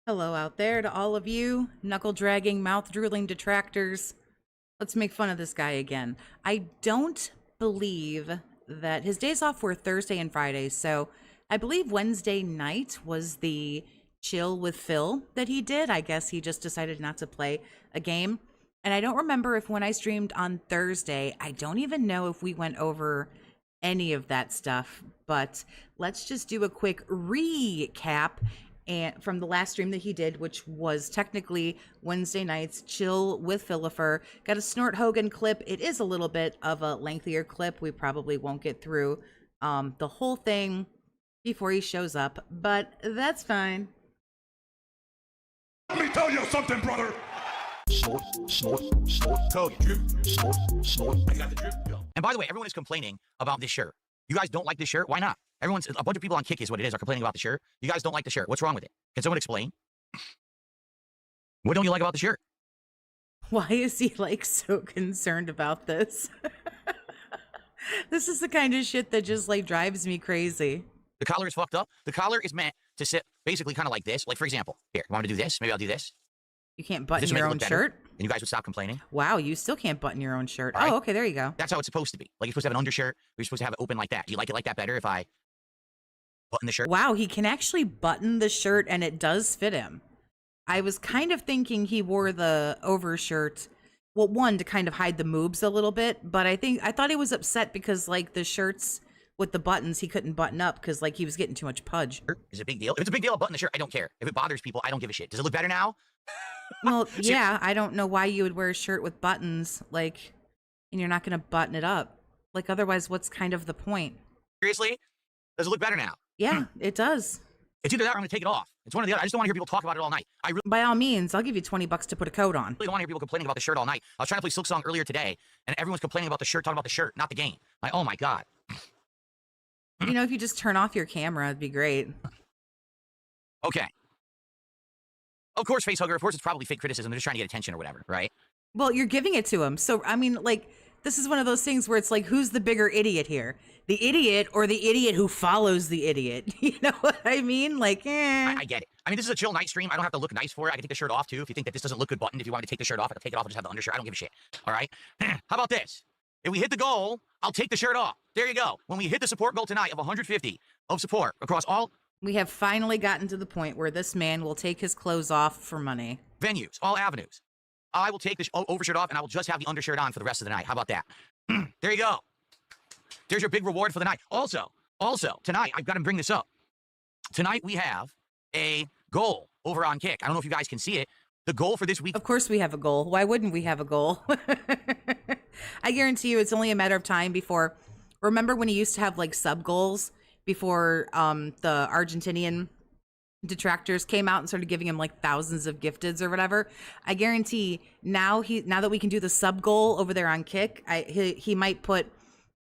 Hello out there to all of you, knuckle-dragging, mouth-drooling detractors. Let's make fun of this guy again. I don't believe that his days off were Thursday and Friday, so I believe Wednesday night was the chill with Phil that he did. I guess he just decided not to play a game. And I don't remember if when I streamed on Thursday, I don't even know if we went over any of that stuff, but let's just do a quick recap and from the last stream that he did, which was technically Wednesday night's chill with Philifer. Got a Snort Hogan clip. It is a little bit of a lengthier clip. We probably won't get through the whole thing before he shows up, but that's fine. Let me tell you something, brother. Snort, snort, snort, Cody, drip, snort, snort. I got the drip. And by the way, everyone is complaining about this shirt. You guys don't like this shirt? Why not? A bunch of people on Kick is what it is are complaining about the shirt. You guys don't like the shirt. What's wrong with it? Can someone explain? What don't you like about the shirt? Why is he like so concerned about this? This is the kind of shit that just like drives me crazy. The collar is fucked up. The collar is meant to sit basically kind of like this. Like, for example, here, you want me to do this? Maybe I'll do this. You can't button your own shirt? And you guys would stop complaining. Wow, you still can't button your own shirt. Right? Oh, okay, there you go. That's how it's supposed to be. Like, you're supposed to have an undershirt. You're supposed to have it open like that. Do you like it like that better if I button the shirt? Wow, he can actually button the shirt and it does fit him. I was kind of thinking he wore the overshirt, well, one, to kind of hide the moobs a little bit, but I thought he was upset because, like, the shirts with the buttons, he couldn't button up because, like, he was getting too much pudge. Is it a big deal? If it's a big deal, I'll button the shirt. I don't care. If it bothers people, I don't give a shit. Does it look better now? Well, yeah, I don't know why you would wear a shirt with buttons, like, and you're not going to button it up. Like, otherwise, what's kind of the point? Seriously? Does it look better now? Yeah, it does. It's either that or I'm going to take it off. It's one or the other. I just don't want to hear people talk about it all night. I really By all means, I'll give you $20 to put a coat on. don't want to hear people complaining about the shirt all night. I was trying to play Silk Song earlier today, and everyone's complaining about the shirt, talking about the shirt, not the game. Like, oh my God. You know, if you just turn off your camera, it'd be great. Okay. Of course, Facehugger, of course it's probably fake criticism. They're just trying to get attention or whatever, right? Well, you're giving it to him. So, I mean, like, this is one of those things where it's like, who's the bigger idiot here? The idiot or the idiot who follows the idiot? You know what I mean? Like, I get it. I mean, this is a chill night stream. I don't have to look nice for it. I can take the shirt off, too. If you think that this doesn't look good buttoned, if you want me to take the shirt off, I can take it off and just have the undershirt. I don't give a shit. All right? How about this? If we hit the goal, I'll take the shirt off. There you go. When we hit the support goal tonight of 150 of support across all... We have finally gotten to the point where this man will take his clothes off for money. Venues, all avenues. I will take the overshirt off, and I will just have the undershirt on for the rest of the night. How about that? There you go. There's your big reward for the night. Also, tonight, I've got to bring this up. Tonight, we have a goal over on Kick. I don't know if you guys can see it. The goal for this week... Of course we have a goal. Why wouldn't we have a goal? I guarantee you it's only a matter of time before... Remember when he used to have, like, sub-goals before the Argentinian detractors came out and started giving him, like, thousands of gifteds or whatever? I guarantee now that we can do the sub-goal over there on Kick, he might put...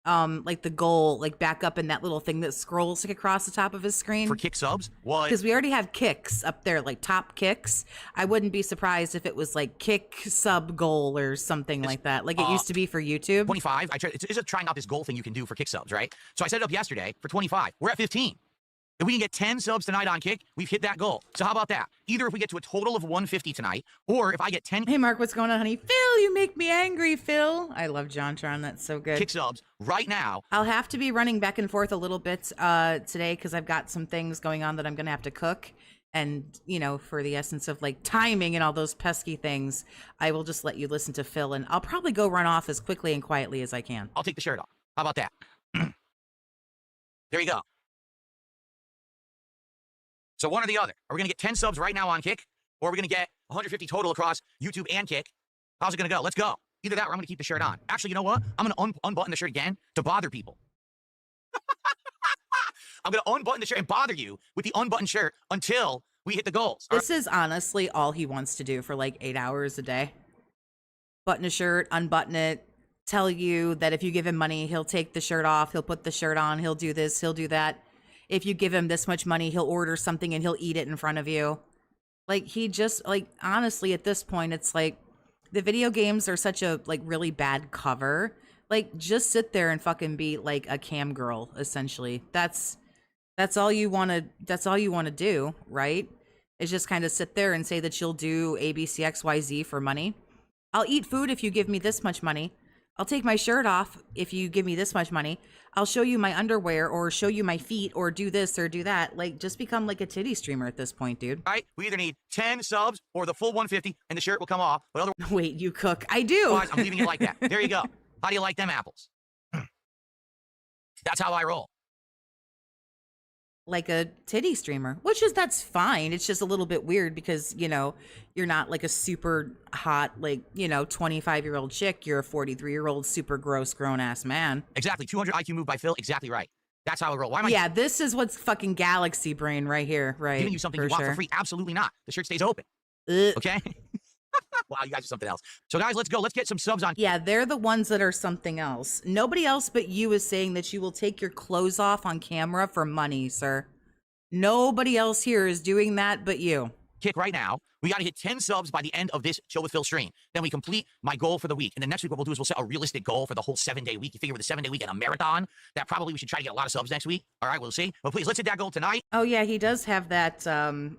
like the goal, like back up in that little thing that scrolls like across the top of his screen. For Kick subs? What? Because we already have kicks up there, like top kicks. I wouldn't be surprised if it was like kick sub goal or something like that, like it used to be for YouTube. 25. It's trying out this goal thing you can do for Kick subs, right? So I set it up yesterday for 25. We're at 15. If we can get 10 subs tonight on Kick, we've hit that goal. So how about that? Either if we get to a total of 150 tonight, or if I get 10... Hey, Mark, what's going on, honey? Phil, you make me angry, Phil. I love JonTron. That's so good. Kick subs right now. I'll have to be running back and forth a little bit today because I've got some things going on that I'm going to have to cook. And, you know, for the essence of, like, timing and all those pesky things, I will just let you listen to Phil, and I'll probably go run off as quickly and quietly as I can. I'll take the shirt off. How about that? There you go. So one or the other. Are we going to get 10 subs right now on Kick? Or are we going to get 150 total across YouTube and Kick? How's it going to go? Let's go. Either that or I'm going to keep the shirt on. Actually, you know what? I'm going to unbutton the shirt again to bother people. I'm going to unbutton the shirt and bother you with the unbuttoned shirt until we hit the goals. This is honestly all he wants to do for like 8 hours a day. Button a shirt, unbutton it, tell you that if you give him money, he'll take the shirt off, he'll put the shirt on, he'll do this, he'll do that. If you give him this much money, he'll order something and he'll eat it in front of you. Like, he just, like, honestly, at this point, it's like, the video games are such a, like, really bad cover. Like, just sit there and fucking be, like, a cam girl, essentially. That's all you want to do, right? is just kind of sit there and say that you'll do ABCXYZ for money. I'll eat food if you give me this much money. I'll take my shirt off if you give me this much money. I'll show you my underwear or show you my feet or do this or do that. Like, just become like a titty streamer at this point, dude. All right, we either need 10 subs or the full 150 and the shirt will come off. But otherwise, Wait, you cook. I do. I'm leaving it like that. There you go. How do you like them apples? That's how I roll. Like a titty streamer, that's fine. It's just a little bit weird because, you know, you're not like a super hot, like, you know, 25-year-old chick. You're a 43-year-old super gross grown ass man. Exactly. 200 IQ move by Phil. Exactly right. That's how I roll. Why am I? Yeah, this is what's fucking galaxy brain right here, right? Giving you something you want for free? Absolutely not. The shirt stays open. Ugh. Okay. Wow, you guys are something else. So guys, let's go. Let's get some subs on. Yeah, they're the ones that are something else. Nobody else but you is saying that you will take your clothes off on camera for money, sir. Nobody else here is doing that but you. Kick right now. We got to hit 10 subs by the end of this Chill with Phil stream. Then we complete my goal for the week. And then next week what we'll do is we'll set a realistic goal for the whole 7-day week. You figure with a 7-day week and a marathon, that probably we should try to get a lot of subs next week. All right, we'll see. But please, let's hit that goal tonight. Oh yeah, he does have that,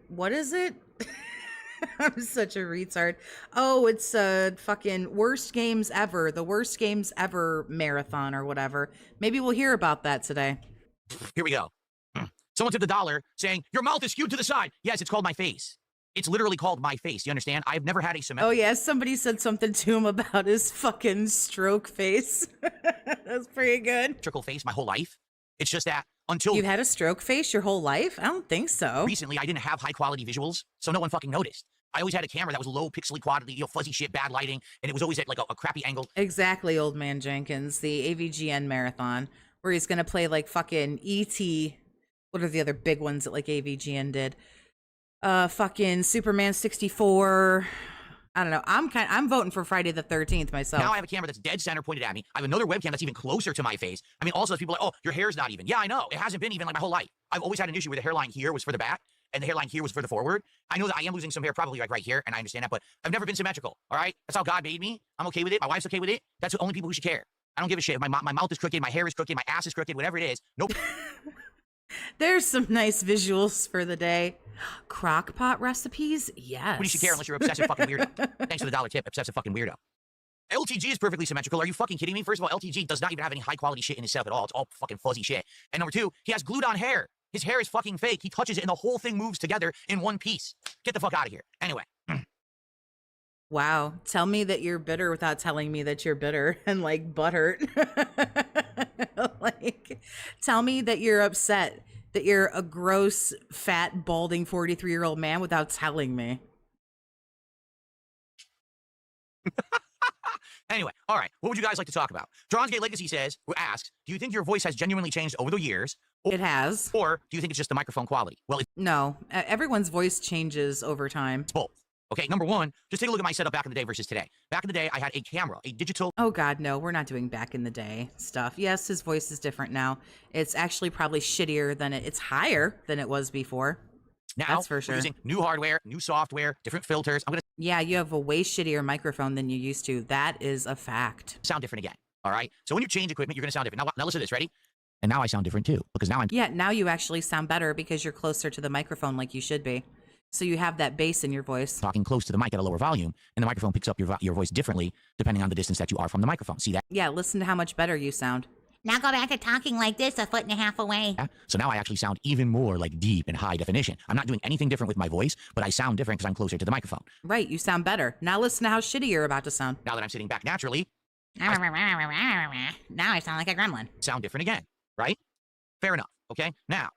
what is it? I'm such a retard. Oh, it's fucking worst games ever. The worst games ever marathon or whatever. Maybe we'll hear about that today. Here we go. Someone tipped $1 saying, your mouth is skewed to the side. Yes, it's called my face. It's literally called my face. You understand? I've never had a symmetrical. Oh yeah, somebody said something to him about his fucking stroke face. That's pretty good. Face my whole life. It's just that until you've had a stroke face your whole life? I don't think so. Recently, I didn't have high quality visuals, so no one fucking noticed. I always had a camera that was low pixely quality, you know, fuzzy shit, bad lighting, and it was always at like a crappy angle. Exactly, old man Jenkins, the AVGN marathon, where he's gonna play like fucking ET. What are the other big ones that like AVGN did? Fucking Superman 64. I don't know. I'm voting for Friday the 13th myself. Now I have a camera that's dead center pointed at me. I have another webcam that's even closer to my face. I mean, also, people are like, oh, your hair's not even. Yeah, I know. It hasn't been even like my whole life. I've always had an issue where the hairline here was for the back and the hairline here was for the forward. I know that I am losing some hair probably like right here, and I understand that, but I've never been symmetrical, all right? That's how God made me. I'm okay with it. My wife's okay with it. That's the only people who should care. I don't give a shit. If my mouth is crooked, my hair is crooked, my ass is crooked, whatever it is. Nope. There's some nice visuals for the day. Crock pot recipes? Yes. Nobody should care unless you're an obsessive fucking weirdo. Thanks for the $1 tip, obsessive fucking weirdo. LTG is perfectly symmetrical. Are you fucking kidding me? First of all, LTG does not even have any high quality shit in his setup at all. It's all fucking fuzzy shit. And number two, he has glued on hair. His hair is fucking fake. He touches it and the whole thing moves together in one piece. Get the fuck out of here. Anyway. Wow. Tell me that you're bitter without telling me that you're bitter and like butthurt. Like, tell me that you're upset that you're a gross, fat, balding 43-year-old man without telling me. Anyway, all right. What would you guys like to talk about? Drawn's Gay Legacy asks, do you think your voice has genuinely changed over the years? It has. Or do you think it's just the microphone quality? Well, no. Everyone's voice changes over time. It's both. Okay, number one, just take a look at my setup back in the day versus today. Back in the day, I had a camera, a digital... Oh, God, no. We're not doing back in the day stuff. Yes, his voice is different now. It's actually probably shittier than it's higher than it was before. Now, that's for sure. We're using new hardware, new software, different filters. Yeah, you have a way shittier microphone than you used to. That is a fact. Sound different again, all right? So when you change equipment, you're going to sound different. Now listen to this, ready? And now I sound different too, because now I'm... Yeah, now you actually sound better because you're closer to the microphone like you should be. So you have that bass in your voice. Talking close to the mic at a lower volume, and the microphone picks up your voice differently depending on the distance that you are from the microphone. See that? Yeah, listen to how much better you sound. Now go back to talking like this 1.5 feet away. Yeah? So now I actually sound even more like deep and high definition. I'm not doing anything different with my voice, but I sound different because I'm closer to the microphone. Right, you sound better. Now listen to how shitty you're about to sound. Now that I'm sitting back naturally, now I sound like a gremlin. Sound different again, right? Fair enough, okay? Now,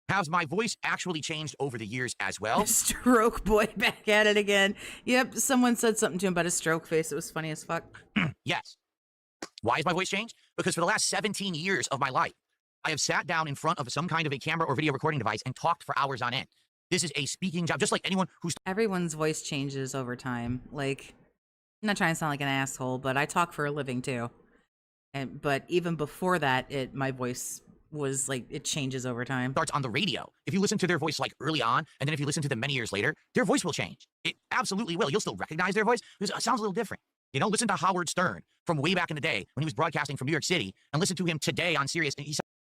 has my voice actually changed over the years as well? Stroke boy back at it again. Yep, someone said something to him about a stroke face. It was funny as fuck. Yes. Why has my voice changed? Because for the last 17 years of my life, I have sat down in front of some kind of a camera or video recording device and talked for hours on end. This is a speaking job, just like anyone who's... Everyone's voice changes over time. Like, I'm not trying to sound like an asshole, but I talk for a living too. But even before that, my voice was like, it changes over time. Starts on the radio. If you listen to their voice like early on, and then if you listen to them many years later, their voice will change. It absolutely will. You'll still recognize their voice because it sounds a little different. You know, listen to Howard Stern from way back in the day when he was broadcasting from New York City, and listen to him today on Sirius. And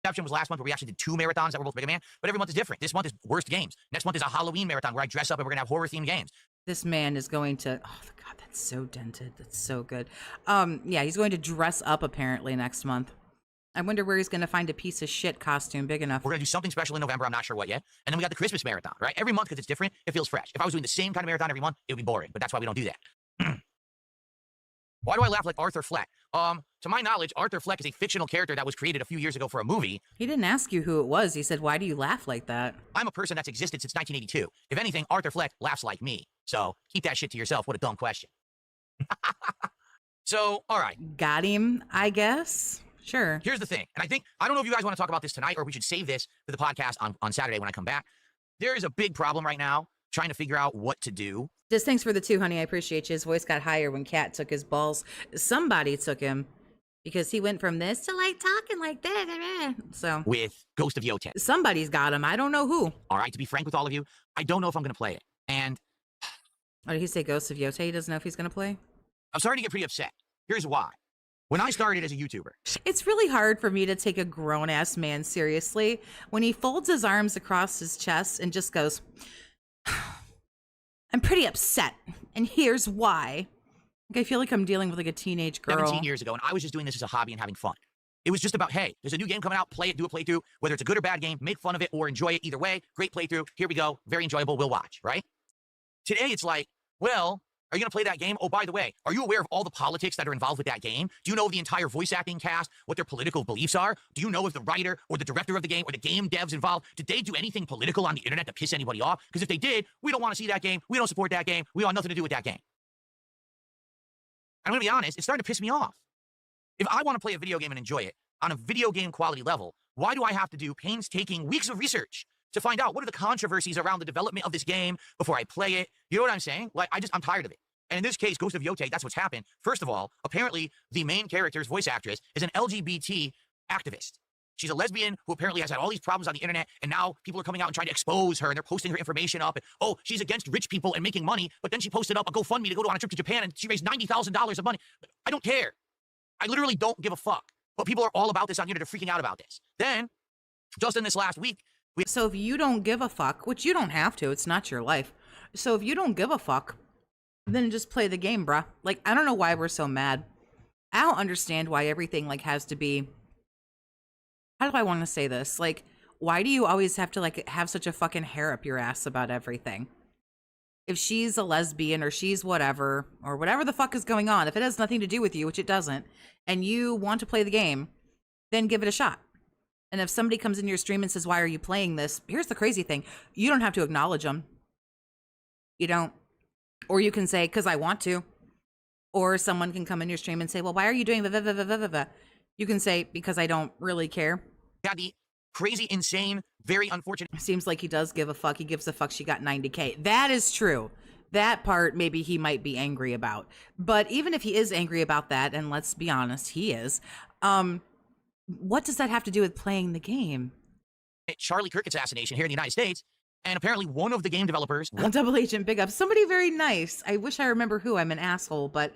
exception was last month where we actually did 2 marathons that were both Mega Man, but every month is different. This month is worst games. Next month is a Halloween marathon where I dress up and we're gonna have horror-themed games. This man is going to, oh God, that's so dented. That's so good. Yeah, he's going to dress up apparently next month. I wonder where he's going to find a piece of shit costume big enough. We're gonna do something special in November, I'm not sure what yet. And then we got the Christmas marathon, right? Every month, because it's different, it feels fresh. If I was doing the same kind of marathon every month, it would be boring, but that's why we don't do that. Why do I laugh like Arthur Fleck? To my knowledge, Arthur Fleck is a fictional character that was created a few years ago for a movie. He didn't ask you who it was. He said, why do you laugh like that? I'm a person that's existed since 1982. If anything, Arthur Fleck laughs like me. So keep that shit to yourself. What a dumb question. So, all right. Got him, I guess. Sure. Here's the thing. And I don't know if you guys want to talk about this tonight or we should save this for the podcast on Saturday when I come back. There is a big problem right now trying to figure out what to do. Just thanks for the 2, honey. I appreciate you. His voice got higher when Cat took his balls. Somebody took him because he went from this to like talking like that. So With Ghost of Yote. somebody's got him. I don't know who. All right, to be frank with all of you, I don't know if I'm going to play it. And Oh, did he say Ghost of Yote? He doesn't know if he's going to play? I'm starting to get pretty upset. Here's why. When I started as a YouTuber, It's really hard for me to take a grown-ass man seriously when he folds his arms across his chest and just goes, I'm pretty upset, and here's why. Like, I feel like I'm dealing with like a teenage girl. 17 years ago, and I was just doing this as a hobby and having fun. It was just about, hey, there's a new game coming out, play it, do a playthrough, whether it's a good or bad game, make fun of it or enjoy it either way. Great playthrough. Here we go. Very enjoyable. We'll watch, right? Today, it's like, well, are you going to play that game? Oh, by the way, are you aware of all the politics that are involved with that game? Do you know the entire voice acting cast, what their political beliefs are? Do you know if the writer or the director of the game or the game devs involved, did they do anything political on the internet to piss anybody off? Because if they did, we don't want to see that game. We don't support that game. We want nothing to do with that game. I'm going to be honest, it's starting to piss me off. If I want to play a video game and enjoy it on a video game quality level, why do I have to do painstaking weeks of research to find out what are the controversies around the development of this game before I play it? You know what I'm saying? Like, I'm tired of it. And in this case, Ghost of Yote, that's what's happened. First of all, apparently the main character's voice actress is an LGBT activist. She's a lesbian who apparently has had all these problems on the internet, and now people are coming out and trying to expose her, and they're posting her information up. And, oh, she's against rich people and making money, but then she posted up a GoFundMe to go on a trip to Japan, and she raised $90,000 of money. I don't care. I literally don't give a fuck. But people are all about this on the internet. They're freaking out about this. Then, just in this last week, So if you don't give a fuck, which you don't have to, it's not your life. So if you don't give a fuck, then just play the game, bruh. Like, I don't know why we're so mad. I don't understand why everything like has to be, how do I want to say this? Like, why do you always have to like have such a fucking hair up your ass about everything? If she's a lesbian or she's whatever, or whatever the fuck is going on, if it has nothing to do with you, which it doesn't, and you want to play the game, then give it a shot. And if somebody comes in your stream and says, why are you playing this? Here's the crazy thing. You don't have to acknowledge them. You don't. Or you can say, because I want to. Or someone can come in your stream and say, well, why are you doing the. You can say, because I don't really care. got the crazy, insane, very unfortunate. Seems like he does give a fuck. He gives a fuck she got 90K. That is true. That part maybe he might be angry about. But even if he is angry about that, and let's be honest, he is, what does that have to do with playing the game? Charlie Kirk assassination here in the United States, and apparently one of the game developers... Double Agent Big Up. Somebody very nice. I wish I remember who. I'm an asshole, but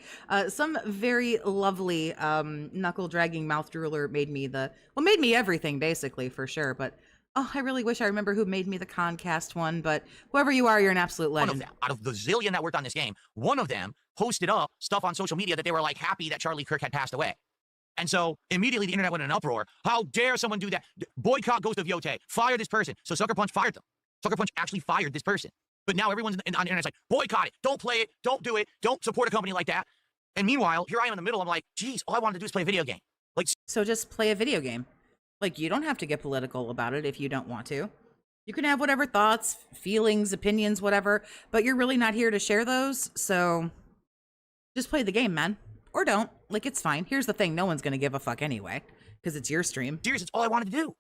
some very lovely knuckle-dragging mouth drooler made me everything, basically, for sure, but... Oh, I really wish I remember who made me the Comcast one, but whoever you are, you're an absolute legend. One of them, out of the zillion that worked on this game, one of them posted up stuff on social media that they were like happy that Charlie Kirk had passed away. And so immediately the internet went in an uproar. How dare someone do that? Boycott Ghost of Yote. Fire this person. So Sucker Punch fired them. Sucker Punch actually fired this person. But now everyone's on the internet's like, boycott it. Don't play it. Don't do it. Don't support a company like that. And meanwhile, here I am in the middle. I'm like, geez, all I wanted to do is play a video game. Like, so just play a video game. Like, you don't have to get political about it if you don't want to. You can have whatever thoughts, feelings, opinions, whatever, but you're really not here to share those, so just play the game, man. Or don't. Like, it's fine. Here's the thing. No one's going to give a fuck anyway, because it's your stream. Seriously, it's all I wanted to do.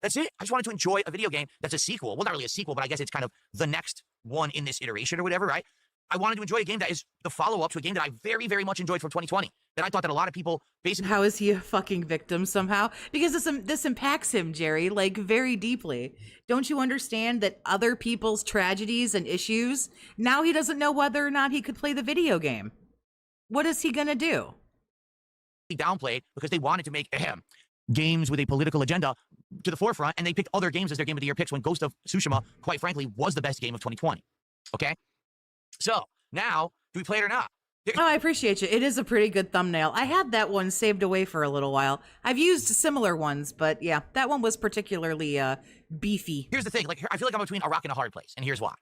That's it. I just wanted to enjoy a video game that's a sequel. Well, not really a sequel, but I guess it's kind of the next one in this iteration or whatever, right? I wanted to enjoy a game that is the follow-up to a game that I very, very much enjoyed from 2020. That I thought that a lot of people basically... How is he a fucking victim somehow? Because this impacts him, Jerry, like, very deeply. Don't you understand that other people's tragedies and issues, now he doesn't know whether or not he could play the video game. What is he gonna do? Downplayed because they wanted to make games with a political agenda to the forefront, and they picked other games as their Game of the Year picks when Ghost of Tsushima, quite frankly, was the best game of 2020. Okay? So, now, do we play it or not? Oh, I appreciate you. It is a pretty good thumbnail. I had that one saved away for a little while. I've used similar ones, but yeah, that one was particularly beefy. Here's the thing. Like, I feel like I'm between a rock and a hard place, and here's why.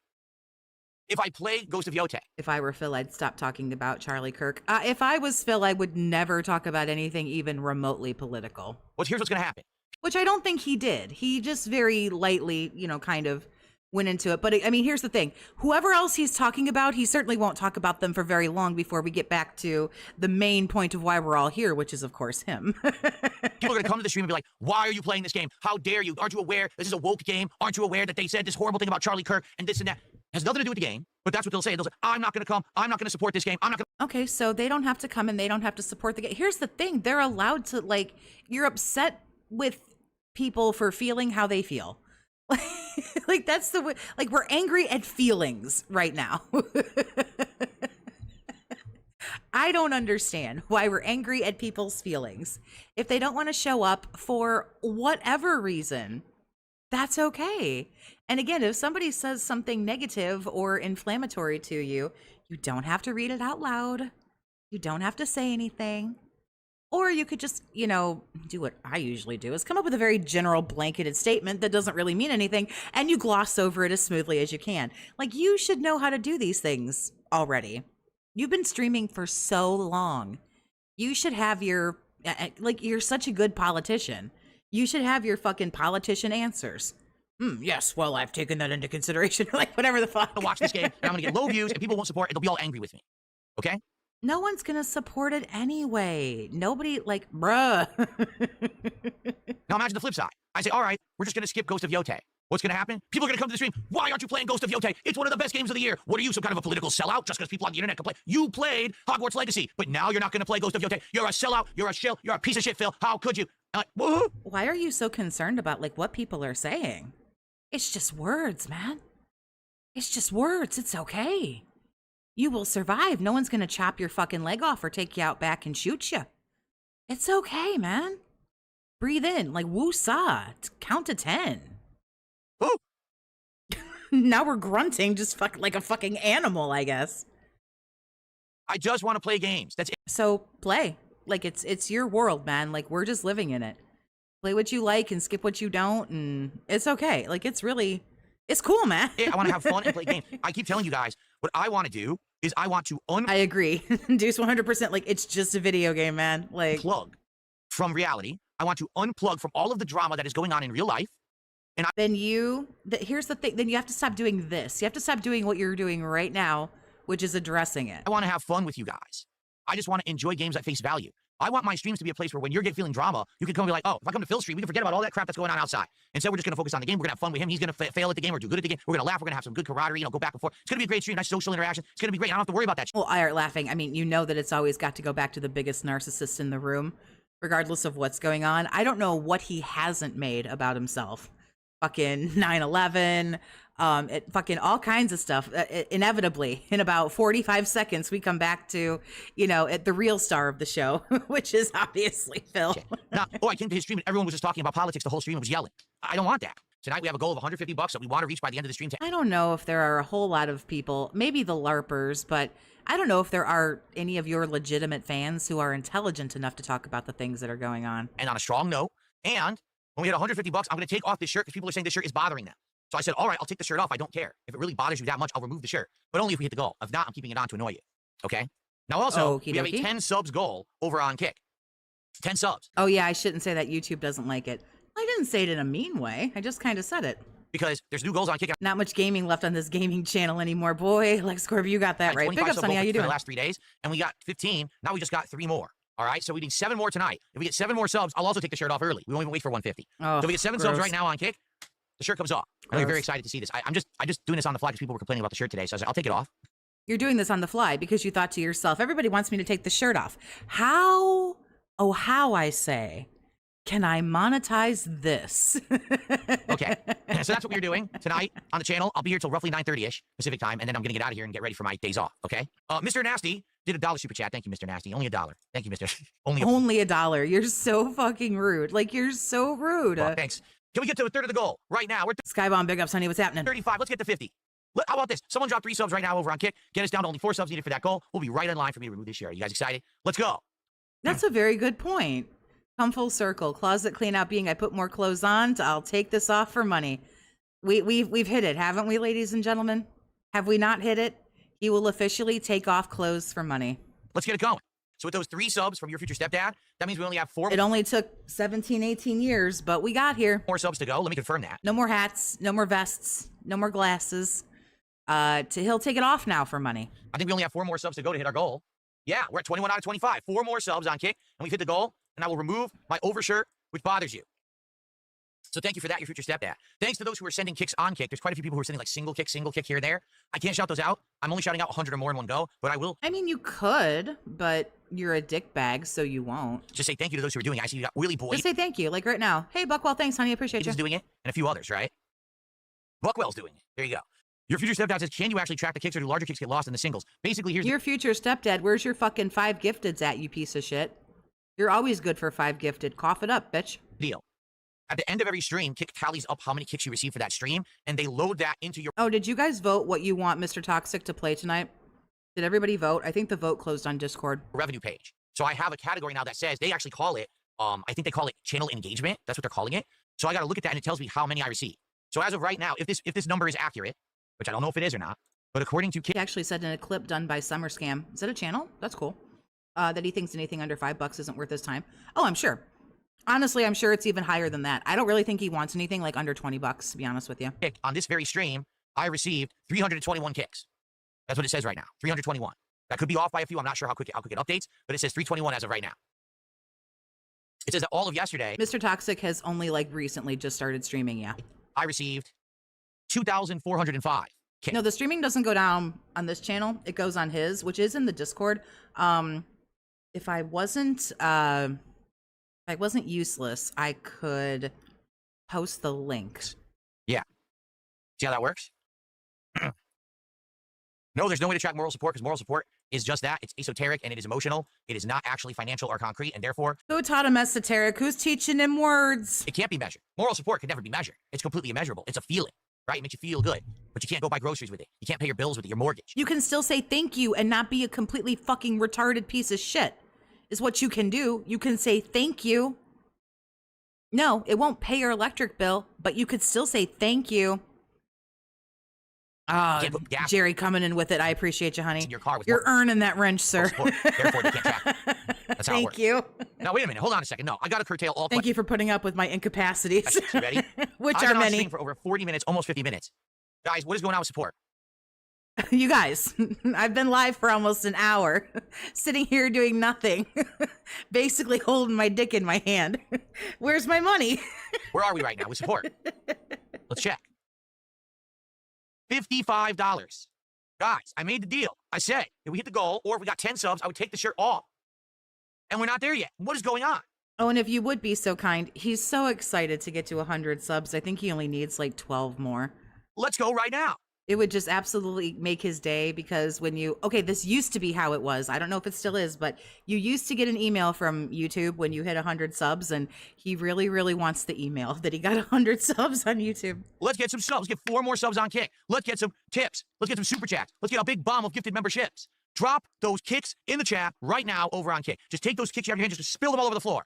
If I play Ghost of Yote. If I were Phil, I'd stop talking about Charlie Kirk. If I was Phil, I would never talk about anything even remotely political. Well, here's what's going to happen. Which I don't think he did. He just very lightly, kind of went into it. But I mean, here's the thing. Whoever else he's talking about, he certainly won't talk about them for very long before we get back to the main point of why we're all here, which is, of course, him. People are going to come to the stream and be like, why are you playing this game? How dare you? Aren't you aware this is a woke game? Aren't you aware that they said this horrible thing about Charlie Kirk and this and that? It has nothing to do with the game, but that's what they'll say. They'll say, I'm not going to come. I'm not going to support this game. I'm not going to. Okay, so they don't have to come and they don't have to support the game. Here's the thing. They're allowed to, you're upset with people for feeling how they feel. That's the way, we're angry at feelings right now. I don't understand why we're angry at people's feelings. If they don't want to show up for whatever reason, that's okay. And again, if somebody says something negative or inflammatory to you, you don't have to read it out loud. You don't have to say anything. Or you could just, do what I usually do, is come up with a very general blanketed statement that doesn't really mean anything, and you gloss over it as smoothly as you can. You should know how to do these things already. You've been streaming for so long. You should have your, you're such a good politician. You should have your fucking politician answers. Yes, well, I've taken that into consideration. Whatever the fuck. To watch this game, and I'm going to get low views, and people won't support it. They'll be all angry with me. Okay? No one's going to support it anyway. Nobody, bruh. Now imagine the flip side. I say, all right, we're just going to skip Ghost of Yote. What's going to happen? People are going to come to the stream. Why aren't you playing Ghost of Yote? It's one of the best games of the year. What are you, some kind of a political sellout? Just because people on the internet complain. You played Hogwarts Legacy, but now you're not going to play Ghost of Yote. You're a sellout. You're a shill. You're a piece of shit, Phil. How could you? Whoa. Why are you so concerned about, what people are saying? It's just words, man. It's just words. It's okay. You will survive. No one's going to chop your fucking leg off or take you out back and shoot you. It's okay, man. Breathe in, woo-saw. Count to 10. Ooh. Now we're grunting just like a fucking animal, I guess. I just want to play games. That's it. So play. It's your world, man. We're just living in it. Play what you like and skip what you don't, and it's okay. It's cool, man. I want to have fun and play games. I keep telling you guys, what I want to do is I want to I agree. Deuce 100%. It's just a video game, man. Unplug from reality. I want to unplug from all of the drama that is going on in real life. And here's the thing. Then you have to stop doing this. You have to stop doing what you're doing right now, which is addressing it. I want to have fun with you guys. I just want to enjoy games at face value. I want my streams to be a place where when you're feeling drama, you can come and be like, oh, if I come to Phil's stream, we can forget about all that crap that's going on outside. Instead, we're just going to focus on the game. We're going to have fun with him. He's going to fail at the game or do good at the game. We're going to laugh. We're going to have some good camaraderie, go back and forth. It's going to be a great stream, nice social interaction. It's going to be great. I don't have to worry about that. Well, I aren't laughing. I mean, that it's always got to go back to the biggest narcissist in the room, regardless of what's going on. I don't know what he hasn't made about himself. Fucking 9/11, fucking all kinds of stuff. Inevitably, in about 45 seconds, we come back to, at the real star of the show, which is obviously Phil. Okay. Now, I came to his stream and everyone was just talking about politics the whole stream and was yelling. I don't want that. Tonight we have a goal of $150 that we want to reach by the end of the stream. I don't know if there are a whole lot of people, maybe the LARPers, but I don't know if there are any of your legitimate fans who are intelligent enough to talk about the things that are going on. And on a strong note, and when we hit $150, I'm going to take off this shirt because people are saying this shirt is bothering them. So I said, all right, I'll take the shirt off. I don't care. If it really bothers you that much, I'll remove the shirt. But only if we hit the goal. If not, I'm keeping it on to annoy you. Okay? Now also, we have a 10 subs goal over on Kick. 10 subs. Oh yeah, I shouldn't say that. YouTube doesn't like it. I didn't say it in a mean way. I just kind of said it. Because there's new goals on Kick. Not much gaming left on this gaming channel anymore. Boy, LexCorp, you got that right. Big up, Sonny. How you doing? For the last 3 days, and we got 15. Now we just got 3 more. All right, so we need 7 more tonight. If we get 7 more subs, I'll also take the shirt off early. We won't even wait for 150. Oh, so if we get 7 subs right now on Kick, the shirt comes off. I'm very excited to see this. I'm just doing this on the fly because people were complaining about the shirt today. So I said, I'll take it off. You're doing this on the fly because you thought to yourself, everybody wants me to take the shirt off. How, I say, Can I monetize this? Okay. So that's what we're doing tonight on the channel. I'll be here till roughly 9:30ish Pacific time, and then I'm going to get out of here and get ready for my days off. Okay. Mr. Nasty did a $1 super chat. Thank you, Mr. Nasty. Only $1. Thank you, Mr. Only $1. You're so fucking rude. Like, you're so rude. Well, thanks. Can we get to a third of the goal right now? We're Skybomb, big ups, honey. What's happening? 35. Let's get to 50. How about this? Someone drop 3 subs right now over on Kick. Get us down to only 4 subs needed for that goal. We'll be right in line for me to remove this share. You guys excited? Let's go. That's a very good point. Come full circle. Closet clean out being I put more clothes on. I'll take this off for money. We've hit it, haven't we, ladies and gentlemen? Have we not hit it? He will officially take off clothes for money. Let's get it going. So with those 3 subs from your future stepdad, that means we only have 4. It only took 17, 18 years, but we got here. More subs to go. Let me confirm that. No more hats, no more vests, no more glasses. He'll take it off now for money. I think we only have 4 more subs to go to hit our goal. Yeah, we're at 21 out of 25. 4 more subs on Kick, and we've hit the goal, and I will remove my overshirt, which bothers you. So thank you for that, your future stepdad. Thanks to those who are sending kicks on Kick. There's quite a few people who are sending like single kick here and there. I can't shout those out. I'm only shouting out 100 or more in one go, but I will. I mean, you could, but you're a dick bag, so you won't. Just say thank you to those who are doing it. I see you got Willie Boy. Just say thank you, like right now. Hey, Buckwell, thanks, honey. I appreciate you. He's doing it, and a few others, right? Buckwell's doing it. There you go. Your future stepdad says, can you actually track the kicks, or do larger kicks get lost in the singles? Basically, here's your future stepdad. Where's your fucking 5 gifteds at, you piece of shit? You're always good for 5 gifted. Cough it up, bitch. Deal. At the end of every stream, Kick tallies up how many kicks you received for that stream, and they load that into your... Oh, did you guys vote what you want Mr. Toxic to play tonight? Did everybody vote? I think the vote closed on Discord. Revenue page. So I have a category now that says, they actually call it, I think they call it channel engagement. That's what they're calling it. So I got to look at that, and it tells me how many I received. So as of right now, if this number is accurate, which I don't know if it is or not, but according to Kick... He actually said in a clip done by Summer Scam, is that a channel? That's cool. That he thinks anything under $5 isn't worth his time. Oh, I'm sure. Honestly, I'm sure it's even higher than that. I don't really think he wants anything like under $20, to be honest with you. On this very stream, I received 321 kicks. That's what it says right now. 321. That could be off by a few. I'm not sure how quick it updates, but it says 321 as of right now. It says that all of yesterday... Mr. Toxic has only like recently just started streaming, yeah. I received 2,405 kicks. No, the streaming doesn't go down on this channel. It goes on his, which is in the Discord. If I wasn't useless, I could post the links. Yeah. See how that works? No, there's no way to track moral support, because moral support is just that. It's esoteric and it is emotional. It is not actually financial or concrete, and therefore... Who taught him esoteric? Who's teaching him words? It can't be measured. Moral support can never be measured. It's completely immeasurable. It's a feeling, right? It makes you feel good, but you can't go buy groceries with it. You can't pay your bills with it, your mortgage. You can still say thank you and not be a completely fucking retarded piece of shit, is what you can do. You can say thank you. No, it won't pay your electric bill, but you could still say thank you. Jerry coming in with it. I appreciate you, honey. In your car with You're earning that wrench, sir. Therefore, they can't track it. That's how it works. Thank you. Now, wait a minute. Hold on a second. No, I got to curtail all... Thank you for putting up with my incapacities. You ready? Which I've are been on many. stream for over 40 minutes, almost 50 minutes. Guys, what is going on with support? You guys, I've been live for almost an hour, sitting here doing nothing, basically holding my dick in my hand. Where's my money? Where are we right now with support? Let's check. $55. Guys, I made the deal. I said, if we hit the goal, or if we got 10 subs, I would take the shirt off. And we're not there yet. What is going on? Oh, and if you would be so kind, he's so excited to get to 100 subs. I think he only needs like 12 more. Let's go right now. It would just absolutely make his day, because when you, okay, this used to be how it was. I don't know if it still is, but you used to get an email from YouTube when you hit 100 subs, and he really, really wants the email that he got 100 subs on YouTube. Let's get some subs. Let's get 4 more subs on Kick. Let's get some tips. Let's get some super chats. Let's get a big bomb of gifted memberships. Drop those kicks in the chat right now over on Kick. Just take those kicks you have in your hand, just spill them all over the floor.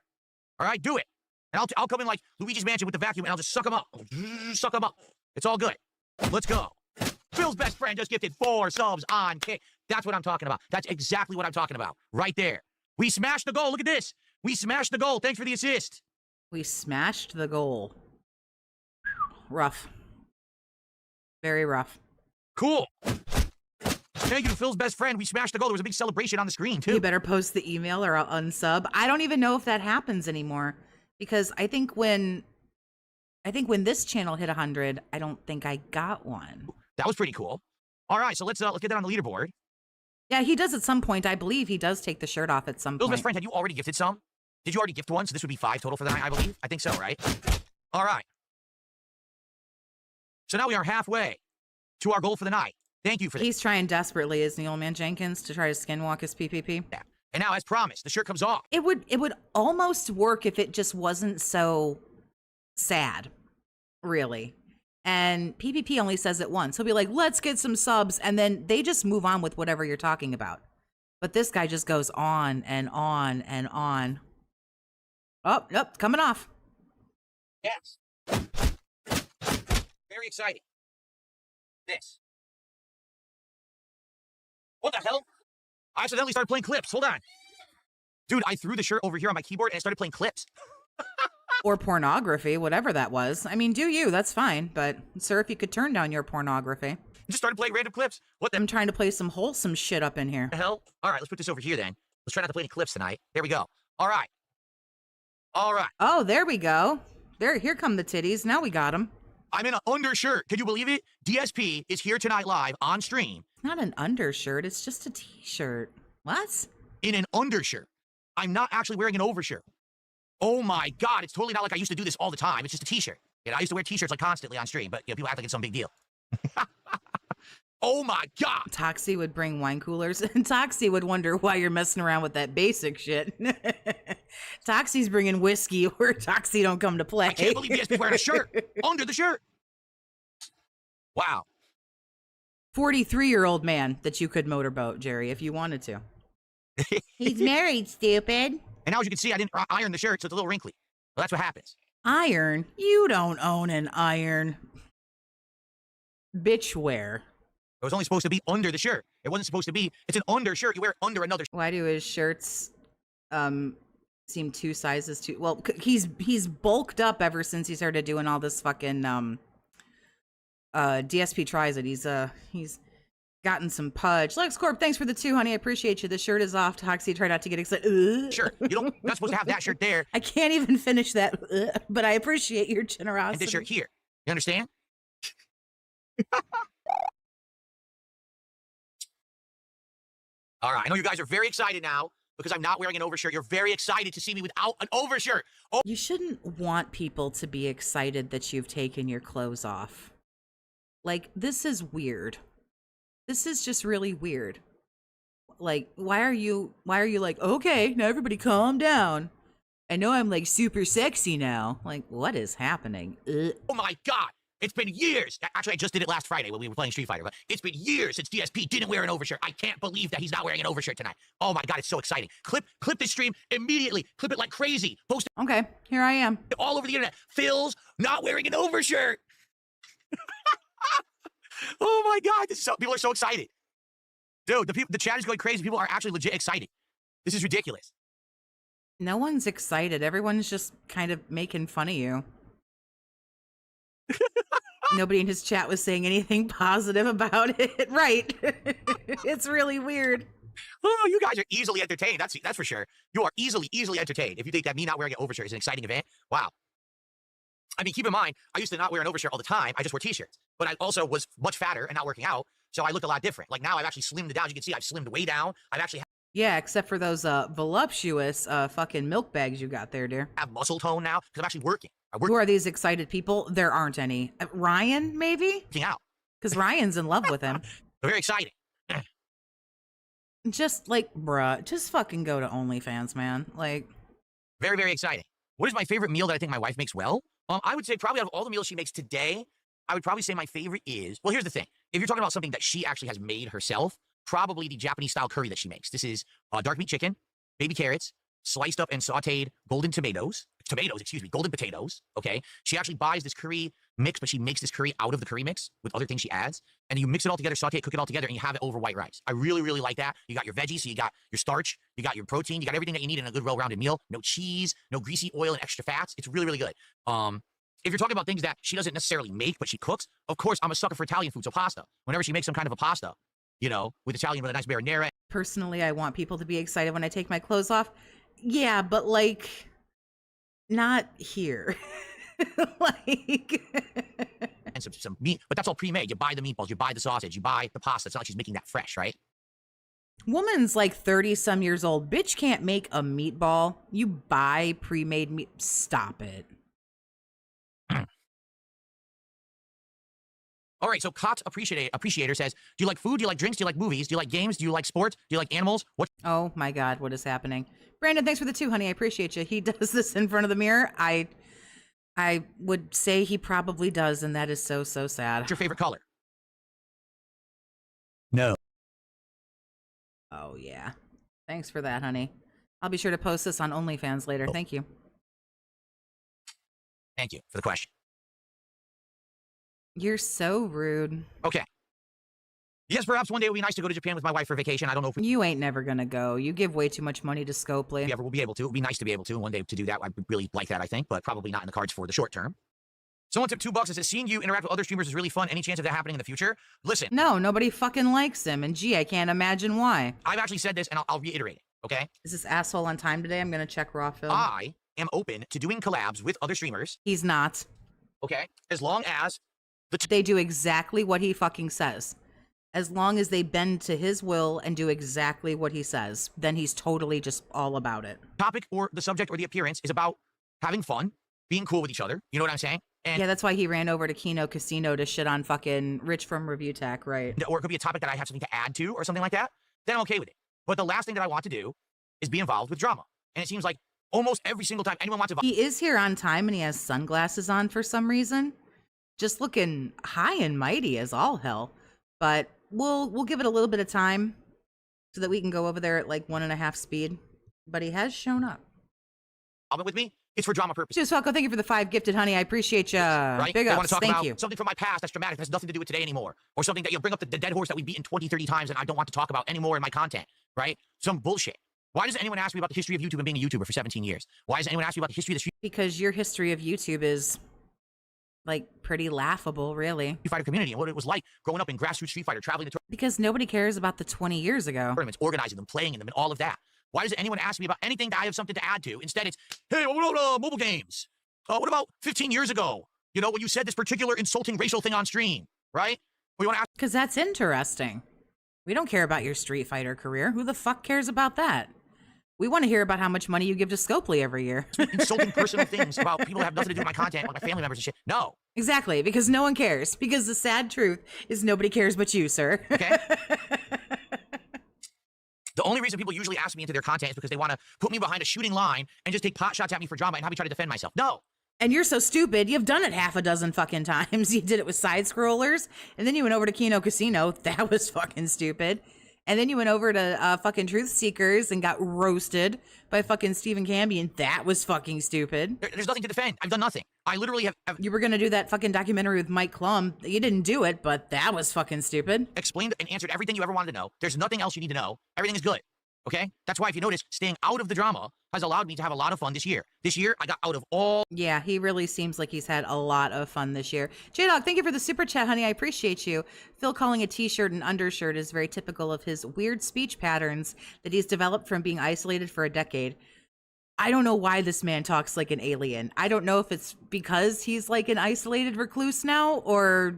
All right, do it. And I'll come in like Luigi's Mansion with the vacuum, and I'll just suck them up. Suck them up. It's all good. Let's go. Phil's best friend just gifted 4 subs on Kick. That's what I'm talking about. That's exactly what I'm talking about. Right there. We smashed the goal. Look at this. We smashed the goal. Thanks for the assist. We smashed the goal. Rough. Very rough. Cool. Thank you to Phil's best friend. We smashed the goal. There was a big celebration on the screen, too. You better post the email or I'll unsub. I don't even know if that happens anymore, because I think when this channel hit 100, I don't think I got one. That was pretty cool. All right, so let's get that on the leaderboard. Yeah, he does at some point. I believe he does take the shirt off at some Phil's point. best friend, had you already gifted some? Did you already gift one? So this would be 5 total for the night, I believe. I think so, right? All right. So now we are halfway to our goal for the night. Thank you for that. He's trying desperately, isn't he, old man Jenkins, to try to skinwalk his PPP? Yeah. And now, as promised, the shirt comes off. It would almost work if it just wasn't so sad, really. And PPP only says it once. He'll be like, let's get some subs, and then they just move on with whatever you're talking about. But this guy just goes on and on and on. Oh, nope, coming off. Yes. Very exciting. This. What the hell? I accidentally started playing clips. Hold on. Dude, I threw the shirt over here on my keyboard and I started playing clips. Or pornography, whatever that was. I mean, do you, that's fine. But, sir, if you could turn down your pornography. Just started playing random clips. What the I'm trying to play some wholesome shit up in here. hell? All right, let's put this over here then. Let's try not to play any clips tonight. There we go. All right. All right. Oh, there we go. Here come the titties. Now we got them. I'm in an undershirt. Can you believe it? DSP is here tonight live on stream. It's not an undershirt. It's just a t-shirt. What? In an undershirt. I'm not actually wearing an overshirt. Oh my God, it's totally not like I used to do this all the time. It's just a t-shirt. You know, I used to wear t-shirts like constantly on stream, but you know, people act like it's some big deal. Oh my God. Toxie would bring wine coolers, and Toxie would wonder why you're messing around with that basic shit. Toxie's bringing whiskey, or Toxie don't come to play. I can't believe DSP's wearing a shirt under the shirt. Wow. 43-year-old man that you could motorboat, Jerry, if you wanted to. He's married, stupid. And now, as you can see, I didn't iron the shirt, so it's a little wrinkly. Well, that's what happens. Iron? You don't own an iron. Bitchwear. It was only supposed to be under the shirt. It wasn't supposed to be. It's an undershirt. You wear it under another. Why do his shirts seem 2 sizes too? Well, he's bulked up ever since he started doing all this fucking DSP tries it. He's gotten some pudge. LexCorp, thanks for the 2, honey. I appreciate you. The shirt is off. Toxie, try not to get excited. Sure. You're not supposed to have that shirt there. I can't even finish that, but I appreciate your generosity. And this shirt here. You understand? All right. I know you guys are very excited now because I'm not wearing an overshirt. You're very excited to see me without an overshirt. Oh, You shouldn't want people to be excited that you've taken your clothes off. Like, this is weird. This is just really weird. Like, why are you like, okay, now everybody calm down. I know I'm like super sexy now. Like, what is happening? oh my God. It's been years. Actually, I just did it last Friday when we were playing Street Fighter, but it's been years since DSP didn't wear an overshirt. I can't believe that he's not wearing an overshirt tonight. Oh my God, it's so exciting. Clip this stream immediately. Clip it like crazy. Post it Okay, here I am. all over the internet. Phil's not wearing an overshirt. Oh my God, people are so excited. Dude, the chat is going crazy. People are actually legit excited. This is ridiculous. No one's excited. Everyone's just kind of making fun of you. Nobody in his chat was saying anything positive about it. Right. It's really weird. Oh, you guys are easily entertained. That's for sure. You are easily entertained. If you think that me not wearing an overshirt is an exciting event, wow. I mean, keep in mind, I used to not wear an overshirt all the time. I just wore t-shirts. But I also was much fatter and not working out, so I looked a lot different. Like now I've actually slimmed it down. As you can see, I've slimmed way down. I've actually Yeah, except for those voluptuous fucking milk bags you got there, dear. have muscle tone now because I'm actually working. Who are these excited people? There aren't any. Ryan, maybe? Working out. Because Ryan's in love with him. Very exciting. Just like, bruh, just fucking go to OnlyFans, man. Like, Very, very exciting. What is my favorite meal that I think my wife makes well? I would say probably out of all the meals she makes today, I would probably say my favorite is, well, here's the thing. If you're talking about something that she actually has made herself, probably the Japanese style curry that she makes. This is dark meat chicken, baby carrots, sliced up and sauteed golden golden potatoes, okay? She actually buys this curry mix, but she makes this curry out of the curry mix with other things she adds, and you mix it all together, saute it, cook it all together, and you have it over white rice. I really, really like that. You got your veggies, so you got your starch, you got your protein, you got everything that you need in a good, well-rounded meal. No cheese, no greasy oil and extra fats. It's really, really good. If you're talking about things that she doesn't necessarily make, but she cooks, of course, I'm a sucker for Italian food, so pasta. Whenever she makes some kind of a pasta, you know, with Italian with a nice marinara. personally, I want people to be excited when I take my clothes off. Yeah, but like, not here. Like, And some meat, but that's all pre-made. You buy the meatballs, you buy the sausage, you buy the pasta. It's not like she's making that fresh, right? Woman's like 30 some years old. Bitch can't make a meatball. You buy pre-made meat. Stop it. All right, so Cot Appreciator says, do you like food? Do you like drinks? Do you like movies? Do you like games? Do you like sports? Do you like animals? What? Oh my God, what is happening? Brandon, thanks for the 2, honey. I appreciate you. He does this in front of the mirror. I would say he probably does, and that is so, so sad. What's your favorite color? No. Oh, yeah. Thanks for that, honey. I'll be sure to post this on OnlyFans later. Oh. Thank you. Thank you for the question. You're so rude. Okay. Yes, perhaps one day it would be nice to go to Japan with my wife for vacation. I don't know if we You ain't never gonna go. You give way too much money to Scopely. ever will be able to. It would be nice to be able to. One day to do that, I would really like that, I think, but probably not in the cards for the short term. Someone took $2 and says, seeing you interact with other streamers is really fun. Any chance of that happening in the future? Listen. No, nobody fucking likes him, and gee, I can't imagine why. I've actually said this, and I'll reiterate it, okay? Is this asshole on time today? I'm gonna check raw film. I am open to doing collabs with other streamers, He's not. okay? As long as They do exactly what he fucking says. As long as they bend to his will and do exactly what he says, then he's totally just all about it. topic or the subject or the appearance is about having fun, being cool with each other. You know what I'm saying? And Yeah, that's why he ran over to Kino Casino to shit on fucking Rich from Review Tech, right? or it could be a topic that I have something to add to or something like that, then I'm okay with it. But the last thing that I want to do is be involved with drama. And it seems like almost every single time anyone wants to... He is here on time and he has sunglasses on for some reason. Just looking high and mighty as all hell. But we'll give it a little bit of time so that we can go over there at like 1.5 speed. But he has shown up. with me, it's for drama purposes. Just Falco, thank you for the 5 gifted, honey. I appreciate you. Right? Big They want ups. to talk Thank about you. something from my past that's dramatic, that has nothing to do with today anymore. Or something that you'll bring up the dead horse that we beaten 20, 30 times and I don't want to talk about anymore in my content, right? Some bullshit. Why does anyone ask me about the history of YouTube and being a YouTuber for 17 years? Why does anyone ask me about the history of the Street Because your history of YouTube is like pretty laughable, really. Fighter community and what it was like growing up in grassroots Street Fighter, traveling to Because nobody cares about the 20 years ago. tournaments, organizing them, playing in them, and all of that. Why does anyone ask me about anything that I have something to add to? Instead, it's, hey, what about mobile games? What about 15 years ago? You know, when you said this particular insulting racial thing on stream, right? We want to ask Because that's interesting. We don't care about your Street Fighter career. Who the fuck cares about that? We want to hear about how much money you give to Scopely every year. insulting personal things about people that have nothing to do with my content, like my family members and shit. No. Exactly, because no one cares. Because the sad truth is nobody cares but you, sir. Okay? The only reason people usually ask me into their content is because they want to put me behind a shooting line and just take pot shots at me for drama and have me try to defend myself. No. And you're so stupid, you've done it 6 fucking times. You did it with side scrollers, and then you went over to Kino Casino. That was fucking stupid. And then you went over to fucking Truth Seekers and got roasted by fucking Stephen Cambion. That was fucking stupid. There's nothing to defend. I've done nothing. I literally have You were gonna do that fucking documentary with Mike Klum. You didn't do it, but that was fucking stupid. explained and answered everything you ever wanted to know. There's nothing else you need to know. Everything is good. Okay? That's why, if you notice, staying out of the drama has allowed me to have a lot of fun this year. This year, I got out of all... Yeah, he really seems like he's had a lot of fun this year. J-Dog, thank you for the super chat, honey. I appreciate you. Phil calling a t-shirt an undershirt is very typical of his weird speech patterns that he's developed from being isolated for a decade. I don't know why this man talks like an alien. I don't know if it's because he's like an isolated recluse now or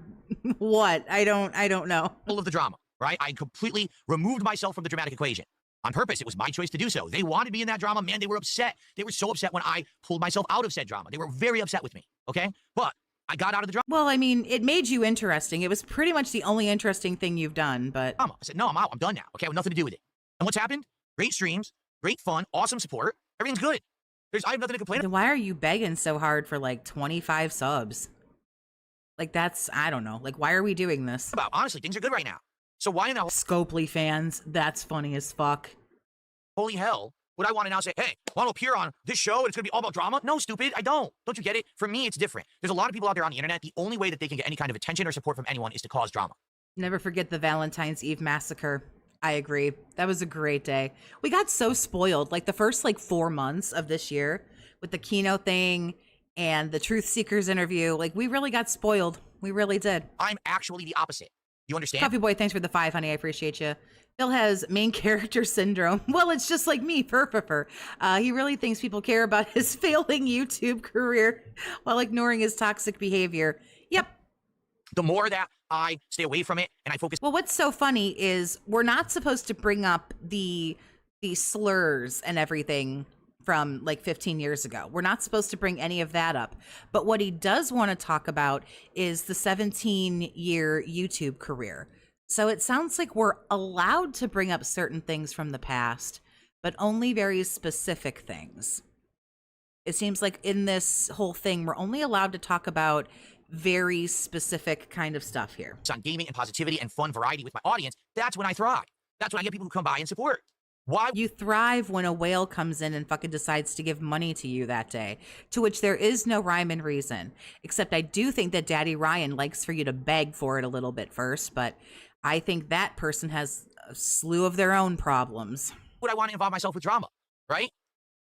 what. I don't know. All of the drama, right? I completely removed myself from the dramatic equation. On purpose, it was my choice to do so. They wanted me in that drama. Man, they were upset. They were so upset when I pulled myself out of said drama. They were very upset with me, okay? But I got out of the drama. Well, I mean, it made you interesting. It was pretty much the only interesting thing you've done, but... I said, no, I'm out. I'm done now, okay? I have nothing to do with it. And what's happened? Great streams, great fun, awesome support. Everything's good. I have nothing to complain about. Then why are you begging so hard for like 25 subs? Like that's, I don't know. Like, why are we doing this? Honestly, things are good right now. So why in the Scopely fans, that's funny as fuck. holy hell would I want to now say, hey, want to appear on this show and it's going to be all about drama? No, stupid, I don't. Don't you get it? For me, it's different. There's a lot of people out there on the internet. The only way that they can get any kind of attention or support from anyone is to cause drama. Never forget the Valentine's Eve massacre. I agree. That was a great day. We got so spoiled. Like the first 4 months of this year with the Kino thing and the Truth Seekers interview, like we really got spoiled. We really did. I'm actually the opposite. You understand? Coffee Boy, thanks for the 5, honey. I appreciate you. Bill has main character syndrome. Well, it's just like me, Furfur. He really thinks people care about his failing YouTube career while ignoring his toxic behavior. Yep. The more that I stay away from it and I focus. Well, what's so funny is we're not supposed to bring up the slurs and everything from like 15 years ago. We're not supposed to bring any of that up. But what he does want to talk about is the 17-year YouTube career. So it sounds like we're allowed to bring up certain things from the past, but only very specific things. It seems like in this whole thing, we're only allowed to talk about very specific kind of stuff here. On gaming and positivity and fun variety with my audience, that's when I thrive. That's when I get people who come by and support. Why? You thrive when a whale comes in and fucking decides to give money to you that day, to which there is no rhyme and reason. Except I do think that Daddy Ryan likes for you to beg for it a little bit first, but I think that person has a slew of their own problems. Would I want to involve myself with drama, right?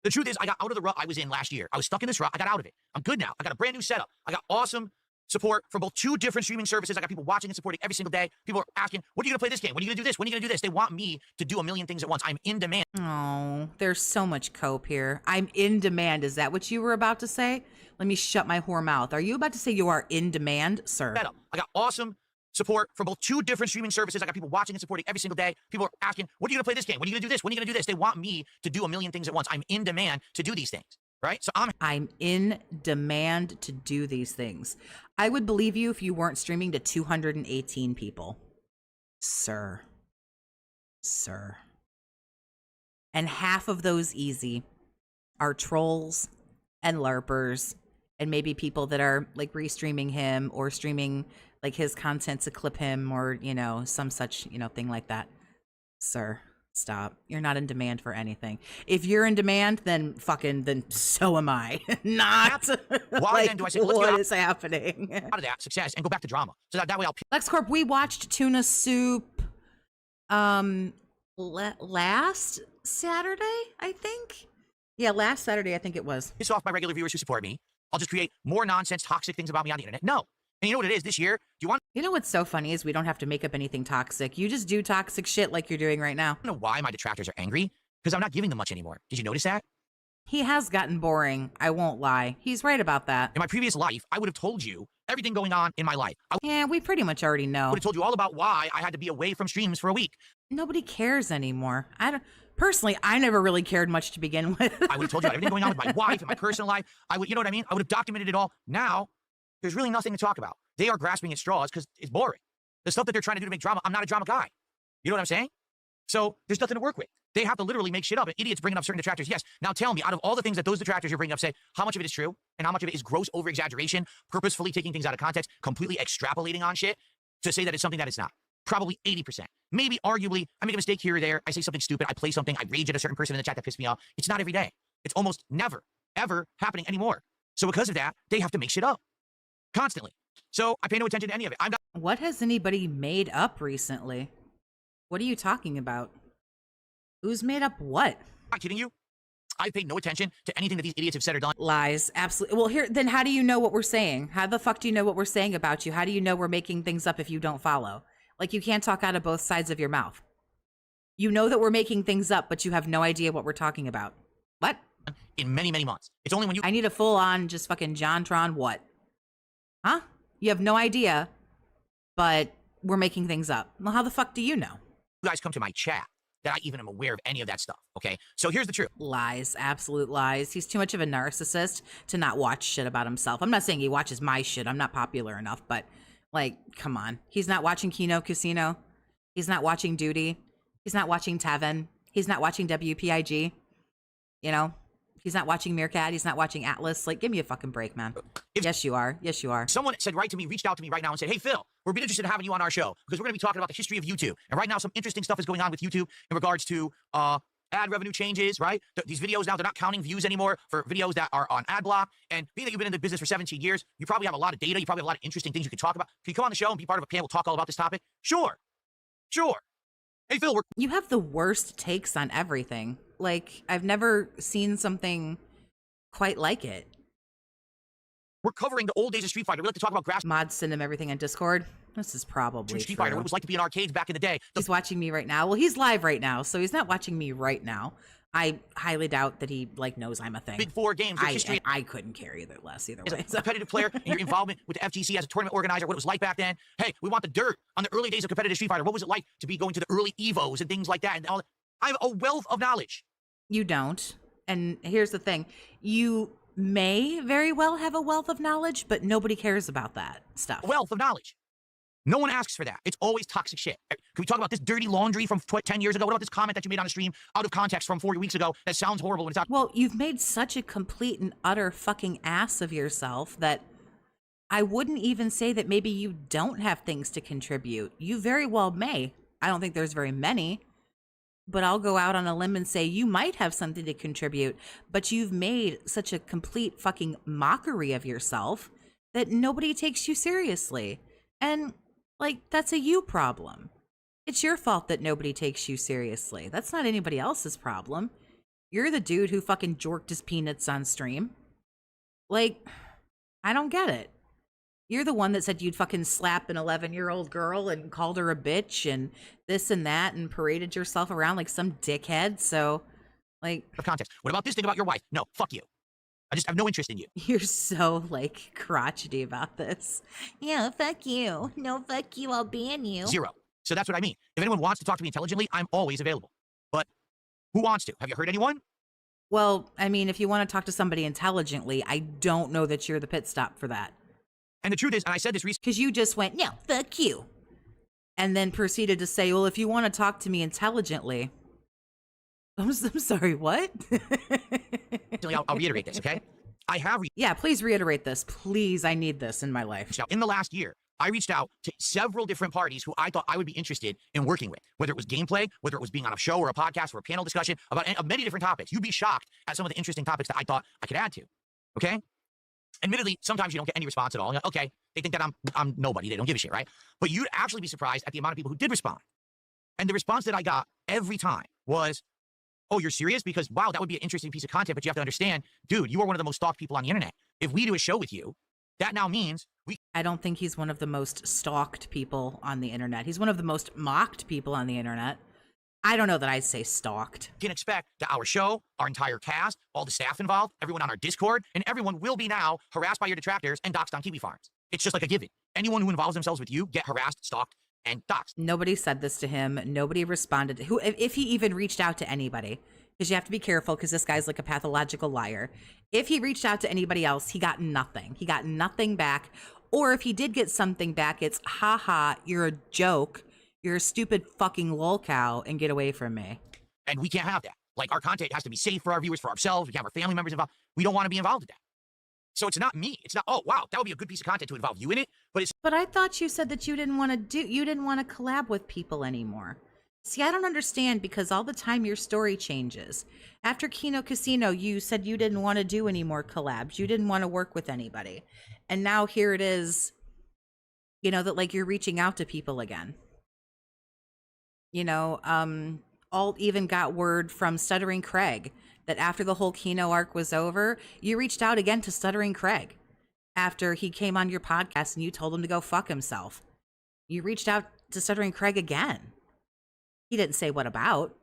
The truth is, I got out of the rut I was in last year. I was stuck in this rut. I got out of it. I'm good now. I got a brand new setup. I got awesome support from both 2 different streaming services. I got people watching and supporting every single day. People are asking, when are you going to play this game? When are you going to do this? When are you going to do this? They want me to do a million things at once. I'm in demand. Oh, there's so much cope here. I'm in demand. Is that what you were about to say? Let me shut my whore mouth. Are you about to say you are in demand, sir? Setup. I got awesome support from both 2 different streaming services. I got people watching and supporting every single day. People are asking, when are you going to play this game? When are you going to do this? When are you going to do this? They want me to do a million things at once. I'm in demand to do these things, right? So I'm in demand to do these things. I would believe you if you weren't streaming to 218 people. Sir. Sir. And half of those easy are trolls and LARPers and maybe people that are like restreaming him or streaming like his content to clip him or, you know, some such, you know, thing like that. Sir, stop. You're not in demand for anything. If you're in demand, then so am I. Not why like, then do I say, what is happening? Out of that success and go back to drama. So that way I'll LexCorp, we watched Tuna Soup last Saturday, I think. Yeah, last Saturday, I think it was. piss off my regular viewers who support me. I'll just create more nonsense, toxic things about me on the internet. No. And you know what it is this year? Do you want You know what's so funny is we don't have to make up anything toxic. You just do toxic shit like you're doing right now. to know why my detractors are angry? Because I'm not giving them much anymore. Did you notice that? He has gotten boring. I won't lie. He's right about that. In my previous life, I would have told you everything going on in my life. I Yeah, we pretty much already know. would have told you all about why I had to be away from streams for a week. Nobody cares anymore. Personally, I never really cared much to begin with. I would have told you about everything going on with my wife and my personal life. You know what I mean? I would have documented it all. Now, there's really nothing to talk about. They are grasping at straws because it's boring. The stuff that they're trying to do to make drama, I'm not a drama guy. You know what I'm saying? So there's nothing to work with. They have to literally make shit up. And idiots bringing up certain detractors. Yes. Now tell me, out of all the things that those detractors you're bringing up say, how much of it is true and how much of it is gross over-exaggeration, purposefully taking things out of context, completely extrapolating on shit to say that it's something that it's not? Probably 80%. Maybe, arguably, I make a mistake here or there. I say something stupid. I play something. I rage at a certain person in the chat that pissed me off. It's not every day. It's almost never, ever happening anymore. So because of that, they have to make shit up constantly. So I pay no attention to any of it. I'm not. What has anybody made up recently? What are you talking about? Who's made up what? I'm not kidding you. I pay no attention to anything that these idiots have said or done. Lies. Absolutely. Well, then how do you know what we're saying? How the fuck do you know what we're saying about you? How do you know we're making things up if you don't follow? Like, you can't talk out of both sides of your mouth. You know that we're making things up, but you have no idea what we're talking about. What? In many, many months. It's only when you I need a full-on just fucking JonTron what? Huh? You have no idea, but we're making things up. Well, how the fuck do you know? guys come to my chat that I even am aware of any of that stuff, okay? So here's the truth. Lies, absolute lies. He's too much of a narcissist to not watch shit about himself. I'm not saying he watches my shit. I'm not popular enough, but, like, come on. He's not watching Kino Casino. He's not watching Duty. He's not watching Tevin. He's not watching WPIG. You know? He's not watching Meerkat. He's not watching Atlas. Like, give me a fucking break, man. Yes, you are. Yes, you are. Someone said reached out to me right now and said, hey, Phil, we're really interested in having you on our show because we're going to be talking about the history of YouTube. And right now, some interesting stuff is going on with YouTube in regards to ad revenue changes, right? These videos now, they're not counting views anymore for videos that are on ad block. And being that you've been in the business for 17 years, you probably have a lot of data. You probably have a lot of interesting things you can talk about. Can you come on the show and be part of a panel, talk all about this topic? Sure. Sure. Hey, Phil, You have the worst takes on everything. Like, I've never seen something quite like it. we're covering the old days of Street Fighter. We like to talk about grass. Mod send him everything on Discord. This is probably Street true. Fighter, what it was like to be in arcades back in the day. He's watching me right now. Well, he's live right now, so he's not watching me right now. I highly doubt that he like knows I'm a thing. Big Four games, your history I couldn't care either less either as way. a competitive player and your involvement with the FGC as a tournament organizer, what it was like back then. Hey, we want the dirt on the early days of competitive Street Fighter. What was it like to be going to the early Evos and things like that? And all that. I have a wealth of knowledge. You don't. And here's the thing. You may very well have a wealth of knowledge, but nobody cares about that stuff. Wealth of knowledge. No one asks for that. It's always toxic shit. Can we talk about this dirty laundry from 10 years ago? What about this comment that you made on a stream out of context from 4 weeks ago that sounds horrible when it's out? Well, you've made such a complete and utter fucking ass of yourself that I wouldn't even say that maybe you don't have things to contribute. You very well may. I don't think there's very many, but I'll go out on a limb and say you might have something to contribute, but you've made such a complete fucking mockery of yourself that nobody takes you seriously. And like, that's a you problem. It's your fault that nobody takes you seriously. That's not anybody else's problem. You're the dude who fucking jorked his peanuts on stream. Like, I don't get it. You're the one that said you'd fucking slap an 11-year-old girl and called her a bitch and this and that and paraded yourself around like some dickhead. So, like... Of context. What about this thing about your wife? No, fuck you. I just have no interest in you. You're so, like, crotchety about this. Yeah, fuck you. No, fuck you. I'll ban you. Zero. So that's what I mean. If anyone wants to talk to me intelligently, I'm always available. But who wants to? Have you heard anyone? Well, I mean, if you want to talk to somebody intelligently, I don't know that you're the pit stop for that. And the truth is, and I said this recently, because you just went, no, fuck you. And then proceeded to say, well, if you want to talk to me intelligently. I'm sorry, what? I'll reiterate this, okay? I have yeah, please reiterate this. Please, I need this in my life. reached out. In the last year, I reached out to several different parties who I thought I would be interested in working with, whether it was gameplay, whether it was being on a show or a podcast or a panel discussion about many different topics. You'd be shocked at some of the interesting topics that I thought I could add to, okay? Admittedly, sometimes you don't get any response at all. Okay, they think that I'm nobody. They don't give a shit, right? But you'd actually be surprised at the amount of people who did respond. And the response that I got every time was, oh, you're serious? Because, wow, that would be an interesting piece of content, but you have to understand, dude, you are one of the most stalked people on the internet. If we do a show with you, that now means I don't think he's one of the most stalked people on the internet. He's one of the most mocked people on the internet. I don't know that I'd say stalked. can expect that our show, our entire cast, all the staff involved, everyone on our Discord, and everyone will be now harassed by your detractors and doxed on Kiwi Farms. It's just like a given. Anyone who involves themselves with you get harassed, stalked, and doxed. Nobody said this to him. Nobody responded. Who, if he even reached out to anybody, because you have to be careful because this guy's like a pathological liar. If he reached out to anybody else, he got nothing. He got nothing back. Or if he did get something back, it's, haha, you're a joke. You're a stupid fucking lol cow and get away from me. And we can't have that. Like, our content has to be safe for our viewers, for ourselves. We can't have our family members involved. We don't want to be involved in that. So it's not me. It's not, oh, wow, that would be a good piece of content to involve you in it. But it's... But I thought you said that you didn't want to collab with people anymore. See, I don't understand because all the time your story changes. After Kino Casino, you said you didn't want to do any more collabs. You didn't want to work with anybody. And now here it is, you know, that like you're reaching out to people again. You know, Alt even got word from Stuttering Craig that after the whole Kino arc was over, you reached out again to Stuttering Craig after he came on your podcast and you told him to go fuck himself. You reached out to Stuttering Craig again. He didn't say what about,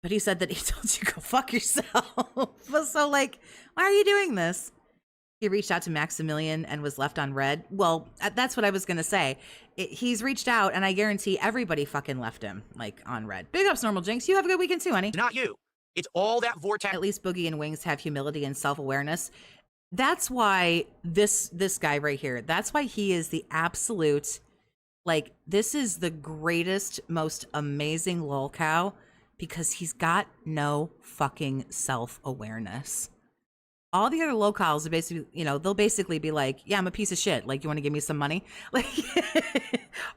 but he said that he told you to go fuck yourself. So like, why are you doing this? He reached out to Maximilian and was left on red. Well, that's what I was going to say. He's reached out and I guarantee everybody fucking left him like on red. Big ups, Normal Jinx. You have a good weekend too, honey. Not you. It's all that vortex. At least Boogie and Wings have humility and self-awareness. That's why this guy right here, that's why he is the absolute, like, this is the greatest, most amazing lol cow because he's got no fucking self-awareness. All the other locals are basically, you know, they'll basically be like, yeah, I'm a piece of shit. Like, you want to give me some money? Like,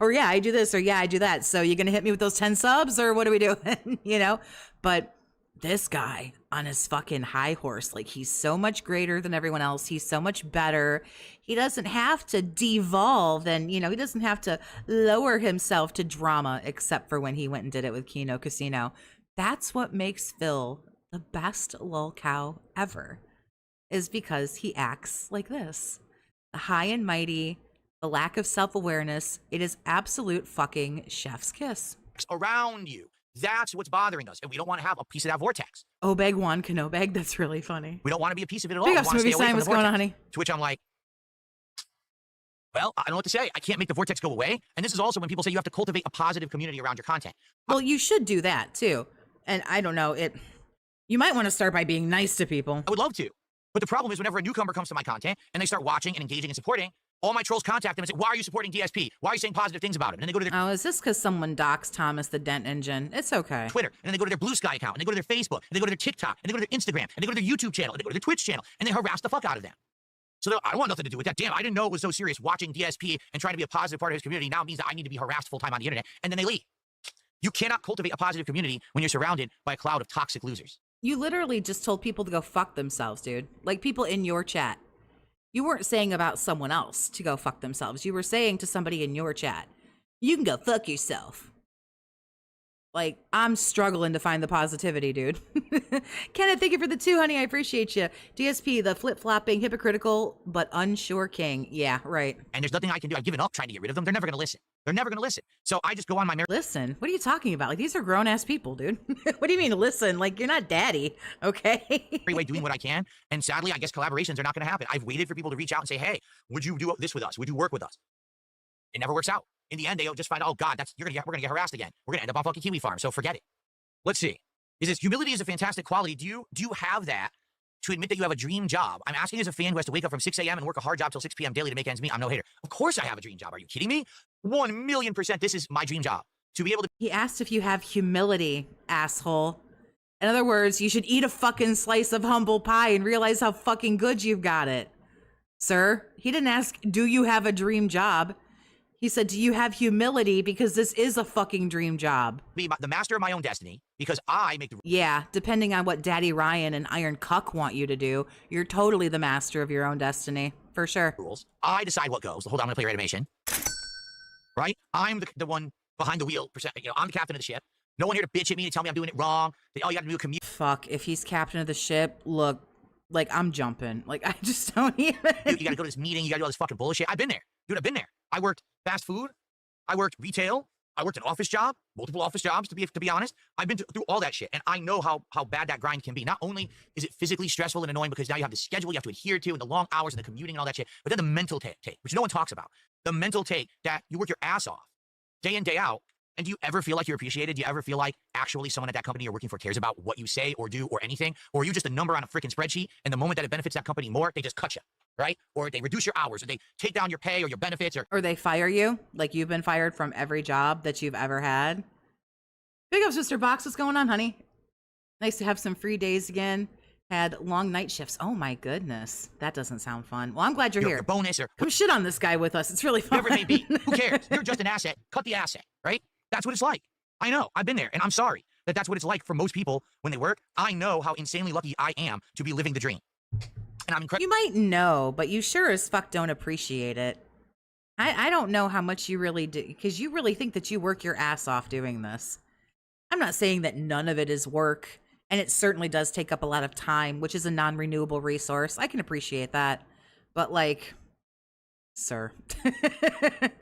or yeah, I do this, or yeah, I do that. So you're going to hit me with those 10 subs or what are we doing? You know, but this guy on his fucking high horse, like he's so much greater than everyone else. He's so much better. He doesn't have to devolve and, you know, he doesn't have to lower himself to drama except for when he went and did it with Kino Casino. That's what makes Phil the best lol cow ever. Is because he acts like this. The high and mighty, the lack of self-awareness, it is absolute fucking chef's kiss. Around you. That's what's bothering us, and we don't want to have a piece of that vortex. Obeg one can Obeg. That's really funny. We don't want to be a piece of it at all. Big We ups, want to movie stay away sign. from What's the going on, vortex. honey? To which I'm like, well, I don't know what to say. I can't make the vortex go away. And this is also when people say you have to cultivate a positive community around your content. Well, you should do that too. And I don't know, you might want to start by being nice to people. I would love to. But the problem is whenever a newcomer comes to my content and they start watching and engaging and supporting, all my trolls contact them and say, why are you supporting DSP? Why are you saying positive things about him? And then they go to their Oh, is this because someone doxed Thomas the Dent Engine? It's okay. Twitter, and then they go to their Blue Sky account, and they go to their Facebook, and they go to their TikTok, and they go to their Instagram, and they go to their YouTube channel, and they go to their Twitch channel, and they harass the fuck out of them. So I don't want nothing to do with that. Damn, I didn't know it was so serious. Watching DSP and trying to be a positive part of his community now means that I need to be harassed full-time on the internet, and then they leave. You cannot cultivate a positive community when you're surrounded by a cloud of toxic losers. You literally just told people to go fuck themselves, dude. Like people in your chat. You weren't saying about someone else to go fuck themselves. You were saying to somebody in your chat, you can go fuck yourself. Like, I'm struggling to find the positivity, dude. Kenneth, thank you for the 2, honey. I appreciate you. DSP, the flip-flopping, hypocritical, but unsure king. Yeah, right. And there's nothing I can do. I've given up trying to get rid of them. They're never going to listen. They're never going to listen. So I just go on my Listen, what are you talking about? Like, these are grown-ass people, dude. What do you mean listen? Like, you're not daddy, okay? way doing what I can. And sadly, I guess collaborations are not going to happen. I've waited for people to reach out and say, hey, would you do this with us? Would you work with us? It never works out. In the end, they'll just find, oh God, we're gonna get harassed again. We're gonna end up on fucking Kiwi Farm. So forget it. Let's see. Humility is a fantastic quality. Do you have that to admit that you have a dream job? I'm asking as a fan who has to wake up from 6 a.m. and work a hard job till 6 p.m. daily to make ends meet. I'm no hater. Of course I have a dream job. Are you kidding me? 1,000,000%. This is my dream job. To be able to. He asked if you have humility, asshole. In other words, you should eat a fucking slice of humble pie and realize how fucking good you've got it. Sir, he didn't ask, do you have a dream job? He said, do you have humility? Because this is a fucking dream job. Be the master of my own destiny because I make the Yeah, depending on what Daddy Ryan and Iron Cuck want you to do, you're totally the master of your own destiny, for sure. rules. I decide what goes. Hold on, I'm gonna play your animation. Right? I'm the one behind the wheel. I'm the captain of the ship. No one here to bitch at me and tell me I'm doing it wrong. All you got to do is commute. Fuck, if he's captain of the ship, look, like, I'm jumping. Like, I just don't even. You got to go to this meeting. You got to do all this fucking bullshit. I've been there. Dude, I've been there. I worked fast food. I worked retail. I worked an office job, multiple office jobs, to be honest. I've been through all that shit, and I know how bad that grind can be. Not only is it physically stressful and annoying because now you have the schedule you have to adhere to and the long hours and the commuting and all that shit, but then the mental take, which no one talks about. The mental take that you work your ass off day in, day out, and do you ever feel like you're appreciated? Do you ever feel like actually someone at that company you're working for cares about what you say or do or anything? Or are you just a number on a freaking spreadsheet, and the moment that it benefits that company more, they just cut you, right? Or they reduce your hours, or they take down your pay or your benefits, Or they fire you, like you've been fired from every job that you've ever had. Big ups, Mr. Box. What's going on, honey? Nice to have some free days again. Had long night shifts. Oh my goodness. That doesn't sound fun. Well, I'm glad you're here. Your bonus or Come shit on this guy with us. It's really fun. whatever it may be. Who cares? You're just an asset. Cut the asset, right? That's what it's like. I know. I've been there, and I'm sorry that that's what it's like for most people when they work. I know how insanely lucky I am to be living the dream. And I'm incredible. You might know, but you sure as fuck don't appreciate it. I don't know how much you really do, because you really think that you work your ass off doing this. I'm not saying that none of it is work, and it certainly does take up a lot of time, which is a non-renewable resource. I can appreciate that. But, like, sir,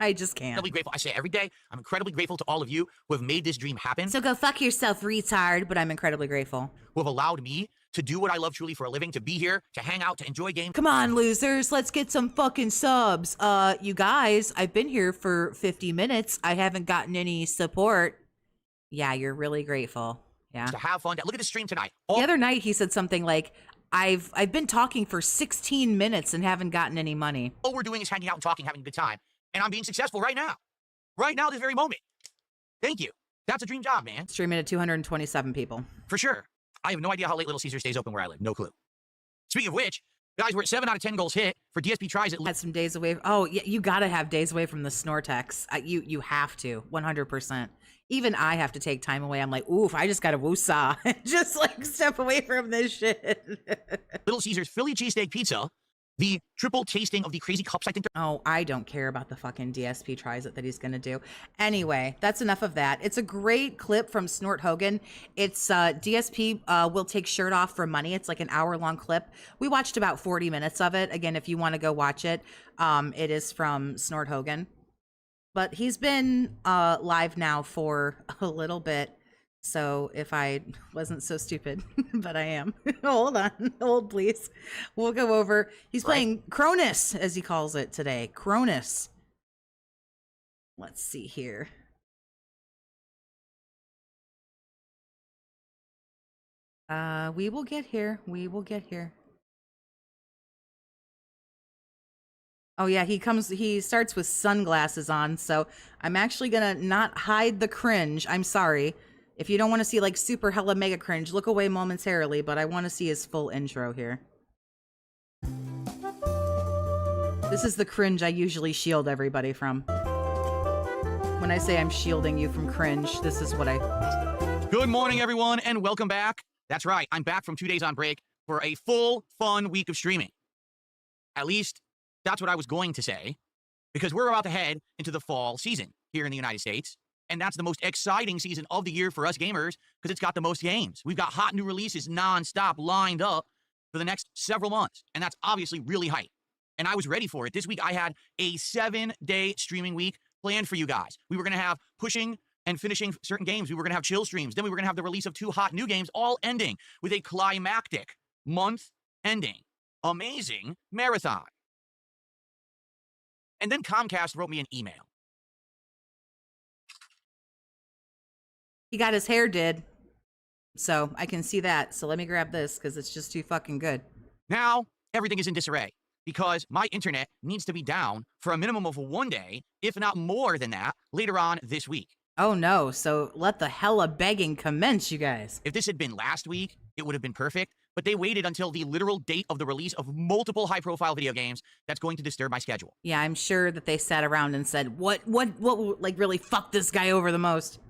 I just can't. Incredibly grateful. I say every day, I'm incredibly grateful to all of you who have made this dream happen. So go fuck yourself, retard, but I'm incredibly grateful. Who have allowed me to do what I love truly for a living, to be here, to hang out, to enjoy games. Come on, losers, let's get some fucking subs. You guys, I've been here for 50 minutes. I haven't gotten any support. Yeah, you're really grateful. Yeah. To have fun. Look at the stream tonight. The other night he said something like, I've been talking for 16 minutes and haven't gotten any money. All we're doing is hanging out and talking, having a good time. And I'm being successful right now. Right now, this very moment. Thank you. That's a dream job, man. Streaming at 227 people. For sure. I have no idea how late Little Caesar stays open where I live. No clue. Speaking of which, guys, we're at 7 out of 10 goals hit for DSP tries. Had some days away. Oh, yeah, you got to have days away from the Snortex. You have to, 100%. Even I have to take time away. I'm like, oof, I just got to woosah. Just like step away from this shit. Little Caesar's Philly cheesesteak pizza, the triple tasting of the crazy cups, I think. Oh, I don't care about the fucking DSP tries it that he's going to do. Anyway, that's enough of that. It's a great clip from Snort Hogan. It's DSP will take shirt off for money. It's like an hour-long clip. We watched about 40 minutes of it. Again, if you want to go watch it, it is from Snort Hogan. But he's been live now for a little bit. So if I wasn't so stupid, but I am. Hold on. Hold, please. We'll go over. He's playing Kronos, as he calls it today. Kronos. Let's see here. We will get here. We will get here. Oh yeah, he starts with sunglasses on, so I'm actually gonna not hide the cringe. I'm sorry. If you don't want to see like super hella mega cringe, look away momentarily, but I want to see his full intro here. This is the cringe I usually shield everybody from. When I say I'm shielding you from cringe, this is what I... Good morning, everyone, and welcome back. That's right, I'm back from 2 days on break for a full, fun week of streaming. At least, that's what I was going to say, because we're about to head into the fall season here in the United States, and that's the most exciting season of the year for us gamers, because it's got the most games. We've got hot new releases non-stop lined up for the next several months, and that's obviously really hype. And I was ready for it. This week, I had a 7-day streaming week planned for you guys. We were going to have pushing and finishing certain games. We were going to have chill streams. Then we were going to have the release of 2 hot new games, all ending with a climactic month-ending, amazing marathon. And then Comcast wrote me an email. He got his hair did, so I can see that. So let me grab this, because it's just too fucking good. Now, everything is in disarray, because my internet needs to be down for a minimum of 1 day, if not more than that, later on this week. Oh no, so let the hella begging commence, you guys. If this had been last week, it would have been perfect, but they waited until the literal date of the release of multiple high-profile video games. That's going to disturb my schedule. Yeah, I'm sure that they sat around and said, what like really fucked this guy over the most?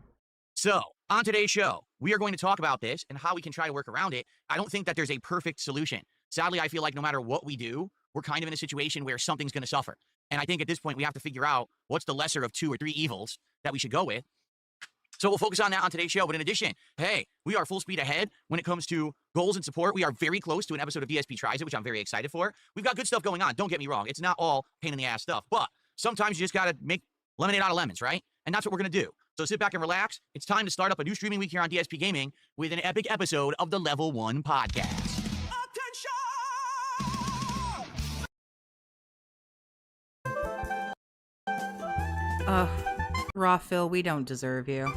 So, on today's show, we are going to talk about this and how we can try to work around it. I don't think that there's a perfect solution. Sadly, I feel like no matter what we do, we're kind of in a situation where something's going to suffer. And I think at this point, we have to figure out what's the lesser of 2 or 3 evils that we should go with. So we'll focus on that on today's show. But in addition, hey, we are full speed ahead when it comes to goals and support. We are very close to an episode of DSP Tries It, which I'm very excited for. We've got good stuff going on. Don't get me wrong. It's not all pain in the ass stuff. But sometimes you just got to make lemonade out of lemons, right? And that's what we're going to do. So sit back and relax. It's time to start up a new streaming week here on DSP Gaming with an epic episode of the Level 1 Podcast. Ugh, Raw Phil, we don't deserve you.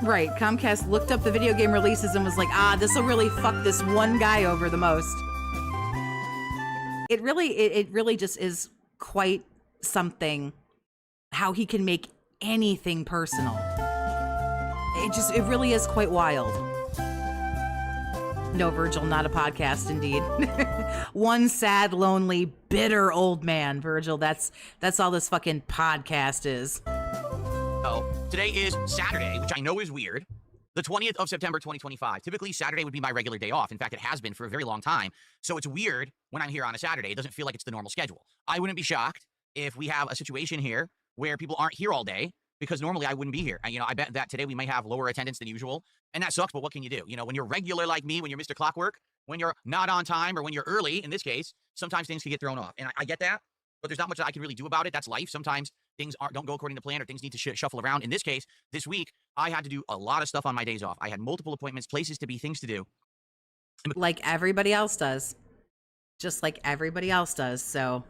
Right, Comcast looked up the video game releases and was like, this will really fuck this one guy over the most. It really just is quite something how he can make anything personal. It really is quite wild. No, Virgil, not a podcast, indeed. One sad, lonely, bitter old man, Virgil. That's all this fucking podcast is. Oh, today is Saturday, which I know is weird. The 20th of September, 2025. Typically, Saturday would be my regular day off. In fact, it has been for a very long time. So it's weird when I'm here on a Saturday. It doesn't feel like it's the normal schedule. I wouldn't be shocked if we have a situation here where people aren't here all day, because normally I wouldn't be here. I bet that today we might have lower attendance than usual, and that sucks, but what can you do? When you're regular like me, when you're Mr. Clockwork, when you're not on time, or when you're early, in this case, sometimes things can get thrown off. And I get that, but there's not much that I can really do about it. That's life. Sometimes things don't go according to plan, or things need to shuffle around. In this case, this week, I had to do a lot of stuff on my days off. I had multiple appointments, places to be, things to do. Like everybody else does. Just like everybody else does. So,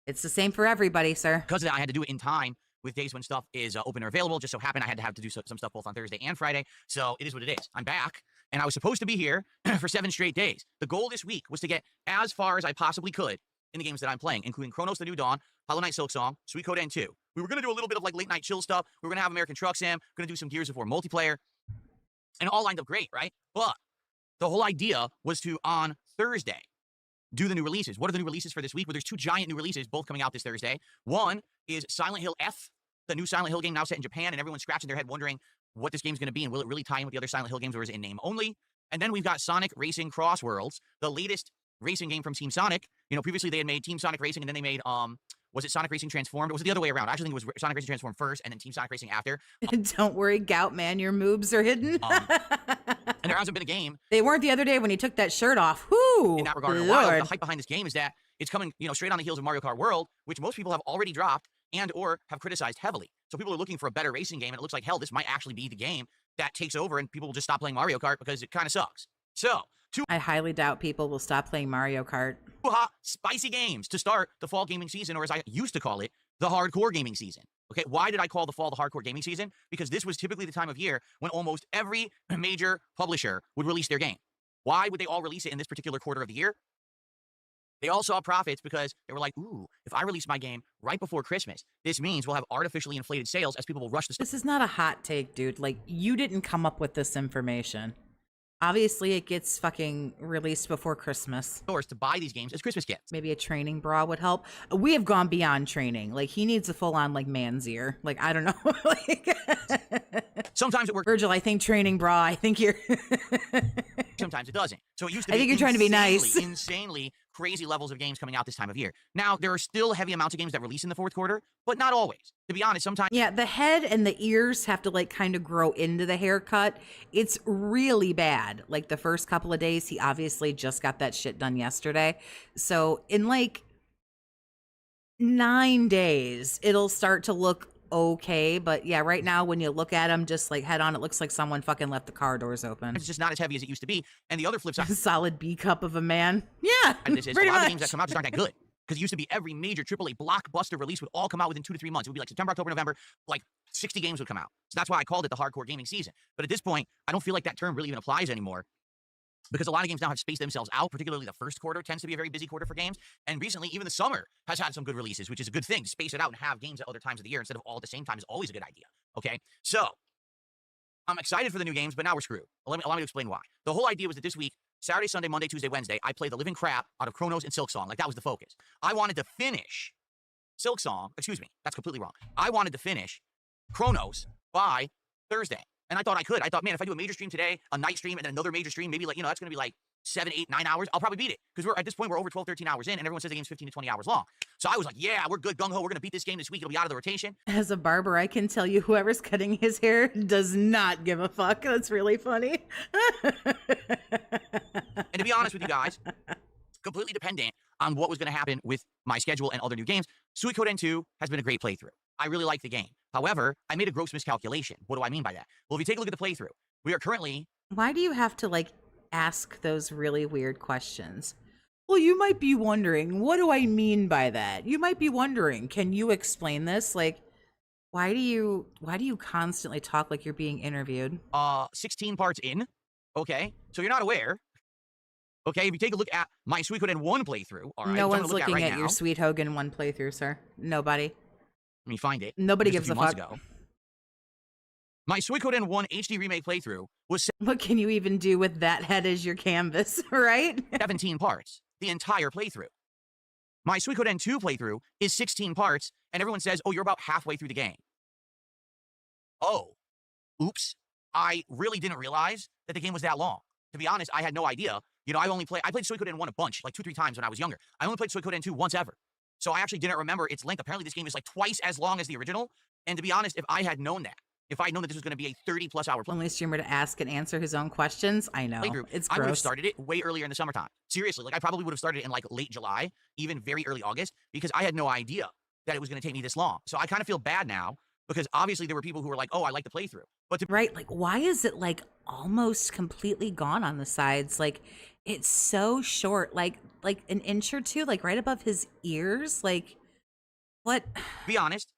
it's the same for everybody, sir. Because of that, I had to do it in time with days when stuff is open or available. Just so happened I had to have to do some stuff both on Thursday and Friday. So it is what it is. I'm back, and I was supposed to be here for 7 straight days. The goal this week was to get as far as I possibly could in the games that I'm playing, including Kronos the New Dawn, Hollow Knight Silksong, Suikoden II. We were going to do a little bit of like late night chill stuff. We were going to have American Truck Sim, going to do some Gears of War multiplayer, and it all lined up great, right? But the whole idea was to, on Thursday, do the new releases. What are the new releases for this week? Well, there's 2 giant new releases, both coming out this Thursday. One is Silent Hill F, the new Silent Hill game now set in Japan, and everyone's scratching their head wondering what this game's going to be, and will it really tie in with the other Silent Hill games, or is it in name only? And then we've got Sonic Racing Cross Worlds, the latest racing game from Team Sonic. Previously they had made Team Sonic Racing, and then they made, Was it Sonic Racing Transformed? Or was it the other way around? I actually think it was Sonic Racing Transformed first and then Team Sonic Racing after. Don't worry, Gout Man, your moves are hidden. And there hasn't been a game. They weren't the other day when he took that shirt off. Whoo! In that regard, in a while. The hype behind this game is that it's coming, straight on the heels of Mario Kart World, which most people have already dropped and or have criticized heavily. So people are looking for a better racing game, and it looks like, hell, this might actually be the game that takes over, and people will just stop playing Mario Kart because it kind of sucks. So, I highly doubt people will stop playing Mario Kart. hot, spicy games to start the fall gaming season, or as I used to call it, the hardcore gaming season. Okay, why did I call the fall the hardcore gaming season? Because this was typically the time of year when almost every major publisher would release their game. Why would they all release it in this particular quarter of the year? They all saw profits because they were like, ooh, if I release my game right before Christmas, this means we'll have artificially inflated sales as people will rush to This is not a hot take, dude. Like, you didn't come up with this information. Obviously, it gets fucking released before Christmas. stores to buy these games as Christmas gifts. Maybe a training bra would help. We have gone beyond training. Like, he needs a full-on, like, man's ear. Like, I don't know. Like, Sometimes it works, Virgil, I think training bra. I think you're... sometimes it doesn't. So it used to I be think you're trying to be nice. insanely crazy levels of games coming out this time of year. Now, there are still heavy amounts of games that release in the fourth quarter, but not always. To be honest, sometimes Yeah, the head and the ears have to, like, kind of grow into the haircut. It's really bad. Like, the first couple of days, he obviously just got that shit done yesterday. So, in, like, 9 days, it'll start to look okay. But, yeah, right now, when you look at him just, like, head on, it looks like someone fucking left the car doors open. it's just not as heavy as it used to be. And the other flip side Solid B cup of a man. Yeah, of this is a pretty lot of much. games that come out just aren't that good. Because it used to be every major AAA blockbuster release would all come out within 2 to 3 months. It would be like September, October, November, like 60 games would come out. So that's why I called it the hardcore gaming season. But at this point, I don't feel like that term really even applies anymore. Because a lot of games now have spaced themselves out, particularly the first quarter tends to be a very busy quarter for games. And recently, even the summer has had some good releases, which is a good thing. To space it out and have games at other times of the year instead of all at the same time is always a good idea. Okay? So, I'm excited for the new games, but now we're screwed. Allow me to explain why. The whole idea was that this week, Saturday, Sunday, Monday, Tuesday, Wednesday, I played the living crap out of Kronos and Silksong. Like, that was the focus. I wanted to finish Silksong. Excuse me, that's completely wrong. I wanted to finish Kronos by Thursday. And I thought I could. I thought, man, if I do a major stream today, a night stream, and then another major stream, maybe, like, that's going to be like 7, 8, 9 hours. I'll probably beat it. Because at this point, we're over 12, 13 hours in, and everyone says the game's 15 to 20 hours long. So I was like, yeah, we're good, gung-ho. We're going to beat this game this week. It'll be out of the rotation. As a barber, I can tell you whoever's cutting his hair does not give a fuck. That's really funny. And to be honest with you guys, completely dependent on what was going to happen with my schedule and other new games, Suikoden II has been a great playthrough. I really like the game. However, I made a gross miscalculation. What do I mean by that? Well, if you take a look at the playthrough, we are currently... Why do you have to, like, ask those really weird questions? Well, you might be wondering, what do I mean by that? You might be wondering, can you explain this? Like, why do you constantly talk like you're being interviewed? 16 parts in. Okay, so you're not aware. Okay, if you take a look at my Suikoden 1 playthrough, all right? No one's look looking right at now. your Sweet Hogan 1 playthrough, sir. Nobody. Let me find it. Nobody Just gives a few months fuck. ago. My Suikoden 1 HD remake playthrough was What can you even do with that head as your canvas, right? 17 parts, the entire playthrough. My Suikoden 2 playthrough is 16 parts, and everyone says, oh, you're about halfway through the game. Oh, oops. I really didn't realize that the game was that long. To be honest, I had no idea. I played Suikoden 1 a bunch, like 2, 3 times when I was younger. I only played Suikoden 2 once ever. So I actually didn't remember its length. Apparently this game is like twice as long as the original. And to be honest, if I had known that, if I had known that this was going to be a 30+ hour Only streamer to ask and answer his own questions. I know. playthrough, It's I would have gross. started it way earlier in the summertime. Seriously, like I probably would have started it in like late July, even very early August, because I had no idea that it was going to take me this long. So I kind of feel bad now because obviously there were people who were like, oh, I like the playthrough. But Right, like, why is it, like, almost completely gone on the sides? Like, it's so short, like an inch or two, like, right above his ears. Like, what? to be honest,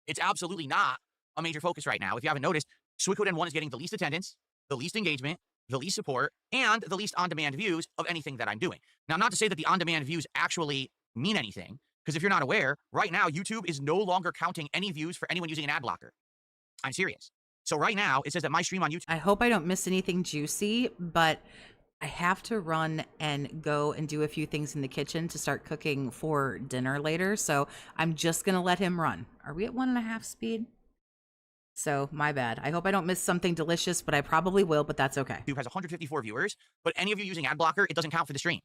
it's absolutely not a major focus right now. If you haven't noticed, Suikoden 1 is getting the least attendance, the least engagement, the least support, and the least on-demand views of anything that I'm doing. Now, not to say that the on-demand views actually mean anything, because if you're not aware, right now, YouTube is no longer counting any views for anyone using an ad blocker. I'm serious. So right now, it says that my stream on YouTube... I hope I don't miss anything juicy, but I have to run and go and do a few things in the kitchen to start cooking for dinner later. So I'm just going to let him run. Are we at 1.5 speed? So my bad. I hope I don't miss something delicious, but I probably will, but that's okay. YouTube has 154 viewers, but any of you using ad blocker, it doesn't count for the stream.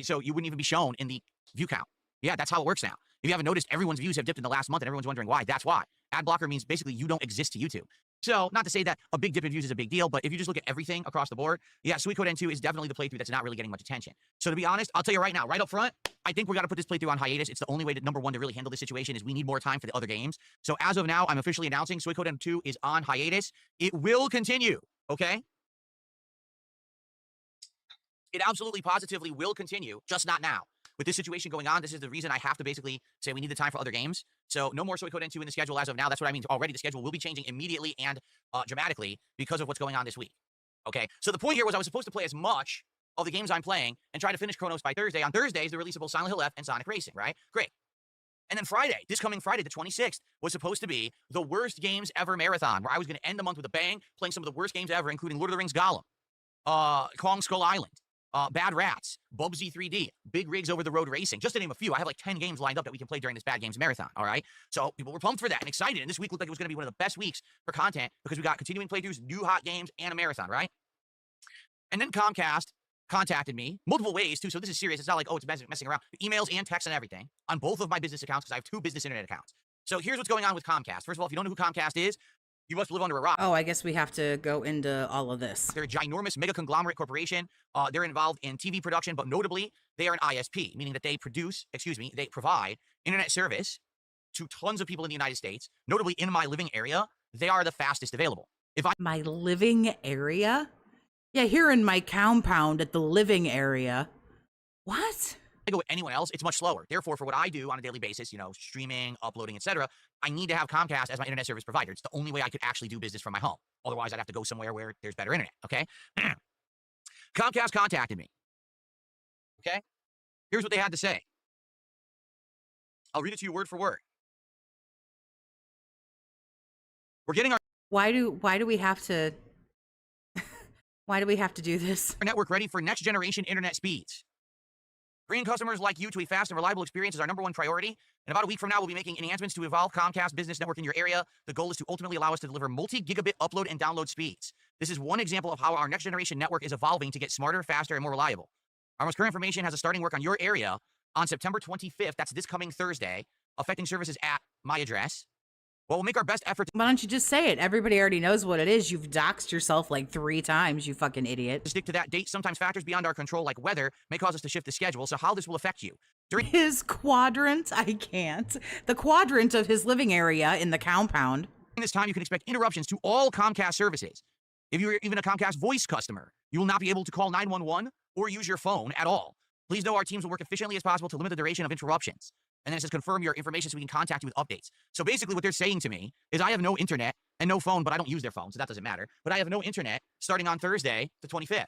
So you wouldn't even be shown in the view count. Yeah, that's how it works now. If you haven't noticed, everyone's views have dipped in the last month, and everyone's wondering why. That's why. Ad blocker means basically you don't exist to YouTube. So, not to say that a big dip in views is a big deal, but if you just look at everything across the board, yeah, Suikoden II is definitely the playthrough that's not really getting much attention. So, to be honest, I'll tell you right now, right up front, I think we got to put this playthrough on hiatus. It's the only way to, number one, to really handle this situation is we need more time for the other games. So, as of now, I'm officially announcing Suikoden II is on hiatus. It will continue, okay? It absolutely positively will continue, just not now. With this situation going on, this is the reason I have to basically say we need the time for other games. So no more Suikoden 2 in the schedule as of now. That's what I mean. Already the schedule will be changing immediately and dramatically because of what's going on this week. Okay, so the point here was I was supposed to play as much of the games I'm playing and try to finish Kronos by Thursday. On Thursdays, the release of both Silent Hill F and Sonic Racing, right? Great. And then Friday, this coming Friday, the 26th, was supposed to be the worst games ever marathon, where I was going to end the month with a bang, playing some of the worst games ever, including Lord of the Rings Gollum, Kong Skull Island, Bad Rats, Bubsy 3D, Big Rigs Over the Road Racing, just to name a few. I have like 10 games lined up that we can play during this Bad Games Marathon, all right? So people were pumped for that and excited, and this week looked like it was going to be one of the best weeks for content because we got continuing playthroughs, new hot games, and a marathon, right? And then Comcast contacted me multiple ways, too, so this is serious. It's not like, oh, it's messing around. Emails and texts and everything on both of my business accounts because I have 2 business internet accounts. So here's what's going on with Comcast. First of all, if you don't know who Comcast is, you must live under a rock. Oh, I guess we have to go into all of this. They're a ginormous mega conglomerate corporation. They're involved in TV production, but notably, they are an ISP, meaning that they they provide internet service to tons of people in the United States. Notably, in my living area, they are the fastest available. My living area? Yeah, here in my compound at the living area. What? I go with anyone else, it's much slower. Therefore, for what I do on a daily basis, you know, streaming, uploading, etc., I need to have Comcast as my internet service provider. It's the only way I could actually do business from my home. Otherwise, I'd have to go somewhere where there's better internet, okay? Comcast contacted me, okay? Here's what they had to say. I'll read it to you word for word. We're getting our Why do we have to why do we have to do this? network ready for next generation internet speeds. Bringing customers like you to a fast and reliable experience is our #1 priority. In about a week from now, we'll be making enhancements to evolve Comcast business network in your area. The goal is to ultimately allow us to deliver multi-gigabit upload and download speeds. This is one example of how our next generation network is evolving to get smarter, faster, and more reliable. Our most current information has a starting work on your area on September 25th. That's this coming Thursday, affecting services at my address. Well, we'll make our best effort Why don't you just say it? Everybody already knows what it is. You've doxed yourself like 3 times, you fucking idiot. to stick to that date. Sometimes factors beyond our control, like weather, may cause us to shift the schedule. So how this will affect you. During His quadrant, I can't. The quadrant of his living area in the compound. this time, you can expect interruptions to all Comcast services. If you're even a Comcast voice customer, you will not be able to call 911 or use your phone at all. Please know our teams will work efficiently as possible to limit the duration of interruptions. And then it says confirm your information so we can contact you with updates. So basically what they're saying to me is I have no internet and no phone, but I don't use their phone, so that doesn't matter. But I have no internet starting on Thursday, the 25th.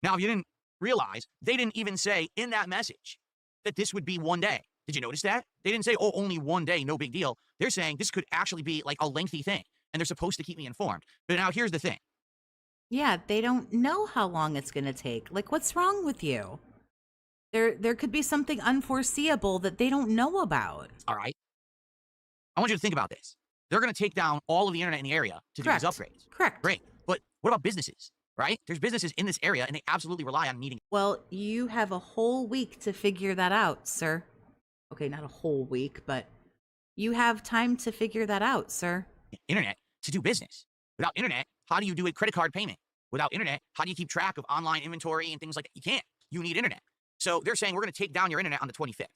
Now, if you didn't realize, they didn't even say in that message that this would be 1 day. Did you notice that? They didn't say, oh, only 1 day, no big deal. They're saying this could actually be like a lengthy thing, and they're supposed to keep me informed. But now here's the thing. Yeah, they don't know how long it's going to take. Like, what's wrong with you? There could be something unforeseeable that they don't know about. All right. I want you to think about this. They're going to take down all of the internet in the area to do these upgrades. Correct. Great. But what about businesses, right? There's businesses in this area, and they absolutely rely on needing Well, you have a whole week to figure that out, sir. Okay, not a whole week, but you have time to figure that out, sir. internet to do business. Without internet, how do you do a credit card payment? Without internet, how do you keep track of online inventory and things like that? You can't. You need internet. So they're saying we're going to take down your internet on the 25th.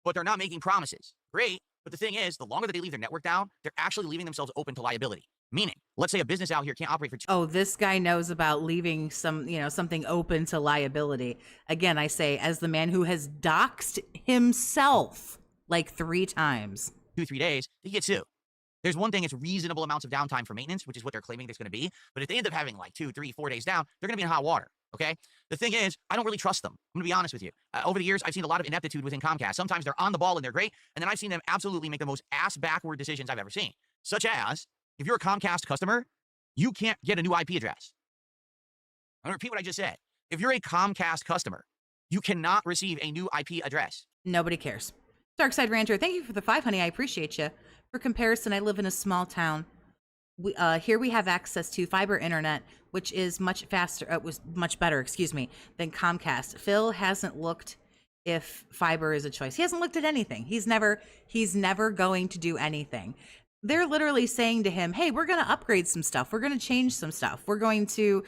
But they're not making promises. Great. But the thing is, the longer that they leave their network down, they're actually leaving themselves open to liability. Meaning, let's say a business out here can't operate for 2 Oh, this guy knows about leaving something open to liability. Again, I say, as the man who has doxed himself like 3 times. 2-3 days, they get sued. There's one thing, it's reasonable amounts of downtime for maintenance, which is what they're claiming there's going to be. But if they end up having like 2, 3, 4 days down, they're going to be in hot water. Okay? The thing is, I don't really trust them. I'm going to be honest with you. Over the years, I've seen a lot of ineptitude within Comcast. Sometimes they're on the ball and they're great. And then I've seen them absolutely make the most ass-backward decisions I've ever seen. Such as, if you're a Comcast customer, you can't get a new IP address. I'm going to repeat what I just said. If you're a Comcast customer, you cannot receive a new IP address. Nobody cares. Darkside Rancher, thank you for the 5, honey. I appreciate you. For comparison, I live in a small town. Here we have access to fiber internet, which is much faster, was much better, excuse me, than Comcast. Phil hasn't looked if fiber is a choice. He hasn't looked at anything. He's never going to do anything. They're literally saying to him, hey, we're going to upgrade some stuff. We're going to change some stuff. We're going to,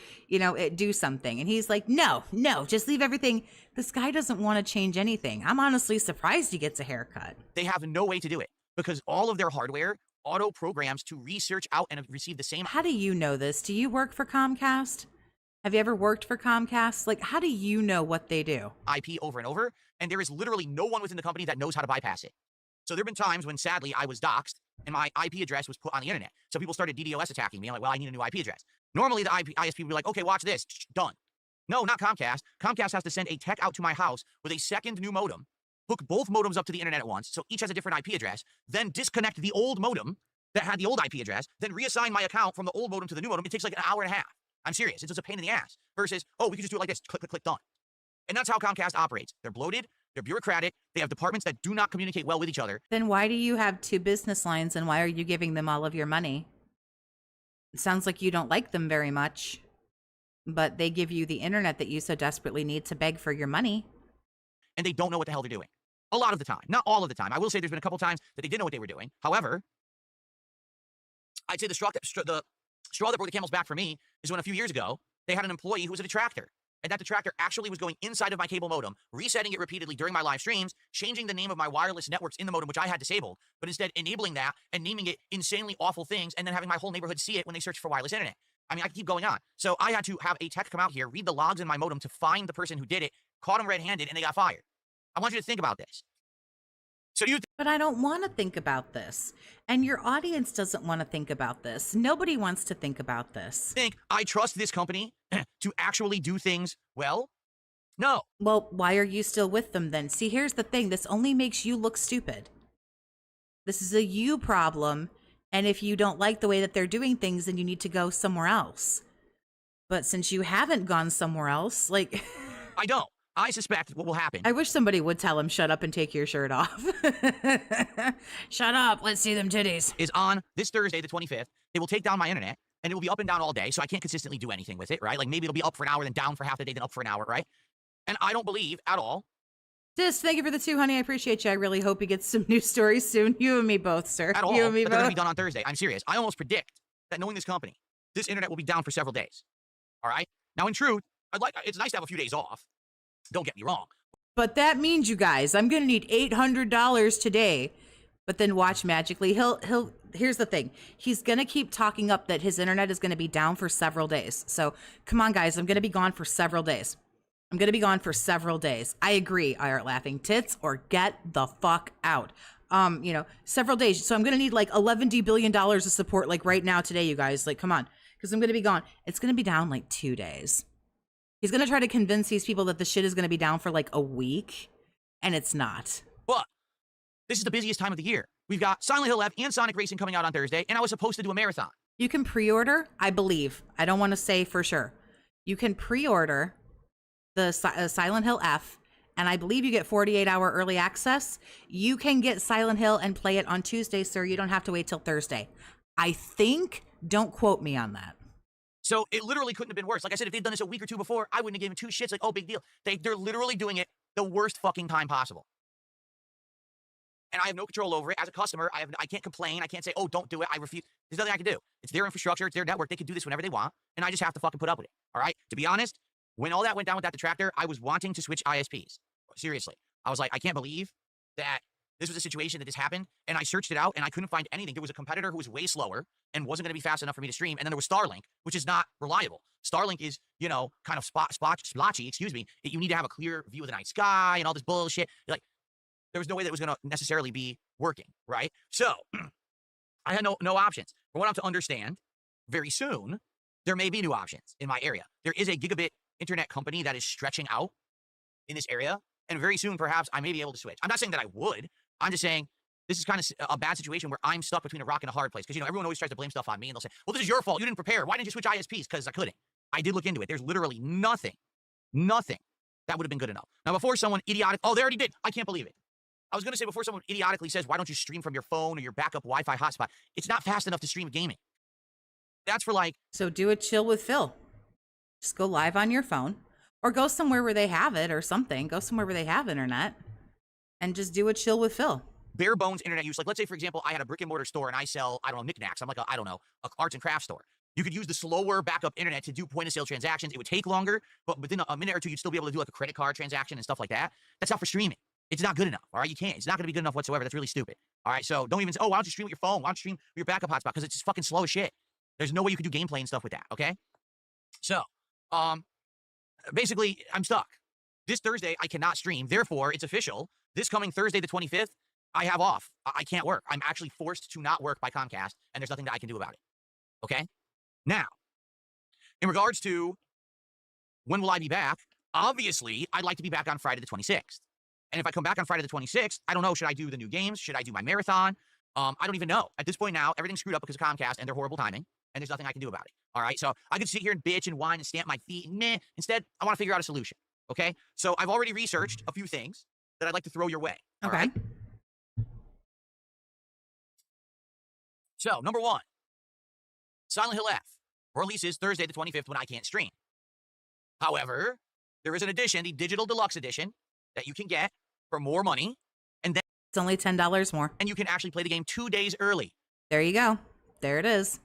do something. And he's like, no, just leave everything. This guy doesn't want to change anything. I'm honestly surprised he gets a haircut. They have no way to do it because all of their hardware auto programs to research out and receive the same. How do you know this? Do you work for Comcast? Have you ever worked for Comcast? Like, how do you know what they do? IP over and over, and there is literally no one within the company that knows how to bypass it. So there have been times when, sadly, I was doxxed and my IP address was put on the internet. So people started DDoS attacking me. I'm like, well, I need a new IP address. Normally, the ISP would be like, okay, watch this. Done. No, not Comcast. Comcast has to send a tech out to my house with a second new modem, hook both modems up to the internet at once, so each has a different IP address, then disconnect the old modem that had the old IP address, then reassign my account from the old modem to the new modem. It takes like an hour and a half. I'm serious. It's just a pain in the ass. Versus, oh, we can just do it like this. Click, click, click, done. And that's how Comcast operates. They're bloated. They're bureaucratic. They have departments that do not communicate well with each other. Then why do you have 2 business lines and why are you giving them all of your money? It sounds like you don't like them very much, but they give you the internet that you so desperately need to beg for your money. And they don't know what the hell they're doing. A lot of the time. Not all of the time. I will say there's been a couple times that they didn't know what they were doing. However, I'd say the straw that broke the camel's back for me is when a few years ago, they had an employee who was a detractor. And that detractor actually was going inside of my cable modem, resetting it repeatedly during my live streams, changing the name of my wireless networks in the modem, which I had disabled, but instead enabling that and naming it insanely awful things and then having my whole neighborhood see it when they search for wireless internet. I mean, I can keep going on. So I had to have a tech come out here, read the logs in my modem to find the person who did it, caught him red-handed, and they got fired. I want you to think about this. So But I don't want to think about this. And your audience doesn't want to think about this. Nobody wants to think about this. think I trust this company to actually do things well? No. Well, why are you still with them then? See, here's the thing. This only makes you look stupid. This is a you problem. And if you don't like the way that they're doing things, then you need to go somewhere else. But since you haven't gone somewhere else, like... I don't. I suspect what will happen. I wish somebody would tell him, shut up and take your shirt off. Shut up. Let's see them titties. Is on this Thursday, the 25th. They will take down my internet, and it will be up and down all day, so I can't consistently do anything with it, right? Like, maybe it'll be up for an hour, then down for half the day, then up for an hour, right? And I don't believe at all. Sis, thank you for the 2, honey. I appreciate you. I really hope you get some news stories soon. You and me both, sir. At all. You and me That they're both. going to be done on Thursday. I'm serious. I almost predict that knowing this company, this internet will be down for several days. All right? Now, in truth, it's nice to have a few days off. Don't get me wrong. But that means, you guys, I'm going to need $800 today. But then watch magically. Here's the thing. He's going to keep talking up that his internet is going to be down for several days. So come on, guys. I'm going to be gone for several days. I agree, IR laughing tits, or get the fuck out. Several days. So I'm going to need like $11 billion of support like right now today, you guys. Like, come on. Because I'm going to be gone. It's going to be down like 2 days. He's going to try to convince these people that the shit is going to be down for like a week, and it's not. But this is the busiest time of the year. We've got Silent Hill F and Sonic Racing coming out on Thursday, and I was supposed to do a marathon. You can pre-order, I believe. I don't want to say for sure. You can pre-order the Silent Hill F, and I believe you get 48-hour early access. You can get Silent Hill and play it on Tuesday, sir. You don't have to wait till Thursday. I think. Don't quote me on that. So it literally couldn't have been worse. Like I said, if they'd done this a week or two before, I wouldn't have given 2 shits. Like, oh, big deal. They're literally doing it the worst fucking time possible. And I have no control over it. As a customer, I can't complain. I can't say, oh, don't do it. I refuse. There's nothing I can do. It's their infrastructure. It's their network. They can do this whenever they want. And I just have to fucking put up with it. All right? To be honest, when all that went down with that detractor, I was wanting to switch ISPs. Seriously. I was like, I can't believe that this was a situation that this happened. And I searched it out and I couldn't find anything. There was a competitor who was way slower and wasn't going to be fast enough for me to stream. And then there was Starlink, which is not reliable. Starlink is, kind of splotchy, excuse me. You need to have a clear view of the night sky and all this bullshit. Like, there was no way that it was going to necessarily be working, right? So I had no options. From what I'm to understand, very soon, there may be new options in my area. There is a gigabit internet company that is stretching out in this area. And very soon, perhaps, I may be able to switch. I'm not saying that I would. I'm just saying this is kind of a bad situation where I'm stuck between a rock and a hard place. Because, everyone always tries to blame stuff on me. And they'll say, well, this is your fault. You didn't prepare. Why didn't you switch ISPs? Because I couldn't. I did look into it. There's literally nothing that would have been good enough. Now, before someone oh, they already did. I can't believe it. I was going to say before someone idiotically says, why don't you stream from your phone or your backup Wi-Fi hotspot? It's not fast enough to stream gaming. That's for like... So do a chill with Phil. Just go live on your phone. Or go somewhere where they have it or something. Go somewhere where they have internet and just do a chill with Phil. Bare bones internet use. Like, let's say, for example, I had a brick and mortar store and I sell, I don't know, knickknacks. I'm like, I don't know, a arts and crafts store. You could use the slower backup internet to do point of sale transactions. It would take longer, but within a minute or two, you'd still be able to do like a credit card transaction and stuff like that. That's not for streaming. It's not good enough. All right. You can't. It's not going to be good enough whatsoever. That's really stupid. All right. So don't even say, oh, why don't you stream with your phone? Why don't you stream with your backup hotspot? Because it's just fucking slow as shit. There's no way you could do gameplay and stuff with that. Okay. So, basically, I'm stuck. This Thursday, I cannot stream. Therefore, it's official. This coming Thursday, the 25th, I have off. I can't work. I'm actually forced to not work by Comcast, and there's nothing that I can do about it. Okay? Now, in regards to when will I be back, obviously, I'd like to be back on Friday the 26th. And if I come back on Friday the 26th, I don't know, should I do the new games? Should I do my marathon? I don't even know. At this point now, everything's screwed up because of Comcast and their horrible timing, and there's nothing I can do about it. All right? So I could sit here and bitch and whine and stamp my feet and meh. Instead, I want to figure out a solution. Okay? So I've already researched a few things that I'd like to throw your way. All Okay. right? So, number one, Silent Hill F releases Thursday the 25th when I can't stream. However, there is an edition, the Digital Deluxe Edition, that you can get for more money, and then It's only $10 more. you can actually play the game 2 days early. There you go. There it is.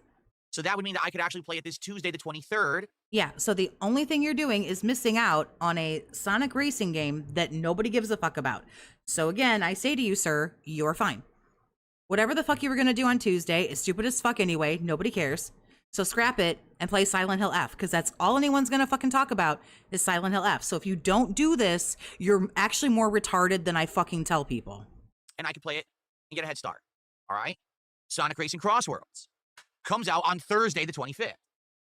So that would mean that I could actually play it this Tuesday the 23rd. Yeah, so the only thing you're doing is missing out on a Sonic racing game that nobody gives a fuck about. So again, I say to you, sir, you're fine. Whatever the fuck you were going to do on Tuesday is stupid as fuck anyway. Nobody cares. So scrap it and play Silent Hill F, because that's all anyone's going to fucking talk about is Silent Hill F. So if you don't do this, you're actually more retarded than I fucking tell people. And I can play it and get a head start. All right? Sonic Racing Crossworlds comes out on Thursday the 25th.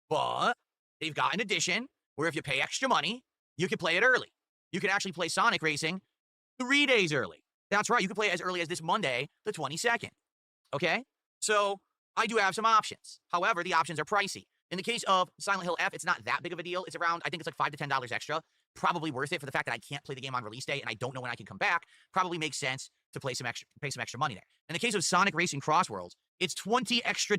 But they've got an edition where if you pay extra money, you can play it early. You can actually play Sonic Racing 3 days early. That's right. You can play it as early as this Monday, the 22nd. Okay? So I do have some options. However, the options are pricey. In the case of Silent Hill F, it's not that big of a deal. It's around, I think it's like $5 to $10 extra. Probably worth it for the fact that I can't play the game on release day and I don't know when I can come back. Probably makes sense to pay some extra money there. In the case of Sonic Racing Crossworlds, it's $20 extra.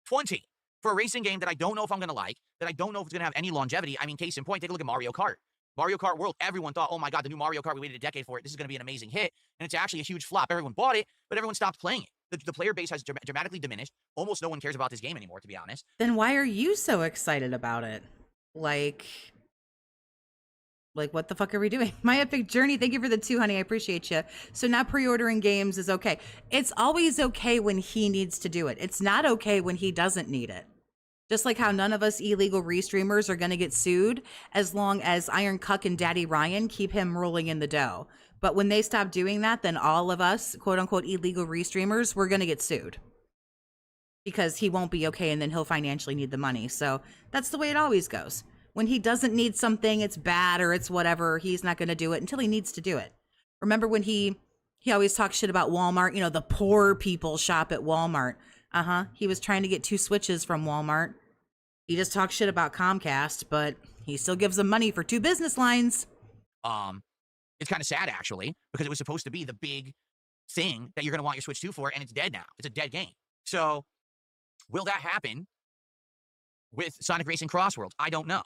20 for a racing game that I don't know if I'm going to like, that I don't know if it's going to have any longevity. I mean, case in point, take a look at Mario Kart. Mario Kart World, everyone thought, oh my God, the new Mario Kart, we waited a decade for it. This is going to be an amazing hit. And it's actually a huge flop. Everyone bought it, but everyone stopped playing it. The player base has dramatically diminished. Almost no one cares about this game anymore, to be honest. Then why are you so excited about it? Like what the fuck are we doing? My Epic Journey, thank you for the 2, honey. I appreciate you. So now pre-ordering games is okay. It's always okay when he needs to do it. It's not okay when he doesn't need it. Just like how none of us illegal restreamers are going to get sued as long as Iron Cuck and Daddy Ryan keep him rolling in the dough. But when they stop doing that, then all of us, quote unquote, illegal restreamers, we're going to get sued. Because he won't be okay and then he'll financially need the money. So that's the way it always goes. When he doesn't need something, it's bad or it's whatever, he's not going to do it until he needs to do it. Remember when he always talks shit about Walmart, you know, the poor people shop at Walmart. He was trying to get 2 switches from Walmart. He just talks shit about Comcast, but he still gives them money for 2 business lines. It's kind of sad, actually, because it was supposed to be the big thing that you're going to want your Switch 2 for, and it's dead now. It's a dead game. So, will that happen with Sonic Racing Crossworlds? I don't know.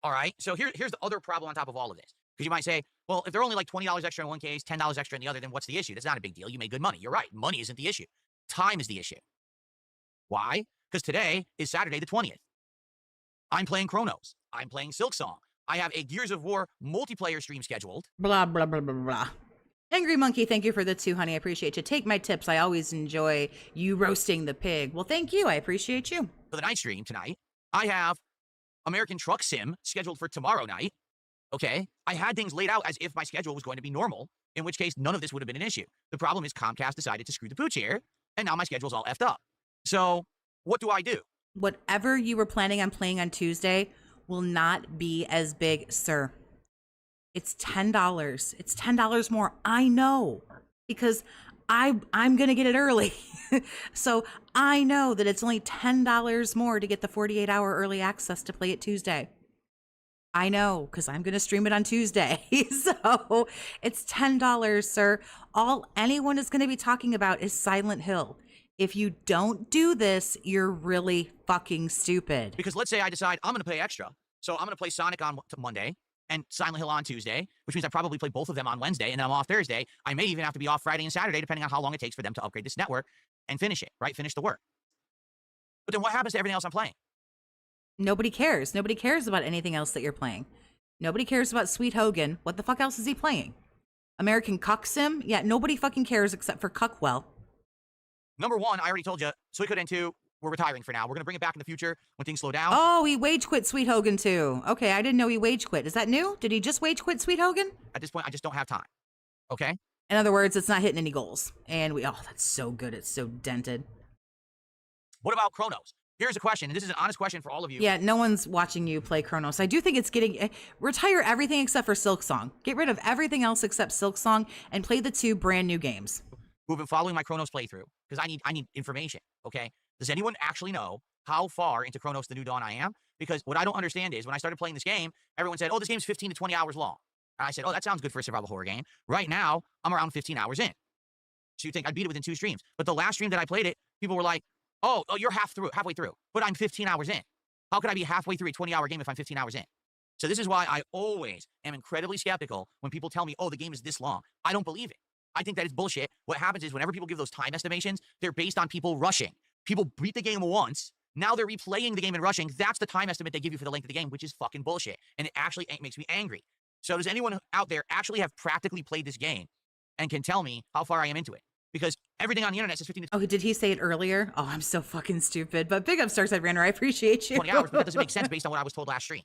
All right? So, here's the other problem on top of all of this. Because you might say, well, if they're only like $20 extra in one case, $10 extra in the other, then what's the issue? That's not a big deal. You made good money. You're right. Money isn't the issue. Time is the issue. Why? Because today is Saturday the 20th. I'm playing Kronos. I'm playing Silksong. I have a Gears of War multiplayer stream scheduled. Blah, blah, blah, blah, blah. Angry Monkey, thank you for the 2, honey. I appreciate you. Take my tips. I always enjoy you roasting the pig. Well, thank you. I appreciate you. For the night stream tonight, I have American Truck Sim scheduled for tomorrow night. Okay? I had things laid out as if my schedule was going to be normal, in which case none of this would have been an issue. The problem is Comcast decided to screw the pooch here, and now my schedule's all effed up. So, what do I do? Whatever you were planning on playing on Tuesday will not be as big, sir. It's $10. It's $10 more. I know, because I'm going to get it early. So I know that it's only $10 more to get the 48-hour early access to play it Tuesday. I know, because I'm going to stream it on Tuesday. So it's $10, sir. All anyone is going to be talking about is Silent Hill. If you don't do this, you're really fucking stupid. Because let's say I decide I'm going to pay extra. So I'm going to play Sonic on Monday. and Silent Hill on Tuesday, which means I probably play both of them on Wednesday, and then I'm off Thursday. I may even have to be off Friday and Saturday, depending on how long it takes for them to upgrade this network and finish it, right? Finish the work. But then what happens to everything else I'm playing? Nobody cares. Nobody cares about anything else that you're playing. Nobody cares about Sweet Hogan. What the fuck else is he playing? American Cuck Sim? Yeah, nobody fucking cares except for Cuckwell. Number one, I already told you, Suikoden II, we're retiring for now. We're going to bring it back in the future when things slow down. Oh, he wage quit Sweet Hogan too. Okay, I didn't know he wage quit. Is that new? Did he just wage quit Sweet Hogan? At this point, I just don't have time. Okay? In other words, it's not hitting any goals. And oh, that's so good. It's so dented. What about Kronos? Here's a question, and this is an honest question for all of you. Yeah, no one's watching you play Kronos. I do think it's getting... retire everything except for Silksong. Get rid of everything else except Silksong and play the 2 brand new games. Who've been following my Kronos playthrough, because I need information, okay? Does anyone actually know how far into Kronos the New Dawn I am? Because what I don't understand is, when I started playing this game, everyone said, oh, this game's 15 to 20 hours long. And I said, oh, that sounds good for a survival horror game. Right now, I'm around 15 hours in. So you think I'd beat it within 2 streams. But the last stream that I played it, people were like, oh, you're halfway through. But I'm 15 hours in. How could I be halfway through a 20-hour game if I'm 15 hours in? So this is why I always am incredibly skeptical when people tell me, oh, the game is this long. I don't believe it. I think that is bullshit. What happens is whenever people give those time estimations, they're based on people rushing. People beat the game once. Now they're replaying the game and rushing. That's the time estimate they give you for the length of the game, which is fucking bullshit. And it actually makes me angry. So does anyone out there actually have practically played this game and can tell me how far I am into it? Because everything on the internet says 15 to Oh, did he say it earlier? Oh, I'm so fucking stupid. But big up Starside Runner. I appreciate you. 20 hours, but that doesn't make sense based on what I was told last stream.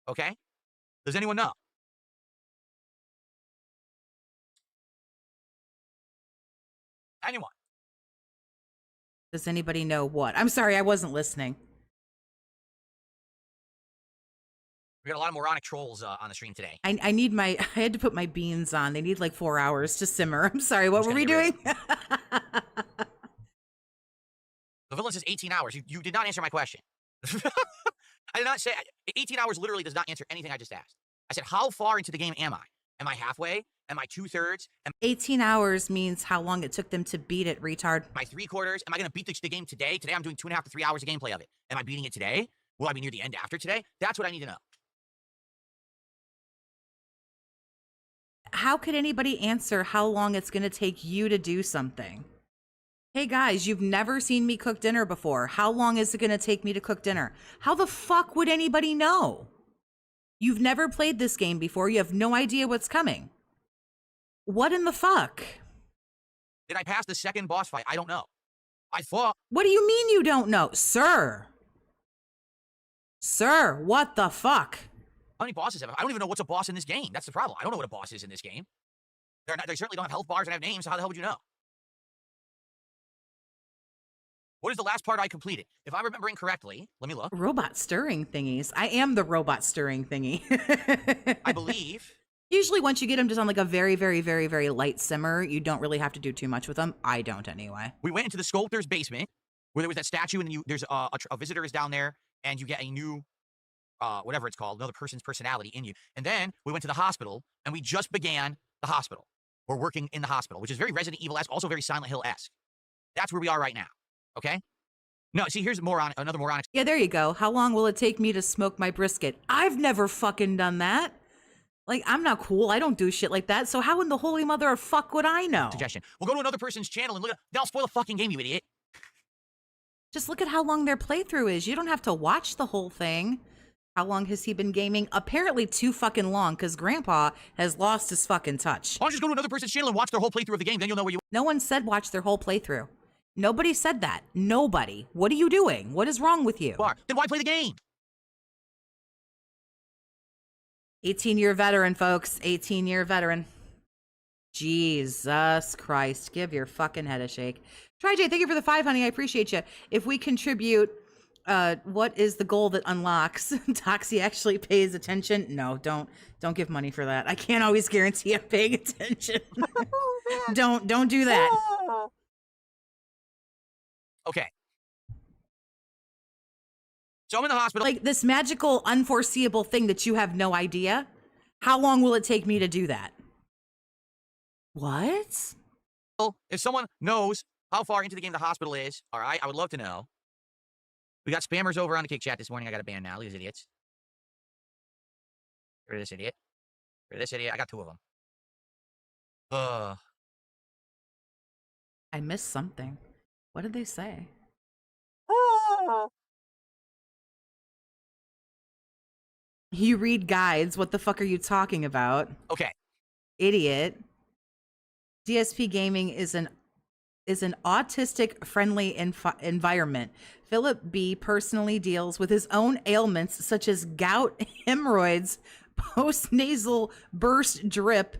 Okay? Does anyone know? Anyone? Does anybody know what? I'm sorry, I wasn't listening. We got a lot of moronic trolls on the stream today. I need my... I had to put my beans on. They need like 4 hours to simmer. I'm sorry, what were we doing? The villain says 18 hours. You did not answer my question. I did not say... 18 hours literally does not answer anything I just asked. I said, how far into the game am I? Am I halfway? Am I 2/3? 18 hours means how long it took them to beat it, retard. Am I 3/4? Am I going to beat the game today? Today I'm doing 2.5 to 3 hours of gameplay of it. Am I beating it today? Will I be near the end after today? That's what I need to know. How could anybody answer how long it's going to take you to do something? Hey guys, you've never seen me cook dinner before. How long is it going to take me to cook dinner? How the fuck would anybody know? You've never played this game before. You have no idea what's coming. What in the fuck? Did I pass the second boss fight? I don't know. I thought... What do you mean you don't know? Sir! Sir, what the fuck? How many bosses have I? I don't even know what's a boss in this game. That's the problem. I don't know what a boss is in this game. They certainly don't have health bars and have names, so how the hell would you know? What is the last part I completed? If I'm remembering correctly, let me look. Robot stirring thingies. I am the robot stirring thingy. I believe... Usually once you get them just on like a very, very, very, very light simmer, you don't really have to do too much with them. I don't anyway. We went into the sculptor's basement where there was that statue, and then there's a visitor is down there, and you get a new, whatever it's called, another person's personality in you. And then we went to the hospital, and we just began the hospital. We're working in the hospital, which is very Resident Evil-esque, also very Silent Hill-esque. That's where we are right now, okay? No, see, here's another moronic... Yeah, there you go. How long will it take me to smoke my brisket? I've never fucking done that. Like, I'm not cool. I don't do shit like that. So how in the holy mother of fuck would I know? Suggestion. We'll go to another person's channel and look at... They'll spoil the fucking game, you idiot. Just look at how long their playthrough is. You don't have to watch the whole thing. How long has he been gaming? Apparently too fucking long, because Grandpa has lost his fucking touch. Why don't you just go to another person's channel and watch their whole playthrough of the game, then you'll know where you... No one said watch their whole playthrough. Nobody said that. Nobody. What are you doing? What is wrong with you? Then why play the game? 18-year veteran, folks. 18-year veteran. Jesus Christ. Give your fucking head a shake. Try Jay, thank you for the 5, honey. I appreciate you. If we contribute, what is the goal that unlocks? Toxie actually pays attention? No, don't give money for that. I can't always guarantee I'm paying attention. Don't do that. Okay. So I'm in the hospital. Like this magical, unforeseeable thing that you have no idea. How long will it take me to do that? What? If someone knows how far into the game the hospital is, all right, I would love to know. We got spammers over on the Kick Chat this morning. I got a ban now. These idiots. Get rid of this idiot. For this idiot, I got 2 of them. I missed something. What did they say? You read guides. What the fuck are you talking about? Okay. Idiot. DSP gaming is an autistic friendly environment. Philip B personally deals with his own ailments such as gout, hemorrhoids, post-nasal burst drip.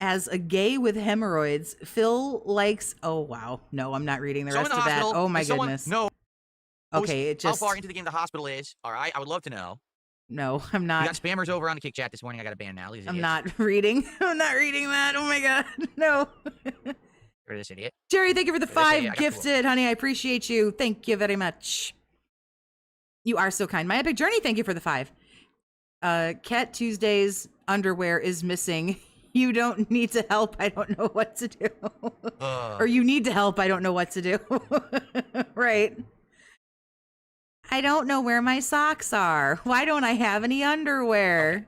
As a gay with hemorrhoids, Phil likes... Oh, wow. No, I'm not reading the rest of that. Oh, my goodness. No. Okay, it just... How far into the game the hospital is? All right, I would love to know. No, I'm not. We got spammers over on the Kick Chat this morning. I got a ban now. I'm not reading. I'm not reading that. Oh, my God. No. For this idiot. Jerry, thank you for the 5 gifted, honey. I appreciate you. Thank you very much. You are so kind. My Epic Journey, thank you for the 5. Cat Tuesday's underwear is missing. You don't need to help. I don't know what to do. Or you need to help. I don't know what to do. Right. I don't know where my socks are. Why don't I have any underwear? Okay.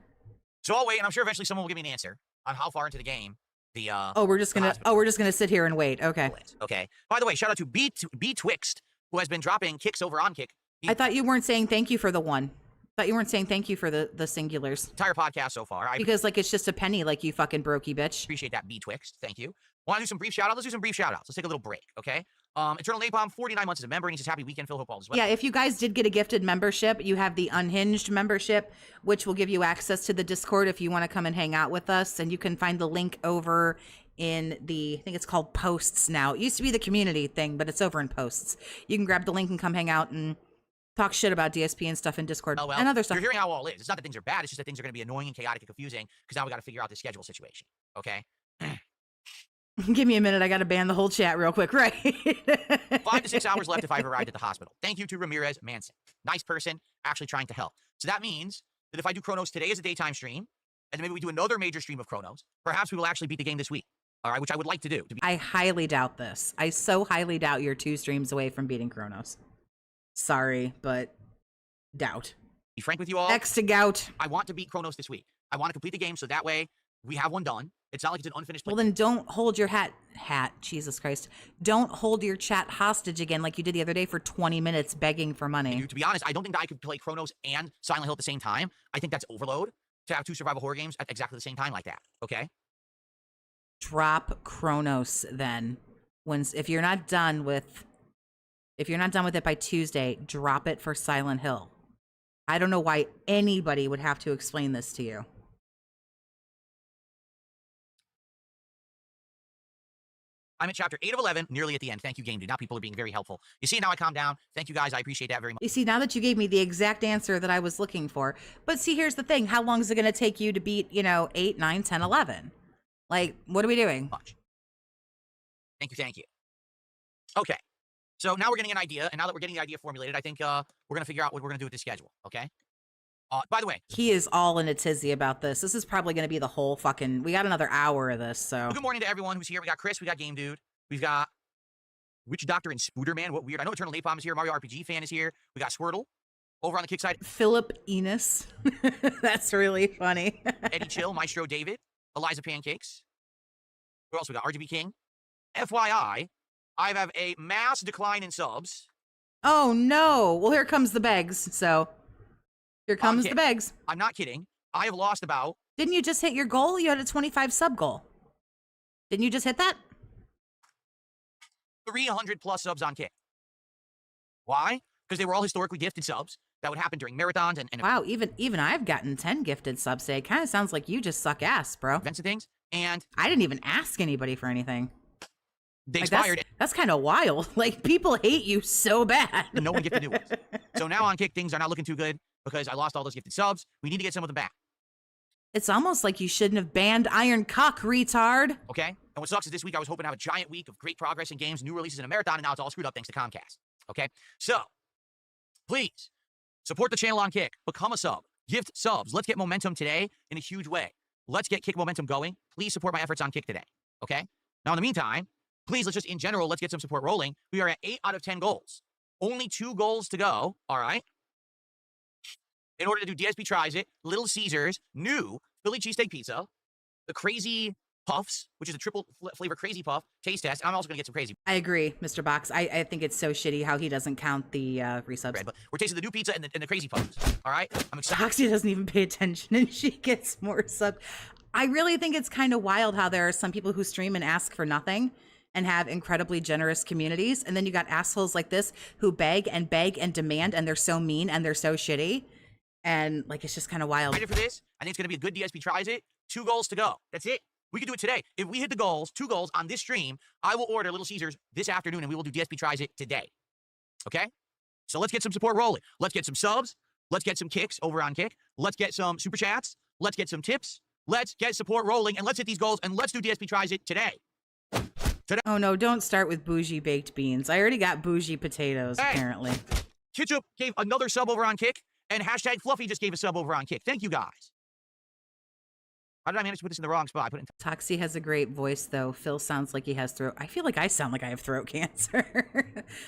So I'll wait, and I'm sure eventually someone will give me an answer on how far into the game the we're just gonna sit here and wait. Okay. Okay. By the way, shout out to B Twixt, who has been dropping kicks over on Kick. I thought you weren't saying thank you for the one. Thought you weren't saying thank you for the singulars. Entire podcast so far. Because like it's just a penny, like you fucking brokey bitch. Appreciate that, B Twixt. Thank you. Want to do some brief shout outs? Let's do some brief shout outs. Let's take a little break, okay? Eternal Napalm, 49 months as a member, and he says happy weekend, Phil. Hope all is well. Yeah, if you guys did get a gifted membership, you have the Unhinged membership, which will give you access to the Discord if you want to come and hang out with us. And you can find the link over in the, I think it's called Posts now. It used to be the community thing, but it's over in Posts. You can grab the link and come hang out and talk shit about DSP and stuff in Discord and other stuff. You're hearing how all is. It's not that things are bad. It's just that things are going to be annoying and chaotic and confusing because now we got to figure out the schedule situation. Okay. Give me a minute. I got to ban the whole chat real quick. Right. 5 to 6 hours left if I ever arrived at the hospital. Thank you to Ramirez Manson. Nice person, actually trying to help. So that means that if I do Kronos today as a daytime stream, and then maybe we do another major stream of Kronos, perhaps we will actually beat the game this week. All right, which I would like to do. I highly doubt this. I so highly doubt you're 2 streams away from beating Kronos. Sorry, but doubt. Be frank with you all. X to gout. I want to beat Kronos this week. I want to complete the game so that way we have one done. It's not like it's an unfinished play. Well, then don't hold your Jesus Christ. Don't hold your chat hostage again like you did the other day for 20 minutes begging for money. Dude, to be honest, I don't think that I could play Kronos and Silent Hill at the same time. I think that's overload to have 2 survival horror games at exactly the same time like that, okay? Drop Kronos then. If you're not done with it by Tuesday, drop it for Silent Hill. I don't know why anybody would have to explain this to you. I'm at chapter 8 of 11, nearly at the end. Thank you, Game Dude. Now people are being very helpful. You see, now I calm down. Thank you, guys. I appreciate that very much. You see, now that you gave me the exact answer that I was looking for. But see, here's the thing. How long is it going to take you to beat, 8, 9, 10, 11? Like, what are we doing? Much. Thank you. Okay. So now we're getting an idea, and now that we're getting the idea formulated, I think we're going to figure out what we're going to do with the schedule, okay? By the way, he is all in a tizzy about this. This is probably going to be the whole fucking... We got another hour of this, so... Well, good morning to everyone who's here. We got Chris, we got Game Dude, we've got Witch Doctor and Spooderman. What weird. I know Eternal Napalm is here. Mario RPG Fan is here. We got Squirtle over on the kick side. Philip Enos. That's really funny. Eddie Chill, Maestro David, Eliza Pancakes. Who else we got? RGB King. FYI, I have a mass decline in subs. Oh, no. Well, here comes the begs, so... Here comes the begs. I'm not kidding. I have lost about... Didn't you just hit your goal? You had a 25 sub goal. Didn't you just hit that? 300 plus subs on Kick. Why? Because they were all historically gifted subs. That would happen during marathons and wow, even I've gotten 10 gifted subs today. It kind of sounds like you just suck ass, bro. Events and things. And I didn't even ask anybody for anything. They expired. That's kind of wild. Like, people hate you so bad. No one gifted new ones. So now on Kick, things are not looking too good because I lost all those gifted subs. We need to get some of them back. It's almost like you shouldn't have banned Iron Cock, retard. Okay? And what sucks is this week I was hoping to have a giant week of great progress in games, new releases, and a marathon, and now it's all screwed up thanks to Comcast. Okay? So, please, support the channel on Kick. Become a sub. Gift subs. Let's get momentum today in a huge way. Let's get Kick momentum going. Please support my efforts on Kick today. Okay? Now, in the meantime, please, let's just, in general, let's get some support rolling. We are at 8 out of 10 goals. Only 2 goals to go. All right? in order to do DSP Tries It, Little Caesars, new Philly cheesesteak pizza, the Crazy Puffs, which is a triple flavor Crazy Puff taste test. I'm also going to get some Crazy I agree, Mr. Box. I think it's so shitty how he doesn't count the resubs. bread, but we're tasting the new pizza and the Crazy Puffs. All right? I'm excited. Toxie doesn't even pay attention and she gets more subs. I really think it's kind of wild how there are some people who stream and ask for nothing and have incredibly generous communities. And then you got assholes like this who beg and demand, and they're so mean and they're so shitty. And like, it's just kind of wild. Excited for this. I think it's going to be a good DSP Tries It. 2 goals to go. That's it. We can do it today. If we hit the goals, 2 goals on this stream, I will order Little Caesars this afternoon and we will do DSP Tries It today. Okay? So let's get some support rolling. Let's get some subs. Let's get some kicks over on Kick. Let's get some super chats. Let's get some tips. Let's get support rolling and let's hit these goals and let's do DSP Tries It today. Oh no, don't start with bougie baked beans. I already got bougie potatoes, apparently. Ketchup gave another sub over on Kick and hashtag Fluffy just gave a sub over on Kick. Thank you guys. How did I manage to put this in the wrong spot? I put it in Toxie has a great voice, though. Phil sounds like he has throat. I feel like I sound like I have throat cancer.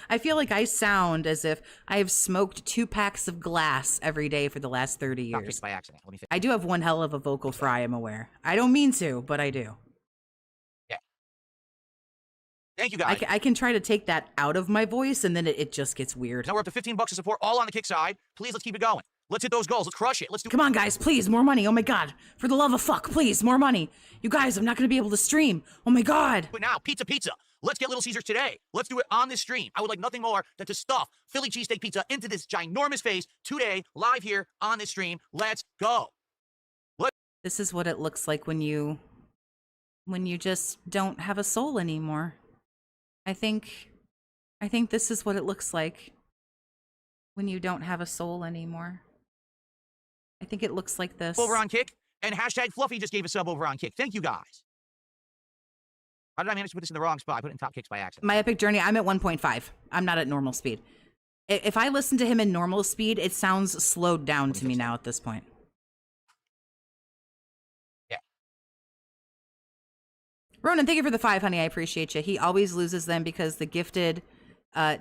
I feel like I sound as if I have smoked 2 packs of glass every day for the last 30 years. by accident. Let me fix. I do have one hell of a vocal fry, I'm aware. I don't mean to, but I do. Yeah. Thank you guys. I can try to take that out of my voice, and then it just gets weird. Now we're up to 15 bucks of support, all on the Kick side. Please, let's keep it going. Let's hit those goals. Let's crush it. Let's do. Come on, guys, please, more money. Oh my god. For the love of fuck, please, more money. You guys, I'm not going to be able to stream. Oh my god. But now, pizza. Let's get Little Caesars today. Let's do it on this stream. I would like nothing more than to stuff Philly cheesesteak pizza into this ginormous face today, live here on this stream. Let's go. This is what it looks like when you just don't have a soul anymore. I think this is what it looks like when you don't have a soul anymore. I think it looks like this. Over on Kick, and hashtag Fluffy just gave a sub over on Kick. Thank you guys. How did I manage to put this in the wrong spot? I put it in top kicks by accident. My epic journey, I'm at 1.5. I'm not at normal speed. If I listen to him in normal speed, it sounds slowed down to me now at this point. Yeah. Ronan, thank you for the 5, honey. I appreciate you. He always loses them because the gifted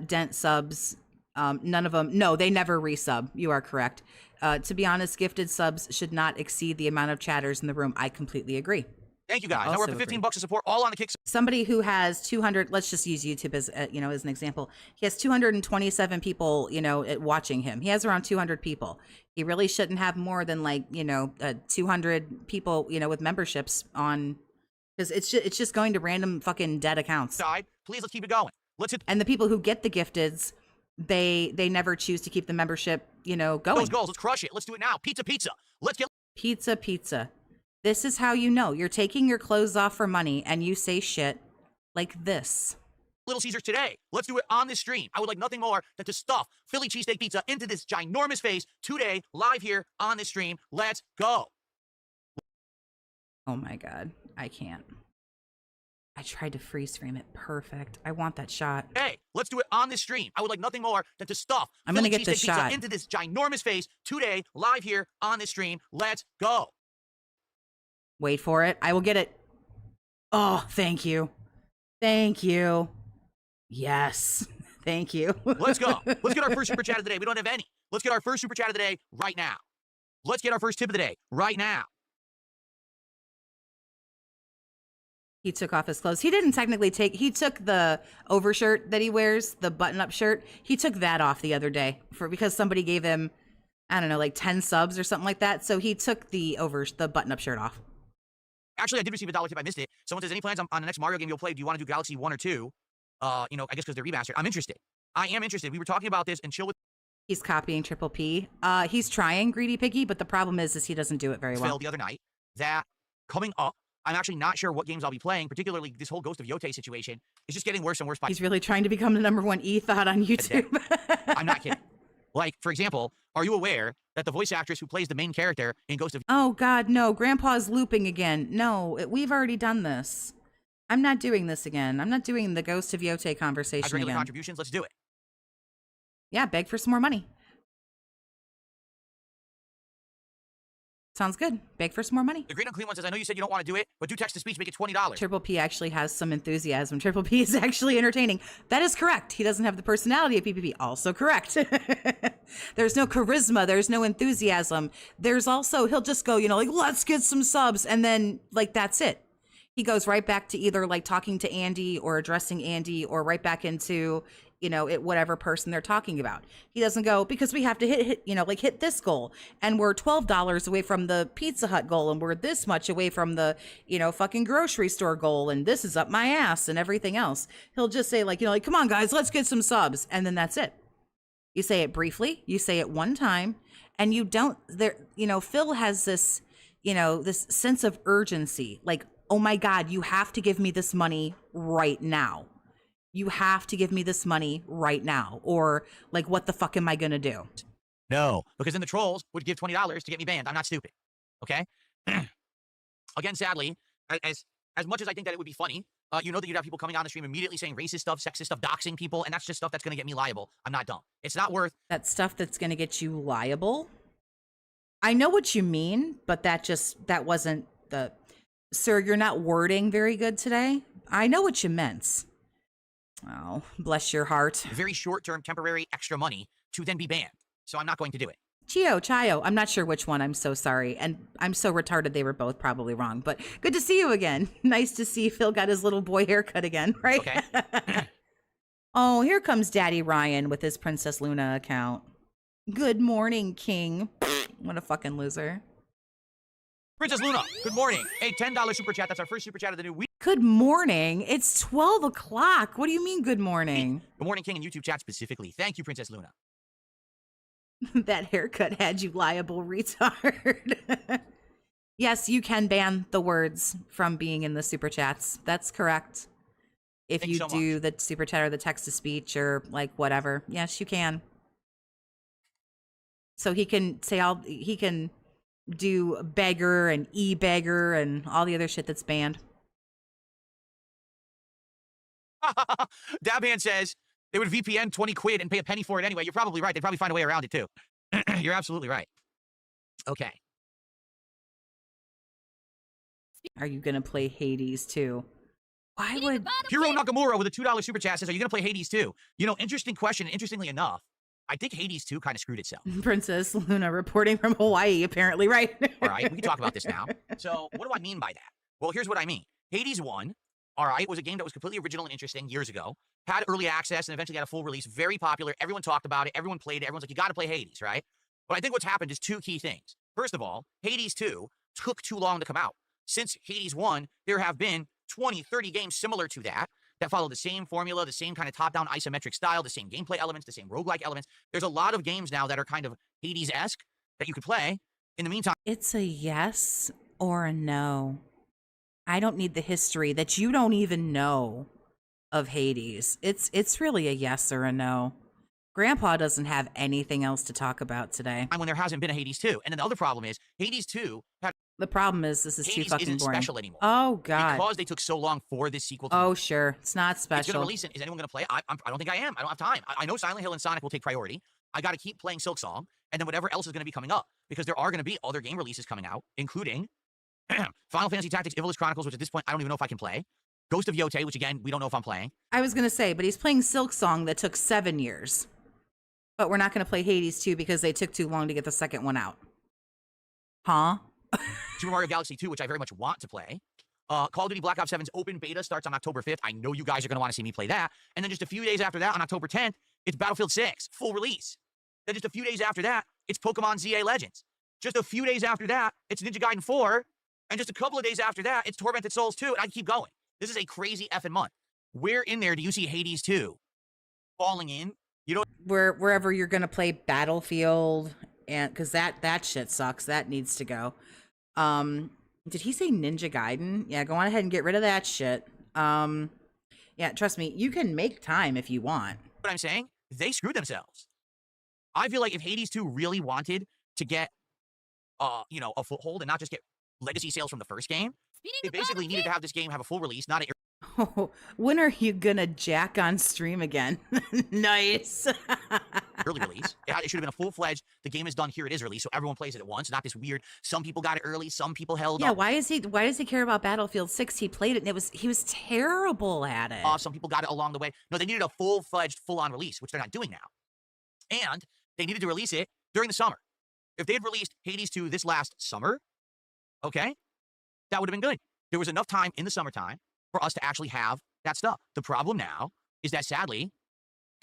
dent subs, none of them, no, they never resub. You are correct. To be honest, gifted subs should not exceed the amount of chatters in the room. I completely agree. Thank you guys. Now we're up to 15 bucks of support, all on the Kick. Somebody who has 200, let's just use YouTube as as an example. He has 227 people, watching him. He has around 200 people. He really shouldn't have more than 200 people, with memberships on, because it's just going to random fucking dead accounts. Side, please, let's keep it going. Let's hit. And the people who get the gifteds, they never choose to keep the membership, going. Those goals. Let's crush it. Let's do it now. Pizza. Let's get Pizza. This is how you know you're taking your clothes off for money and you say shit like this. Little Caesars today. Let's do it on this stream. I would like nothing more than to stuff Philly cheesesteak pizza into this ginormous face today, live here on this stream. Let's go. Oh my god, I can't. I tried to freeze frame it. Perfect. I want that shot. Hey, let's do it on this stream. I would like nothing more than to stuff I'm gonna get Philly this cheesesteak pizza shot into this ginormous face today, live here on this stream. Let's go. Wait for it. I will get it. Oh, thank you. Thank you. Yes. Thank you. Let's go. Let's get our first super chat of the day. We don't have any. Let's get our first super chat of the day right now. Let's get our first tip of the day right now. He took off his clothes. He didn't technically he took the overshirt that he wears, the button-up shirt. He took that off the other day because somebody gave him, I don't know, like 10 subs or something like that. So he took the button-up shirt off. Actually, I did receive a dollar tip. I missed it. Someone says, any plans on the next Mario game you'll play? Do you want to do Galaxy 1 or 2? I guess because they're remastered. I'm interested. I am interested. We were talking about this and chill with. He's copying Triple P. He's trying Greedy Piggy, but the problem is he doesn't do it very well. The other night that coming up, I'm actually not sure what games I'll be playing, particularly this whole Ghost of Yote situation. It's just getting worse and worse. He's really trying to become the #1 e-thought on YouTube. I'm not kidding. Like, for example, are you aware that the voice actress who plays the main character in Ghost of... Oh, God, no. Grandpa's looping again. No, we've already done this. I'm not doing this again. I'm not doing the Ghost of Yote conversation again. Contributions, let's do it. Yeah, beg for some more money. Sounds good. Beg for some more money. The Green Unclean one says, I know you said you don't want to do it, but do text-to-speech, make it $20. Triple P actually has some enthusiasm. Triple P is actually entertaining. That is correct. He doesn't have the personality of PPP. Also correct. There's no charisma. There's no enthusiasm. There's also, he'll just go, like, let's get some subs. And then, like, that's it. He goes right back to either, like, talking to Andy or addressing Andy or right back into, whatever person they're talking about. He doesn't go, because we have to hit this goal. And we're $12 away from the Pizza Hut goal. And we're this much away from the, fucking grocery store goal. And this is up my ass and everything else. He'll just say, like, come on, guys, let's get some subs. And then that's it. You say it briefly. You say it one time. And you don't, Phil has this, this sense of urgency. Like, oh my God, you have to give me this money right now. You have to give me this money right now. Or, like, what the fuck am I going to do? No, because then the trolls would give $20 to get me banned. I'm not stupid. Okay? Again, sadly, as much as I think that it would be funny, that you'd have people coming on the stream immediately saying racist stuff, sexist stuff, doxing people, and that's just stuff that's going to get me liable. I'm not dumb. It's not worth... That stuff that's going to get you liable? I know what you mean, but that wasn't the... Sir, you're not wording very good today. I know what you meant. Oh, bless your heart. Very short-term, temporary, extra money to then be banned. So I'm not going to do it. Chayo. I'm not sure which one. I'm so sorry. And I'm so retarded they were both probably wrong. But good to see you again. Nice to see Phil got his little boy haircut again, right? Okay. Oh, here comes Daddy Ryan with his Princess Luna account. Good morning, King. What a fucking loser. Princess Luna, good morning. A $10 super chat. That's our first super chat of the new week. Good morning. It's 12 o'clock. What do you mean, good morning? Good morning, King, and YouTube chat specifically. Thank you, Princess Luna. That haircut had you liable, retard. Yes, you can ban the words from being in the super chats. That's correct. If Thank you so do much. the super chat or the text to speech or like whatever. Yes, you can. So he can say he can do beggar and e-beggar and all the other shit that's banned. Dabhand says they would VPN 20 quid and pay a penny for it anyway. You're probably right. They'd probably find a way around it too. You're absolutely right. Okay. Are you going to play Hades too? Why would... Hiro Nakamura with a $2 super chat says, are you going to play Hades too? Interesting question. Interestingly enough, I think Hades 2 kind of screwed itself. Princess Luna reporting from Hawaii, apparently, right? All right, we can talk about this now. So what do I mean by that? Well, here's what I mean. Hades 1, all right, was a game that was completely original and interesting years ago, had early access, and eventually got a full release, very popular. Everyone talked about it. Everyone played it. Everyone's like, you got to play Hades, right? But I think what's happened is two key things. First of all, Hades 2 took too long to come out. Since Hades 1, there have been 20, 30 games similar to that follow the same formula, the same kind of top-down isometric style, the same gameplay elements, the same roguelike elements. There's a lot of games now that are kind of Hades-esque that you could play. In the meantime... It's a yes or a no. I don't need the history that you don't even know of Hades. It's really a yes or a no. Grandpa doesn't have anything else to talk about today. When there hasn't been a Hades 2. And then the other problem is, Hades 2 had... The problem is this is Hades too fucking isn't boring. special anymore. Oh, God. Because they took so long for this sequel to... Oh, sure. It's not special. It's going to release it. Is anyone going to play it? I don't think I am. I don't have time. I know Silent Hill and Sonic will take priority. I got to keep playing Silksong, and then whatever else is going to be coming up. Because there are going to be other game releases coming out, including Final Fantasy Tactics Ivalice Chronicles, which at this point I don't even know if I can play. Ghost of Yote, which again, we don't know if I'm playing. I was going to say, but he's playing Silksong that took 7 years. But we're not going to play Hades 2 because they took too long to get the second one out. Huh? Super Mario Galaxy 2, which I very much want to play. Call of Duty Black Ops 7's open beta starts on October 5th. I know you guys are going to want to see me play that. And then just a few days after that, on October 10th, it's Battlefield 6, full release. Then just a few days after that, it's Pokemon ZA Legends. Just a few days after that, it's Ninja Gaiden 4. And just a couple of days after that, it's Tormented Souls 2. And I keep going. This is a crazy effing month. Where in there do you see Hades 2 falling in? You know, wherever you're going to play Battlefield, and because that shit sucks. That needs to go. Did he say Ninja Gaiden? Yeah, go on ahead and get rid of that shit. Yeah, trust me, you can make time if you want. What I'm saying? They screwed themselves. I feel like if Hades 2 really wanted to get, a foothold and not just get legacy sales from the first game, they basically needed to have this game have a full release, not a... Oh, when are you gonna jack on stream again? Nice. early release. It should have been a full-fledged, the game is done, here it is release, so everyone plays it at once, not this weird, some people got it early, some people held Yeah, up. why does he care about Battlefield 6? He played it and he was terrible at it. Some people got it along the way. No, they needed a full-fledged, full-on release, which they're not doing now. And they needed to release it during the summer. If they had released Hades 2 this last summer, okay, that would have been good. There was enough time in the summertime for us to actually have that stuff. The problem now is that, sadly,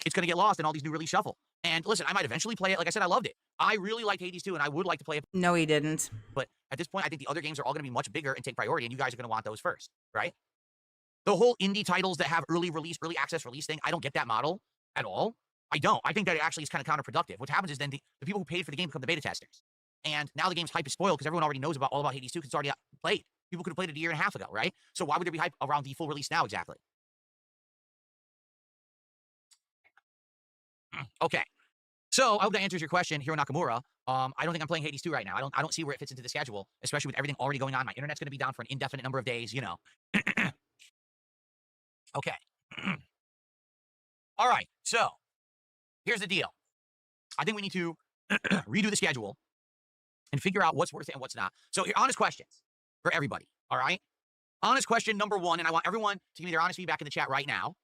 it's going to get lost in all these new release shuffle. And listen, I might eventually play it. Like I said, I loved it. I really liked Hades 2, and I would like to play it. No, he didn't. But at this point, I think the other games are all going to be much bigger and take priority, and you guys are going to want those first, right? The whole indie titles that have early release, early access release thing, I don't get that model at all. I don't. I think that it actually is kind of counterproductive. What happens is then the people who paid for the game become the beta testers. And now the game's hype is spoiled because everyone already knows all about Hades 2 because it's already played. People could have played it a year and a half ago, right? So why would there be hype around the full release now exactly? Okay. So I hope that answers your question, Hiro Nakamura. I don't think I'm playing Hades 2 right now. I don't see where it fits into the schedule, especially with everything already going on. My internet's going to be down for an indefinite number of days, you know. Okay. All right. So here's the deal. I think we need to redo the schedule and figure out what's worth it and what's not. So here, honest questions for everybody. All right. Honest question number one, and I want everyone to give me their honest feedback in the chat right now.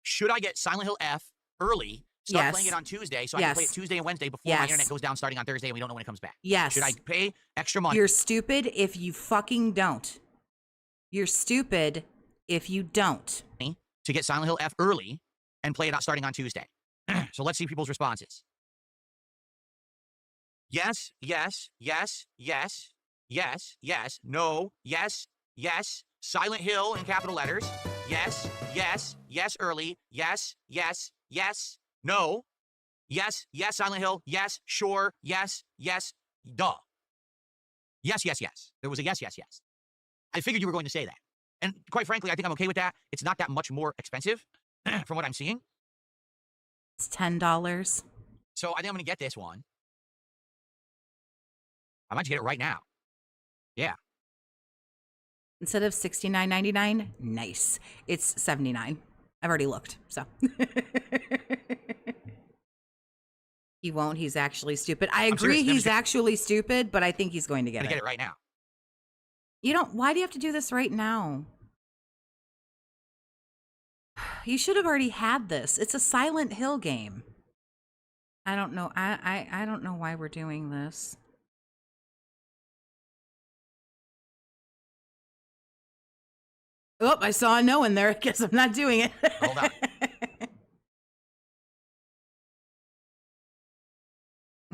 Should I get Silent Hill F early? Start playing it on Tuesday so I can play it Tuesday and Wednesday before my internet goes down starting on Thursday and we don't know when it comes back. Yes. Should I pay extra money? You're stupid if you fucking don't. You're stupid if you don't. To get Silent Hill F early and play it out starting on Tuesday. So let's see people's responses. Yes, yes, yes, yes, yes, yes, no, yes, yes, Silent Hill in capital letters. Yes, yes, yes, early. Yes, yes, yes, no. Yes, yes, Silent Hill. Yes, sure. Yes, yes, duh. Yes, yes, yes. There was a yes, yes, yes. I figured you were going to say that. And quite frankly, I think I'm okay with that. It's not that much more expensive from what I'm seeing. It's $10. So I think I'm going to get this one. I might get it right now. Yeah. Instead of $69.99, nice. It's $79. I've already looked, so. He won't. He's actually stupid. I agree he's actually stupid, but I think he's going to get it. I'm going to get it right now. You don't. Why do you have to do this right now? You should have already had this. It's a Silent Hill game. I don't know. I don't know why we're doing this. Oh, I saw a no in there. I guess I'm not doing it. Hold on.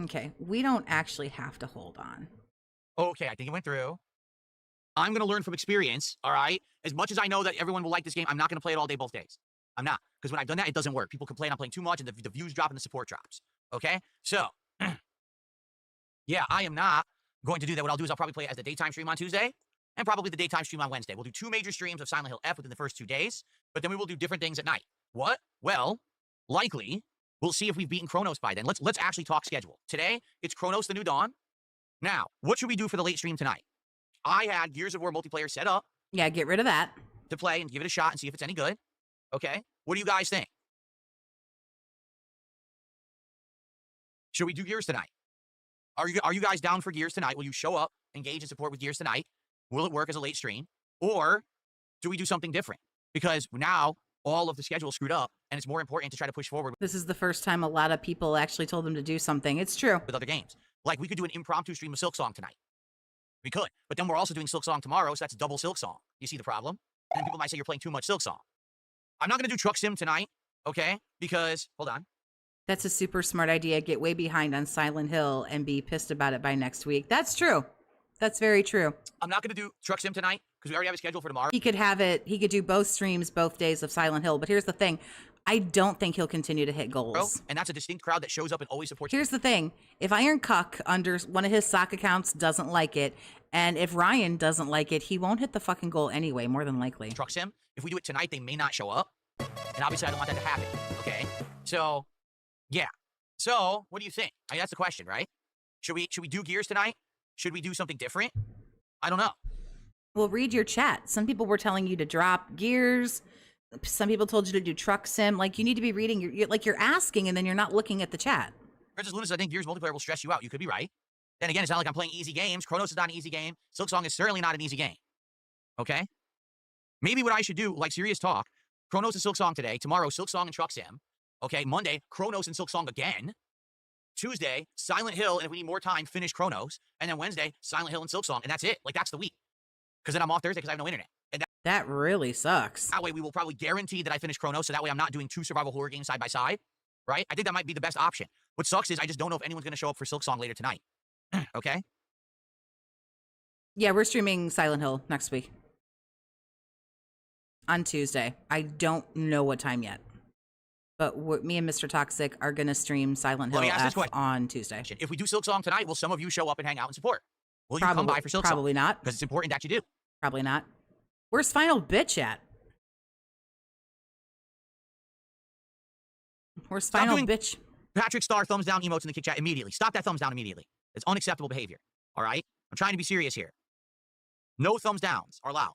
Okay, we don't actually have to hold on. Okay, I think it went through. I'm going to learn from experience, all right? As much as I know that everyone will like this game, I'm not going to play it all day, both days. I'm not. Because when I've done that, it doesn't work. People complain I'm playing too much, and the views drop and the support drops. Okay? So, yeah, I am not going to do that. What I'll do is I'll probably play it as the daytime stream on Tuesday, and probably the daytime stream on Wednesday. We'll do 2 major streams of Silent Hill F within the first 2 days, but then we will do different things at night. What? Well, likely, we'll see if we've beaten Kronos by then. Let's actually talk schedule. Today, it's Kronos The New Dawn. Now, what should we do for the late stream tonight? I had Gears of War multiplayer set up. Yeah, get rid of that. To play and give it a shot and see if it's any good. Okay? What do you guys think? Should we do Gears tonight? Are you guys down for Gears tonight? Will you show up, engage and support with Gears tonight? Will it work as a late stream? Or do we do something different? Because now all of the schedule is screwed up and it's more important to try to push forward. This is the first time a lot of people actually told them to do something. It's true. With other games. Like we could do an impromptu stream of Silksong tonight. We could. But then we're also doing Silksong tomorrow, so that's double Silksong. You see the problem? And people might say you're playing too much Silksong. I'm not going to do Truck Sim tonight, okay? Because, hold on. That's a super smart idea. Get way behind on Silent Hill and be pissed about it by next week. That's true. That's very true. I'm not going to do Truck Sim tonight because we already have a schedule for tomorrow. He could do both streams, both days of Silent Hill. But here's the thing. I don't think he'll continue to hit goals. And that's a distinct crowd that shows up and always supports. Here's the thing. If Iron Cuck under one of his sock accounts doesn't like it, and if Ryan doesn't like it, he won't hit the fucking goal anyway, more than likely. Truck Sim, if we do it tonight, they may not show up. And obviously, I don't want that to happen, okay? So, yeah. So, what do you think? I mean, that's the question, right? Should we do Gears tonight? Should we do something different? I don't know. Well, read your chat. Some people were telling you to drop Gears. Some people told you to do truck sim. Like, you need to be reading. You're asking, and then you're not looking at the chat. Princess Luna says, I think Gears multiplayer will stress you out. You could be right. Then again, it's not like I'm playing easy games. Kronos is not an easy game. Silksong is certainly not an easy game. Okay? Maybe what I should do, like serious talk, Kronos and Silksong today. Tomorrow, Silksong and Truck Sim. Okay? Monday, Kronos and Silksong again. Tuesday, Silent Hill, and if we need more time, finish Kronos. And then Wednesday, Silent Hill and Silksong. And that's it. Like, that's the week. Because then I'm off Thursday because I have no internet. And that really sucks. that way, we will probably guarantee that I finish Kronos, so that way I'm not doing 2 survival horror games side by side, right? I think that might be the best option. What sucks is I just don't know if anyone's going to show up for Silksong later tonight. Okay? Yeah, we're streaming Silent Hill next week. On Tuesday. I don't know what time yet. But me and Mr. Toxic are going to stream Silent Hill on Tuesday. If we do Silksong tonight, will some of you show up and hang out and support? Will you come by for Silksong? Probably not. Because it's important that you do. Probably not. Where's Final Bitch at? Where's Final Bitch? Patrick Star thumbs down emotes in the kick chat immediately. Stop that thumbs down immediately. It's unacceptable behavior. All right? I'm trying to be serious here. No thumbs downs are allowed.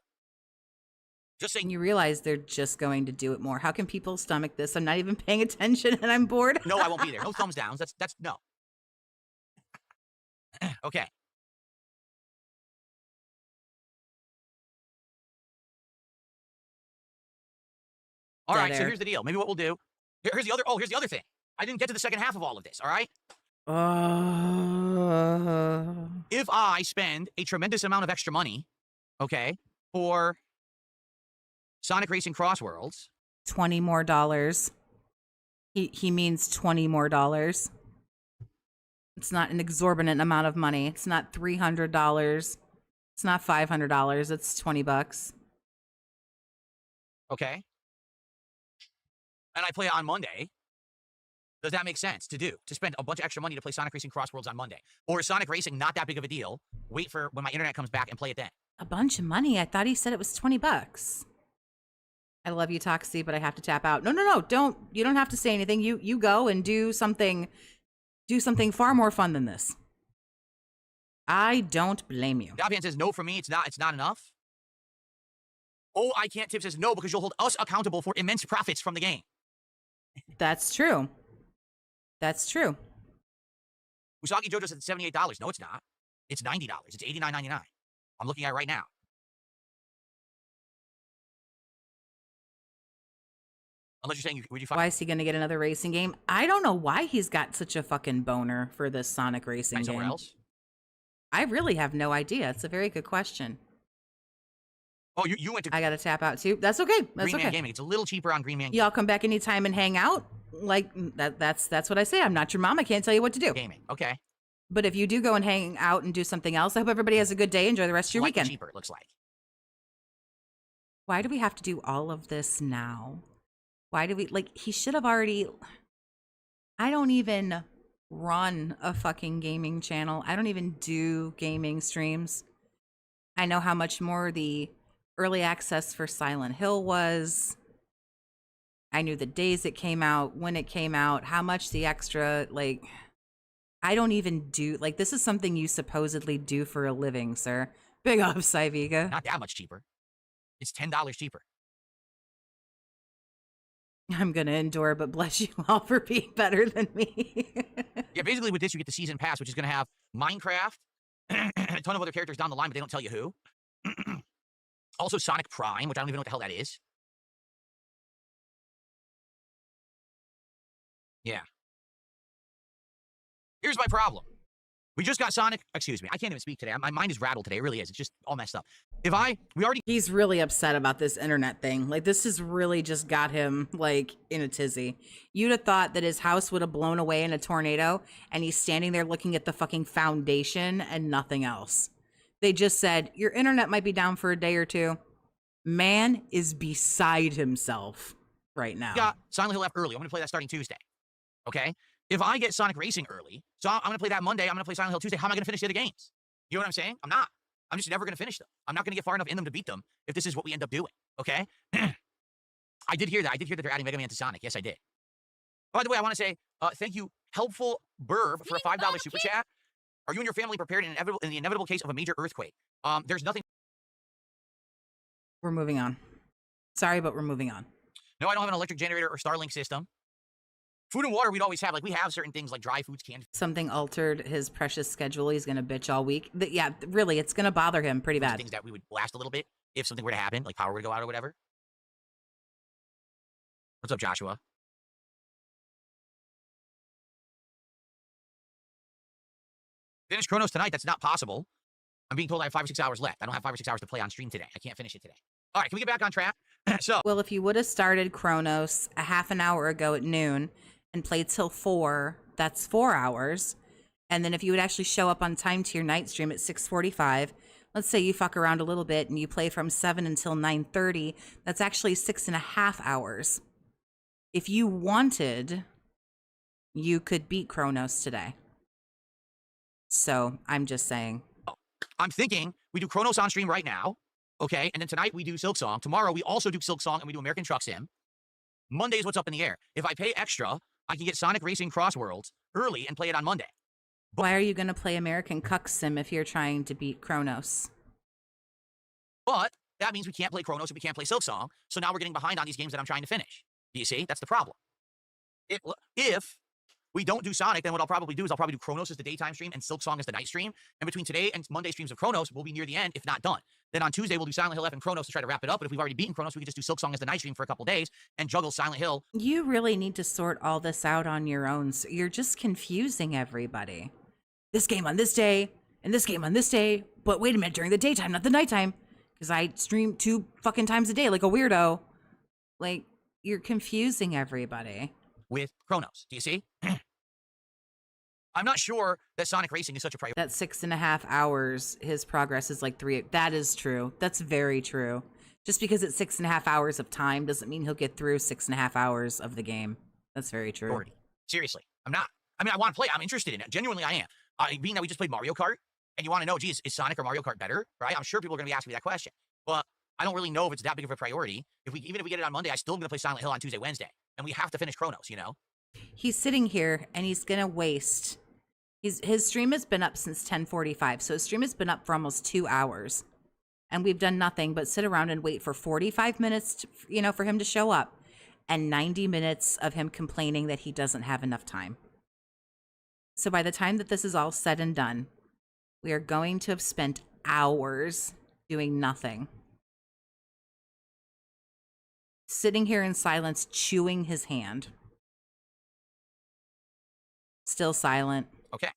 Just saying. You realize they're just going to do it more. How can people stomach this? I'm not even paying attention and I'm bored. No, I won't be there. No thumbs downs. That's no. Okay. All right, so here's the deal. Maybe what we'll do. Here's the other thing. I didn't get to the second half of all of this, all right? If I spend a tremendous amount of extra money, okay, for Sonic Racing Cross Worlds. $20 more. He means $20 more. It's not an exorbitant amount of money. It's not $300. It's not $500. It's $20. Okay. And I play it on Monday. Does that make sense to do? To spend a bunch of extra money to play Sonic Racing Cross Worlds on Monday? Or is Sonic Racing not that big of a deal? Wait for when my internet comes back and play it then. A bunch of money? I thought he said it was $20. I love you, Toxie, but I have to tap out. No, don't. You don't have to say anything. You go and do something far more fun than this. I don't blame you. Davian says no for me. It's not enough. Oh, I can't tip says no because you'll hold us accountable for immense profits from the game. That's true. That's true. Usagi Jojo said $78. No, it's not. It's $90. It's $89.99. I'm looking at it right now. Unless you're saying, would you find... Why is he going to get another racing game? I don't know why he's got such a fucking boner for this Sonic racing game. Somewhere else? I really have no idea. It's a very good question. Oh, you went to... I got to tap out too. That's okay. That's Green okay. Man Gaming. It's a little cheaper on Green Man Gaming. Y'all come back anytime and hang out. Like, that's what I say. I'm not your mom. I can't tell you what to do. Gaming. Okay. But if you do go and hang out and do something else, I hope everybody has a good day. Enjoy the rest of your weekend. Cheaper, it looks like. Why do we have to do all of this now? Why do we, like, he should have already, I don't even run a fucking gaming channel. I don't even do gaming streams. I know how much more the early access for Silent Hill was. I knew the days it came out, when it came out, how much the extra, like, I don't even do, like, this is something you supposedly do for a living, sir. Big up, Cyviga. Not that much cheaper. It's $10 cheaper. I'm going to endure, but bless you all for being better than me. Yeah, basically with this, you get the season pass, which is going to have Minecraft, and a ton of other characters down the line, but they don't tell you who. Also Sonic Prime, which I don't even know what the hell that is. Yeah. Here's my problem. We just got Sonic, excuse me, I can't even speak today. My mind is rattled today, it really is. It's just all messed up. He's really upset about this internet thing. Like, this has really just got him, like, in a tizzy. You'd have thought that his house would have blown away in a tornado, and he's standing there looking at the fucking foundation and nothing else. They just said, your internet might be down for a day or two. Man is beside himself right now. Got Silent Hill F early. I'm going to play that starting Tuesday. Okay? If I get Sonic Racing early, so I'm going to play that Monday, I'm going to play Silent Hill Tuesday, how am I going to finish the other games? You know what I'm saying? I'm not. I'm just never going to finish them. I'm not going to get far enough in them to beat them if this is what we end up doing, okay? I did hear that. I did hear that they're adding Mega Man to Sonic. Yes, I did. By the way, I want to say thank you, Helpful Burb, for a $5 super chat. Are you and your family prepared in the inevitable case of a major earthquake? There's nothing... We're moving on. Sorry, but we're moving on. No, I don't have an electric generator or Starlink system. Food and water we'd always have. Like, we have certain things like dry foods, canned Something altered his precious schedule. He's going to bitch all week. Yeah, really, it's going to bother him pretty bad. things that we would blast a little bit if something were to happen, like power were to go out or whatever. What's up, Joshua? Finish Kronos tonight. That's not possible. I'm being told I have 5 or 6 hours left. I don't have 5 or 6 hours to play on stream today. I can't finish it today. All right, can we get back on track? So, well, if you would have started Kronos a half an hour ago at noon and played till 4, that's 4 hours. And then if you would actually show up on time to your night stream at 6:45, let's say you fuck around a little bit and you play from 7 until 9:30, that's actually 6.5 hours. If you wanted, you could beat Kronos today. So I'm just saying. I'm thinking we do Kronos on stream right now, okay? And then tonight we do Silksong. Tomorrow we also do Silksong and we do American Truck Sim. Monday is what's up in the air. If I pay extra, I can get Sonic Racing Cross Worlds early and play it on Monday. Why are you going to play American Cuck Sim if you're trying to beat Kronos? But that means we can't play Kronos and we can't play Silksong. So now we're getting behind on these games that I'm trying to finish. Do you see? That's the problem. If we don't do Sonic, then what I'll probably do is I'll probably do Kronos as the daytime stream and Silksong as the night stream. And between today and Monday streams of Kronos, we'll be near the end, if not done. Then on Tuesday, we'll do Silent Hill F and Kronos to try to wrap it up. But if we've already beaten Kronos, we can just do Silksong as the night stream for a couple days and juggle Silent Hill. You really need to sort all this out on your own. So you're just confusing everybody. This game on this day, and this game on this day. But wait a minute, during the daytime, not the nighttime. Because I stream 2 fucking times a day like a weirdo. Like, you're confusing everybody. With Kronos. Do you see? I'm not sure that Sonic Racing is such a priority. That 6.5 hours, his progress is like 3. That is true. That's very true. Just because it's 6.5 hours of time doesn't mean he'll get through 6.5 hours of the game. That's very true. Seriously, I'm not. I mean, I want to play. I'm interested in it. Genuinely, I am. Being that we just played Mario Kart, and you want to know, geez, is Sonic or Mario Kart better? Right? I'm sure people are going to be asking me that question. But I don't really know if it's that big of a priority. Even if we get it on Monday, I still am going to play Silent Hill on Tuesday, Wednesday. And we have to finish Kronos, you know? He's sitting here, and he's going to waste... His stream has been up since 10:45, so his stream has been up for almost 2 hours. And we've done nothing but sit around and wait for 45 minutes, for him to show up, and 90 minutes of him complaining that he doesn't have enough time. So by the time that this is all said and done, we are going to have spent hours doing nothing. Sitting here in silence, chewing his hand. Still silent. Okay.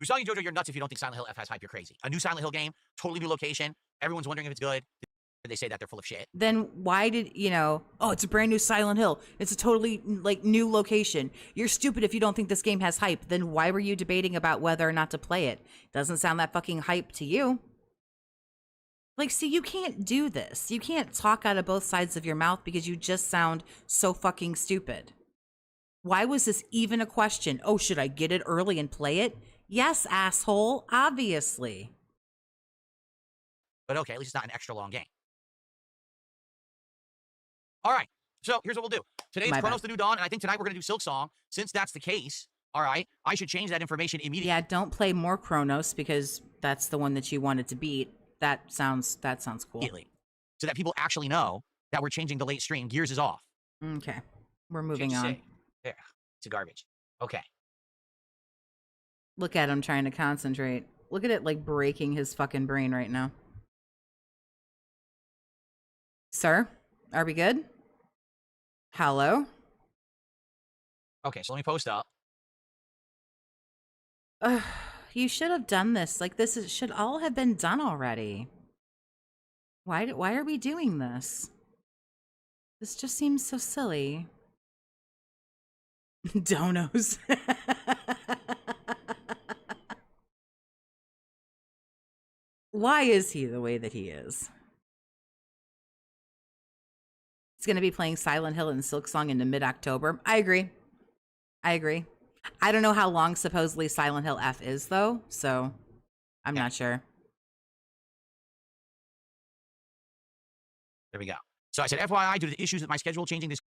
Usagi Jojo, you're nuts if you don't think Silent Hill F has hype. You're crazy. A new Silent Hill game, totally new location. Everyone's wondering if it's good. They say that they're full of shit. Then why did, it's a brand new Silent Hill. It's a totally, new location. You're stupid if you don't think this game has hype. Then why were you debating about whether or not to play it? Doesn't sound that fucking hype to you. See, you can't do this. You can't talk out of both sides of your mouth because you just sound so fucking stupid. Why was this even a question? Oh, should I get it early and play it? Yes, asshole. Obviously. But okay, at least it's not an extra long game. All right, so here's what we'll do. Today's Kronos the New Dawn, and I think tonight we're going to do Silksong. Since that's the case, all right, I should change that information immediately. Yeah, don't play more Kronos because that's the one that you wanted to beat. That sounds cool. So that people actually know that we're changing the late stream. Gears is off. Okay. We're moving on. Yeah, it's a garbage. Okay. Look at him trying to concentrate. Look at it breaking his fucking brain right now. Sir, are we good? Hello? Okay, so let me post up. You should have done this. Should all have been done already. Why are we doing this? This just seems so silly. Donos. Why is he the way that he is? He's going to be playing Silent Hill and Silksong into mid-October. I agree. I don't know how long supposedly Silent Hill F is, though, so I'm not sure. There we go. So I said, FYI, due to the issues with my schedule changing this...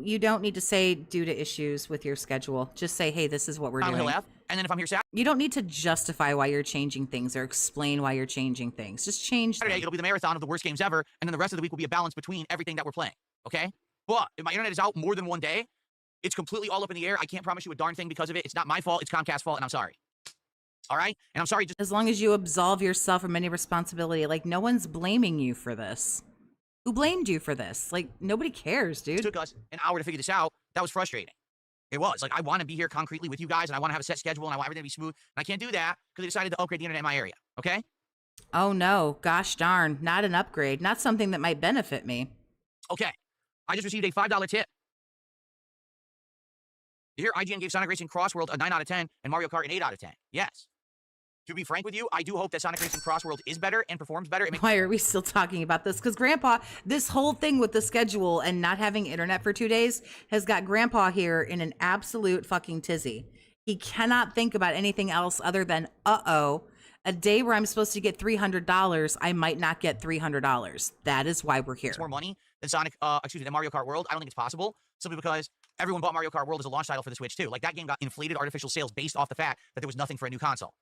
You don't need to say due to issues with your schedule. Just say, hey, this is what we're He'll doing. laugh. And then if I'm here You don't need to justify why you're changing things or explain why you're changing things. Just change them. Saturday, it'll be the marathon of the worst games ever, and then the rest of the week will be a balance between everything that we're playing, okay? But if my internet is out more than one day, it's completely all up in the air. I can't promise you a darn thing because of it. It's not my fault. It's Comcast's fault, and I'm sorry. All right? And I'm sorry just As long as you absolve yourself from any responsibility, like, no one's blaming you for this. Who blamed you for this? Like, nobody cares, dude. it took us an hour to figure this out. That was frustrating. It was. Like, I want to be here concretely with you guys, and I want to have a set schedule, and I want everything to be smooth. And I can't do that because they decided to upgrade the internet in my area, okay? Oh, no. Gosh darn. Not an upgrade. Not something that might benefit me. Okay. I just received a $5 tip. Here, IGN gave Sonic Racing Crossworld a 9 out of 10 and Mario Kart an 8 out of 10. Yes. To be frank with you, I do hope that Sonic Racing Crossworld is better and performs better. Why are we still talking about this? Because Grandpa, this whole thing with the schedule and not having internet for 2 days has got Grandpa here in an absolute fucking tizzy. He cannot think about anything else other than, uh-oh, a day where I'm supposed to get $300, I might not get $300. That is why we're here. It's more money than than Mario Kart World. I don't think it's possible, simply because everyone bought Mario Kart World as a launch title for the Switch too. Like, that game got inflated artificial sales based off the fact that there was nothing for a new console.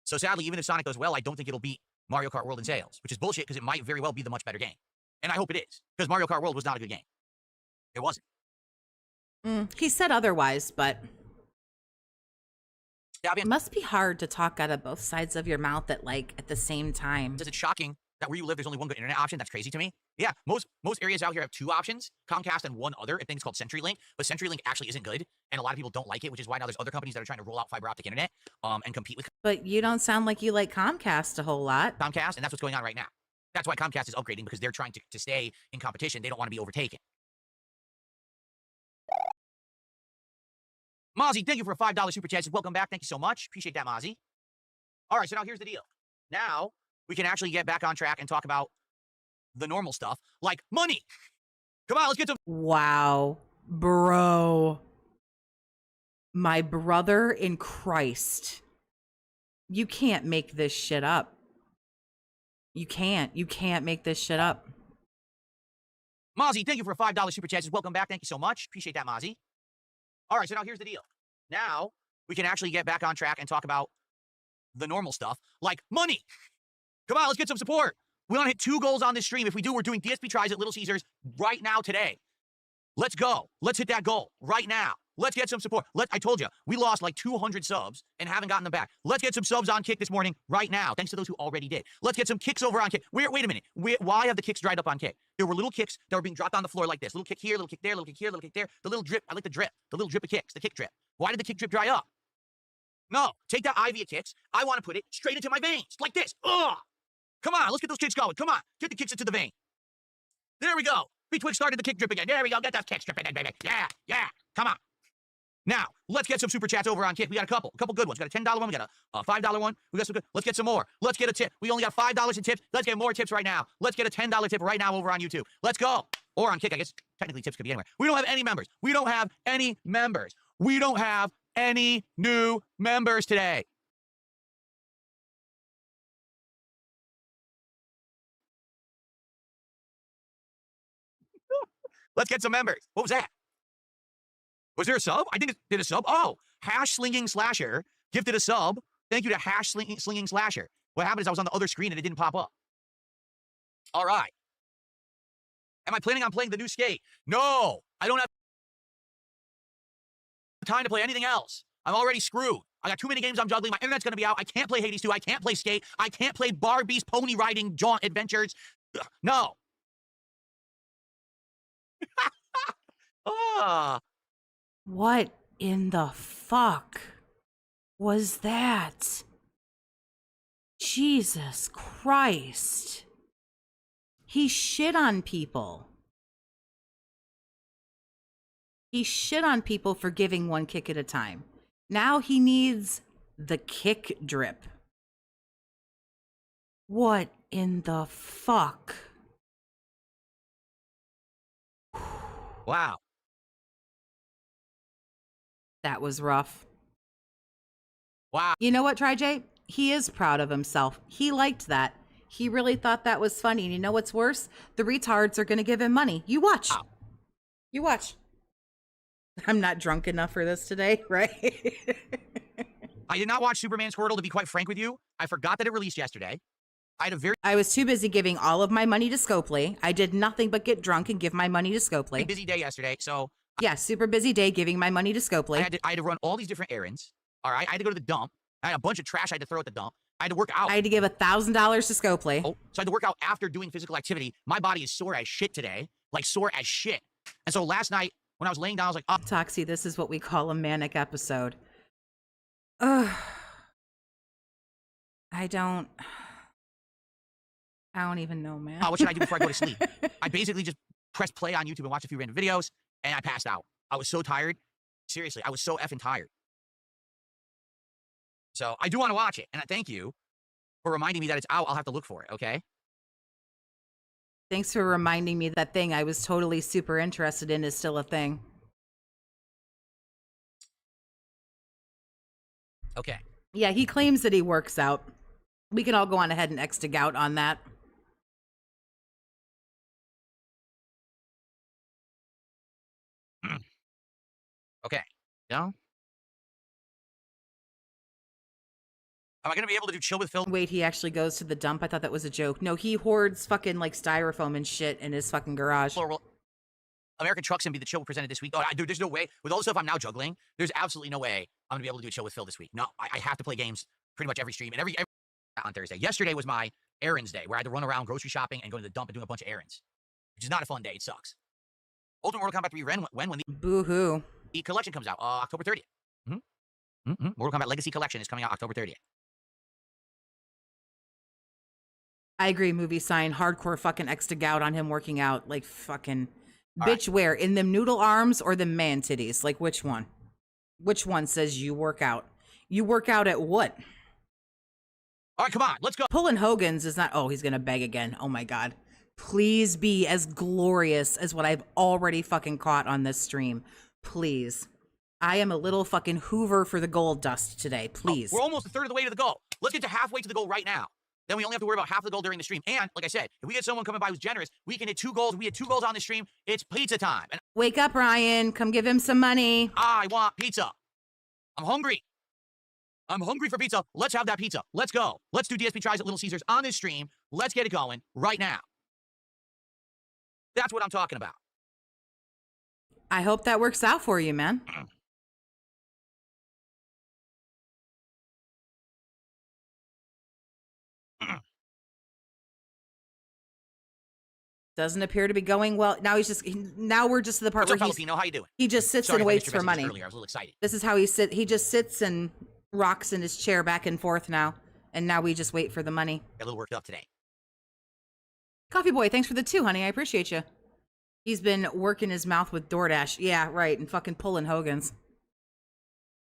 So sadly, even if Sonic does well, I don't think it'll beat Mario Kart World in sales, which is bullshit because it might very well be the much better game. And I hope it is, because Mario Kart World was not a good game. It wasn't. He said otherwise, but Yeah, I mean, it must be hard to talk out of both sides of your mouth at the same time. is it shocking that where you live, there's only one good internet option? That's crazy to me. Yeah, most areas out here have 2 options, Comcast and one other. I think it's called CenturyLink, but CenturyLink actually isn't good, and a lot of people don't like it, which is why now there's other companies that are trying to roll out fiber optic internet and compete with But you don't sound like you like Comcast a whole lot. Comcast, and that's what's going on right now. That's why Comcast is upgrading, because they're trying to stay in competition. They don't want to be overtaken. Mozzie, thank you for a $5 super chat. Welcome back. Thank you so much. Appreciate that, Mozzie. All right, so now here's the deal. Now we can actually get back on track and talk about the normal stuff, like money. Come on, let's get to... Wow, bro. My brother in Christ. You can't make this shit up. You can't make this shit up. Mozzie, thank you for a $5 super chat. Welcome back. Thank you so much. Appreciate that, Mozzie. All right, so now here's the deal. Now we can actually get back on track and talk about the normal stuff, like money. Come on, let's get some support. We want to hit 2 goals on this stream. If we do, we're doing DSP tries at Little Caesars right now today. Let's go. Let's hit that goal right now. Let's get some support. I told you, we lost like 200 subs and haven't gotten them back. Let's get some subs on Kick this morning right now, thanks to those who already did. Let's get some kicks over on Kick. Wait a minute. Why have the kicks dried up on Kick? There were little kicks that were being dropped on the floor like this. Little kick here, little kick there, little kick here, little kick there. The little drip. I like the drip. The little drip of kicks. The kick drip. Why did the kick drip dry up? No. Take that IV of kicks. I want to put it straight into my veins. Like this. Ugh. Come on. Let's get those kicks going. Come on. Get the kicks into the vein. There we go. Betwixt started the kick drip again. There we go. Get those kicks dripping in, baby. Yeah. Come on. Now, let's get some super chats over on Kick. We got a couple good ones. We got a $10 one. We got a $5 one. We got some good. Let's get some more. Let's get a tip. We only got $5 in tips. Let's get more tips right now. Let's get a $10 tip right now over on YouTube. Let's go. Or on Kick, I guess. Technically, tips could be anywhere. We don't have any members. We don't have any members. We don't have any new members today. Let's get some members. What was that? Was there a sub? I think it did a sub. Oh, Hash Slinging Slasher gifted a sub. Thank you to Hash Slinging Slasher. What happened is I was on the other screen and it didn't pop up. All right. Am I planning on playing the new Skate? No, I don't have time to play anything else. I'm already screwed. I got too many games I'm juggling. My internet's going to be out. I can't play Hades 2. I can't play Skate. I can't play Barbie's Pony Riding Jaunt Adventures. No. What in the fuck was that? Jesus Christ. He shit on people. He shit on people for giving 1 kick at a time. Now he needs the kick drip. What in the fuck? Wow. That was rough. Wow. You know what, TryJ? He is proud of himself. He liked that. He really thought that was funny. And you know what's worse? The retards are going to give him money. You watch. Wow. You watch. I'm not drunk enough for this today, right? I did not watch Superman Squirtle, to be quite frank with you. I forgot that it released yesterday. I was too busy giving all of my money to Scopely. I did nothing but get drunk and give my money to Scopely. busy day yesterday, so Yeah, super busy day giving my money to Scopely. I had to run all these different errands. All right, I had to go to the dump. I had a bunch of trash I had to throw at the dump. I had to work out. I had to give $1,000 to Scopely. Oh, so I had to work out after doing physical activity. My body is sore as shit today, like sore as shit. And so last night when I was laying down, I was like, oh. Toxie, this is what we call a manic episode. Ugh. I don't even know, man. What should I do before I go to sleep? I basically just pressed play on YouTube and watched a few random videos, and I passed out. I was so tired. Seriously, I was so effing tired. So I do want to watch it, and I thank you for reminding me that it's out. I'll have to look for it, okay? Thanks for reminding me that thing I was totally super interested in is still a thing. Okay. Yeah, he claims that he works out. We can all go on ahead and X to gout on that. Okay. No? Am I going to be able to do chill with Phil? Wait, he actually goes to the dump? I thought that was a joke. No, he hoards fucking like styrofoam and shit in his fucking garage. Will American Trucks and be the chill presented this week? Oh, dude, there's no way. With all the stuff I'm now juggling, there's absolutely no way I'm going to be able to do a chill with Phil this week. No, I have to play games pretty much every stream and every on Thursday. Yesterday was my errands day where I had to run around grocery shopping and go to the dump and doing a bunch of errands, which is not a fun day. It sucks. Ultimate Mortal Kombat 3 when the Boo-hoo. collection comes out, October 30th. Mortal Kombat Legacy Collection is coming out October 30th. I agree, movie sign. Hardcore fucking X to gout on him working out. Like fucking All bitch, right. Where? In them noodle arms or the man titties? Like which one? Which one says you work out? You work out at what? All right, come on, let's go. Pulling Hogan's is not. Oh, he's gonna beg again. Oh my god. Please be as glorious as what I've already fucking caught on this stream. Please. I am a little fucking Hoover for the gold dust today. Please. We're almost a third of the way to the goal. Let's get to halfway to the goal right now. Then we only have to worry about half the goal during the stream. And like I said, if we get someone coming by who's generous, we can hit 2 goals. We hit 2 goals on the stream. It's pizza time. And wake up, Ryan. Come give him some money. I want pizza. I'm hungry. I'm hungry for pizza. Let's have that pizza. Let's go. Let's do DSP tries at Little Caesars on this stream. Let's get it going right now. That's what I'm talking about. I hope that works out for you, man. Doesn't appear to be going well. Now now we're just to the part What's where up, Filipino? How you doing? he just sits and waits for money. Earlier. I was a little excited. This is how he just sits and rocks in his chair back and forth now. And now we just wait for the money. Got a little worked up today. Coffee Boy, thanks for the 2, honey. I appreciate you. He's been working his mouth with DoorDash. Yeah, right. And fucking pulling Hogan's.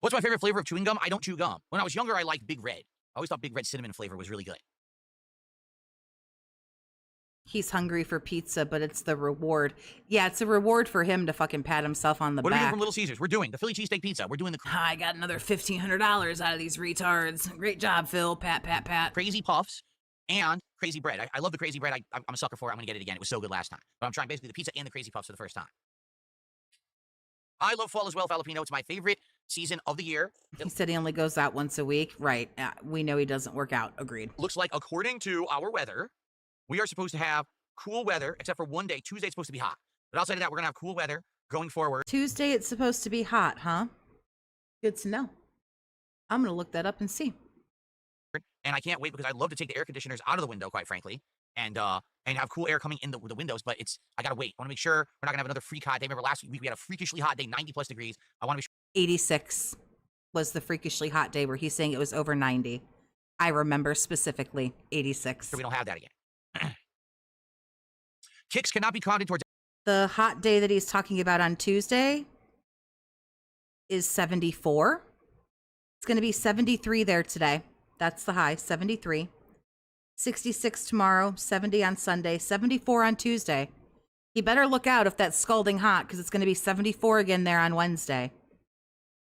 What's my favorite flavor of chewing gum? I don't chew gum. When I was younger, I liked Big Red. I always thought Big Red cinnamon flavor was really good. He's hungry for pizza, but it's the reward. Yeah, it's a reward for him to fucking pat himself on the back. What are we doing from Little Caesars? We're doing the Philly cheesesteak pizza. We're doing the I got another $1,500 out of these retards. Great job, Phil. Pat, pat, pat. Crazy Puffs and Crazy Bread. I love the Crazy Bread. I'm a sucker for it. I'm going to get it again. It was so good last time. But I'm trying basically the pizza and the Crazy Puffs for the first time. I love fall as well, Filipino. It's my favorite season of the year. He said he only goes out once a week. Right. We know he doesn't work out. Agreed. Looks like, according to our weather, we are supposed to have cool weather, except for one day. Tuesday's supposed to be hot. But outside of that, we're going to have cool weather going forward. Tuesday, it's supposed to be hot, huh? Good to know. I'm going to look that up and see. And I can't wait because I'd love to take the air conditioners out of the window, quite frankly, and have cool air coming in the windows. But I got to wait. I want to make sure we're not going to have another freak hot day. Remember last week we had a freakishly hot day, 90 plus degrees. I want to be sure. 86 was the freakishly hot day where he's saying it was over 90. I remember specifically 86. So we don't have that again. Kicks cannot be counted towards. The hot day that he's talking about on Tuesday is 74. It's going to be 73 there today. That's the high, 73. 66 tomorrow, 70 on Sunday, 74 on Tuesday. He better look out if that's scalding hot because it's going to be 74 again there on Wednesday.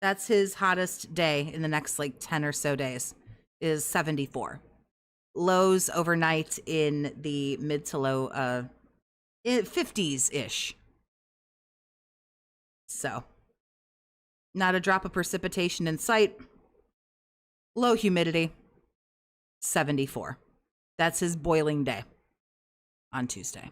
That's his hottest day in the next like 10 or so days is 74. Lows overnight in the mid to low 50s-ish. So Not a drop of precipitation in sight. Low humidity. 74. That's his boiling day on Tuesday.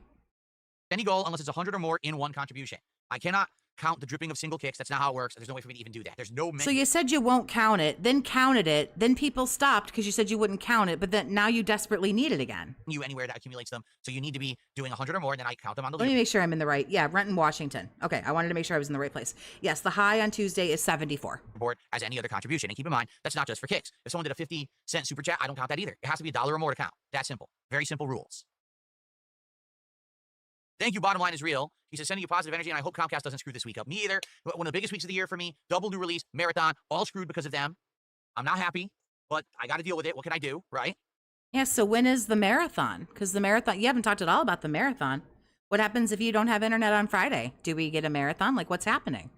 Any goal unless it's 100 or more in one contribution. I cannot count the dripping of single kicks. That's not how it works. There's no way for me to even do that. There's no So you said you won't count it, then counted it, then people stopped because you said you wouldn't count it, but then now you desperately need it again. you anywhere that accumulates them. So you need to be doing 100 or more, and then I count them on the Let me make sure I'm in the right. Yeah, Renton, Washington. Okay, I wanted to make sure I was in the right place. Yes, the high on Tuesday is 74. board as any other contribution. And keep in mind, that's not just for kicks. If someone did a 50-cent super chat, I don't count that either. It has to be $1 or more to count. That simple. Very simple rules. Thank you. Bottom line is real. He says, sending you positive energy, and I hope Comcast doesn't screw this week up. Me either. One of the biggest weeks of the year for me. Double new release, marathon, all screwed because of them. I'm not happy, but I got to deal with it. What can I do, right? Yeah, so when is the marathon? Because the marathon, you haven't talked at all about the marathon. What happens if you don't have internet on Friday? Do we get a marathon? Like, what's happening?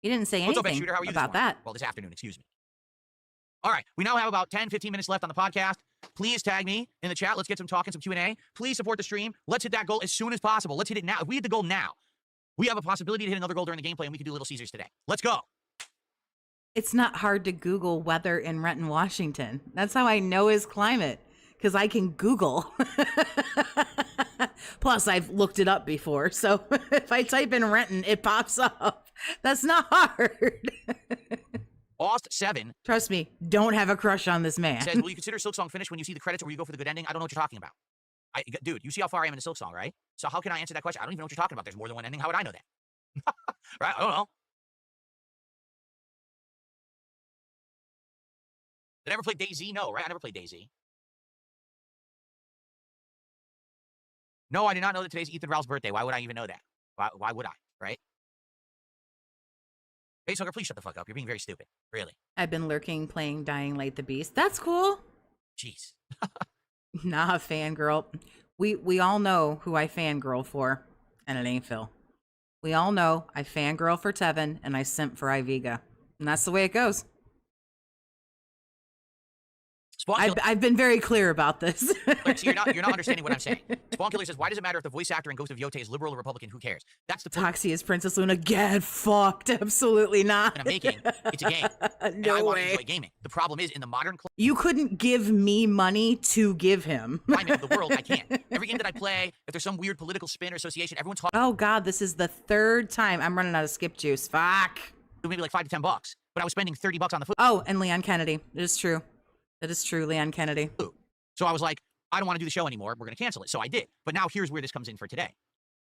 You didn't say What's up, anything Shooter? How are you about this morning? that. Well, this afternoon, excuse me. All right, we now have about 10, 15 minutes left on the podcast. Please tag me in the chat. Let's get some talking, some Q&A. Please support the stream. Let's hit that goal as soon as possible. Let's hit it now. If we hit the goal now, we have a possibility to hit another goal during the gameplay, and we can do Little Caesars today. Let's go. It's not hard to Google weather in Renton, Washington. That's how I know his climate, because I can Google. Plus, I've looked it up before, so if I type in Renton, it pops up. That's not hard. Aust7 Trust me, don't have a crush on this man. says, will you consider Silksong finished when you see the credits, or will you go for the good ending? I don't know what you're talking about. Dude, you see how far I am in the Silksong, right? So how can I answer that question? I don't even know what you're talking about. There's more than one ending. How would I know that? Right? I don't know. Did I ever play DayZ? No, right? I never played DayZ. No, I did not know that today's Ethan Ralph's birthday. Why would I even know that? Why would I, right? Hey, Sucker, please shut the fuck up. You're being very stupid. Really. I've been lurking, playing Dying Light the Beast. That's cool. Jeez. Nah, fangirl. We all know who I fangirl for, and it ain't Phil. We all know I fangirl for Tevin, and I simp for Iviga. And that's the way it goes. I've been very clear about this. See, you're not understanding what I'm saying. Spawn Killer says, why does it matter if the voice actor in Ghost of Yote is liberal or Republican? Who cares? That's the point. Toxie is Princess Luna. Get fucked. Absolutely not. And I'm making, it's a game. And I want to enjoy gaming. The problem is, in the modern you couldn't give me money to give him. climate of the world, I can't. Every game that I play, if there's some weird political spin or association, everyone's talking. Oh God, this is the third time I'm running out of skip juice. Fuck. Maybe like $5 to $10, but I was spending $30 on the food. Oh, and Leon Kennedy. It is true. That is true, Leon Kennedy. So I was like, I don't want to do the show anymore. We're going to cancel it. So I did. But now here's where this comes in for today.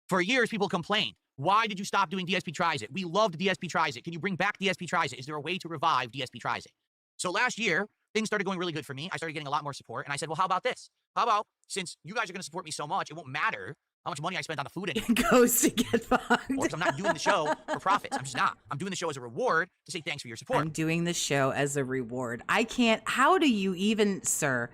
For years, people complained, why did you stop doing DSP Tries It? We loved DSP Tries It. Can you bring back DSP Tries It? Is there a way to revive DSP Tries It? So last year, things started going really good for me. I started getting a lot more support. And I said, well, how about this? How about, since you guys are going to support me so much, it won't matter how much money I spend on the food anymore. It goes to get fucked. Because I'm not doing the show for profits. I'm just not. I'm doing the show as a reward to say thanks for your support. I'm doing the show as a reward. I can't. How do you even, sir?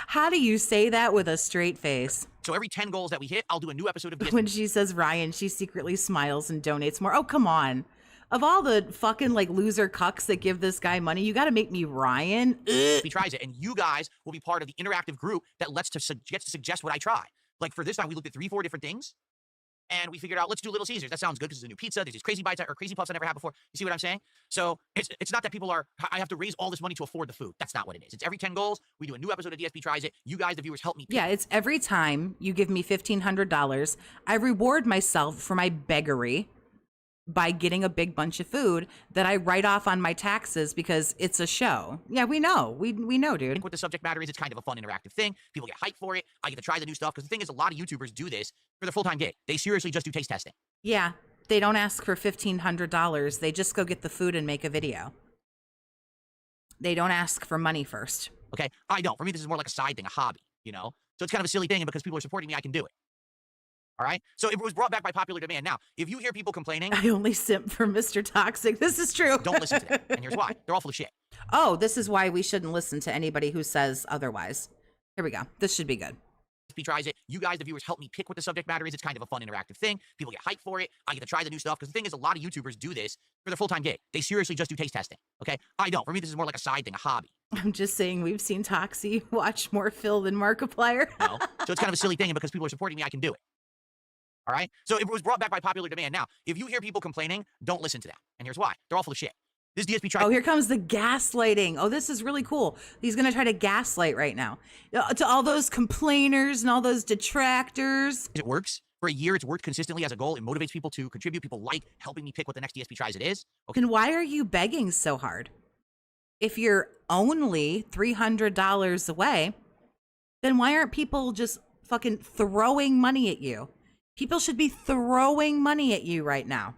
How do you say that with a straight face? So every 10 goals that we hit, I'll do a new episode of DSP. When she says Ryan, she secretly smiles and donates more. Oh, come on. Of all the fucking like loser cucks that give this guy money, you got to make me Ryan. He tries it, and you guys will be part of the interactive group that gets to suggest what I try. Like for this time, we looked at 3-4 different things, and we figured out, let's do Little Caesars. That sounds good because it's a new pizza. There's these crazy bites or crazy puffs I never had before. You see what I'm saying? So it's not that people are, I have to raise all this money to afford the food. That's not what it is. It's every 10 goals. We do a new episode of DSP Tries It. You guys, the viewers, help me. Yeah, it's every time you give me $1,500, I reward myself for my beggary by getting a big bunch of food that I write off on my taxes because it's a show. Yeah, we know. We know, dude. What the subject matter is, it's kind of a fun interactive thing. People get hyped for it. I get to try the new stuff because the thing is, a lot of YouTubers do this for their full-time gig. They seriously just do taste testing. Yeah, they don't ask for $1,500. They just go get the food and make a video. They don't ask for money first. Okay, I don't. For me, this is more like a side thing, a hobby, you know? So it's kind of a silly thing, and because people are supporting me, I can do it. All right? So it was brought back by popular demand. Now, if you hear people complaining... I only simp for Mr. Toxic. This is true. Don't listen to them. And here's why. They're all full of shit. Oh, this is why we shouldn't listen to anybody who says otherwise. Here we go. This should be good. DSP Tries It. You guys, the viewers, help me pick what the subject matter is. It's kind of a fun interactive thing. People get hyped for it. I get to try the new stuff because the thing is, a lot of YouTubers do this for their full-time gig. They seriously just do taste testing. Okay? I don't. For me, this is more like a side thing, a hobby. I'm just saying we've seen Toxie watch more Phil than Markiplier. No. So it's kind of a silly thing, and because people are supporting me, I can do it. All right? So it was brought back by popular demand. Now, if you hear people complaining, don't listen to them. And here's why. They're all full of shit. This DSP tried. Oh, here comes the gaslighting. Oh, this is really cool. He's going to try to gaslight right now. To all those complainers and all those detractors. It works. For a year, it's worked consistently as a goal. It motivates people to contribute. People like helping me pick what the next DSP tries it is. Okay. Then why are you begging so hard? If you're only $300 away, then why aren't people just fucking throwing money at you? People should be throwing money at you right now.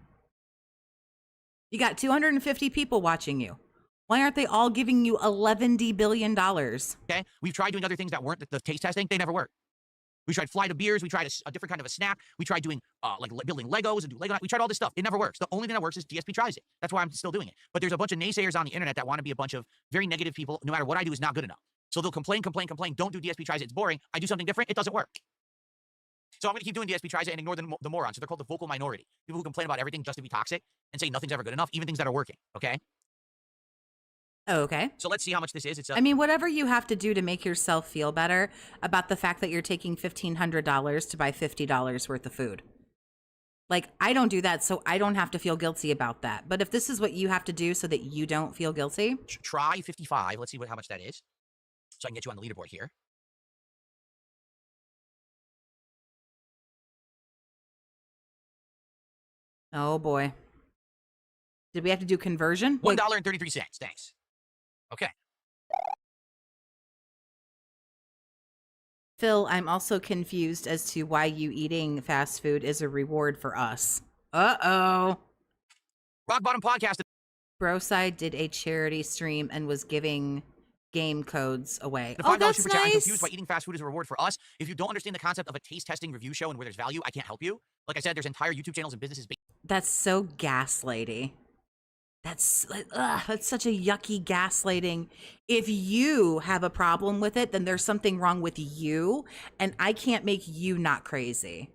You got 250 people watching you. Why aren't they all giving you $11 billion? Okay. We've tried doing other things that weren't the taste testing. They never work. We tried fly to beers. We tried a different kind of a snack. We tried doing like building Legos and do Lego. We tried all this stuff. It never works. The only thing that works is DSP tries it. That's why I'm still doing it. But there's a bunch of naysayers on the internet that want to be a bunch of very negative people. No matter what I do is not good enough. So they'll complain. Don't do DSP tries it. It's boring. I do something different. It doesn't work. So I'm going to keep doing DSP tries it and ignore the morons. So they're called the vocal minority. People who complain about everything just to be toxic and say nothing's ever good enough, even things that are working. Okay. Oh, okay. So let's see how much this is. I mean, whatever you have to do to make yourself feel better about the fact that you're taking $1,500 to buy $50 worth of food. Like, I don't do that, so I don't have to feel guilty about that. But if this is what you have to do so that you don't feel guilty. Try 55. Let's see how much that is. So I can get you on the leaderboard here. Oh, boy. Did we have to do conversion? $1.33. Thanks. Okay. Phil, I'm also confused as to why you eating fast food is a reward for us. Uh-oh. Rock Bottom Podcast. Broside did a charity stream and was giving game codes away. Oh, that's super chat. I'm nice. confused why eating fast food is a reward for us. If you don't understand the concept of a taste testing review show and where there's value, I can't help you. Like I said, there's entire YouTube channels and businesses. That's so gaslighty. That's such a yucky gaslighting. If you have a problem with it, then there's something wrong with you, and I can't make you not crazy.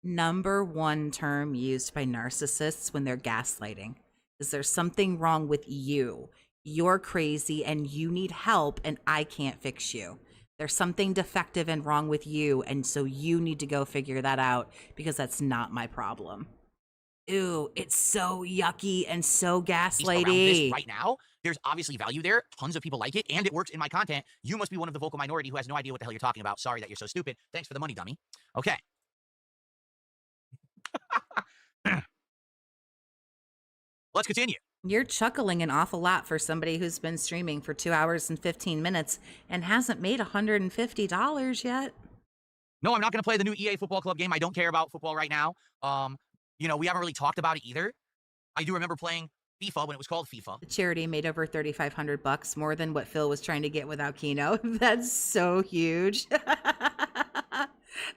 Number one term used by narcissists when they're gaslighting is there's something wrong with you. You're crazy and you need help, and I can't fix you. There's something defective and wrong with you, and so you need to go figure that out because that's not my problem. Ew, it's so yucky and so gaslighty. Right now, there's obviously value there. Tons of people like it, and it works in my content. You must be one of the vocal minority who has no idea what the hell you're talking about. Sorry that you're so stupid. Thanks for the money, dummy. Okay. Let's continue. You're chuckling an awful lot for somebody who's been streaming for 2 hours and 15 minutes and hasn't made $150 yet. No, I'm not going to play the new EA Football Club game. I don't care about football right now. You know, we haven't really talked about it either. I do remember playing FIFA when it was called FIFA. The charity made over $3,500, more than what Phil was trying to get without Kino. That's so huge.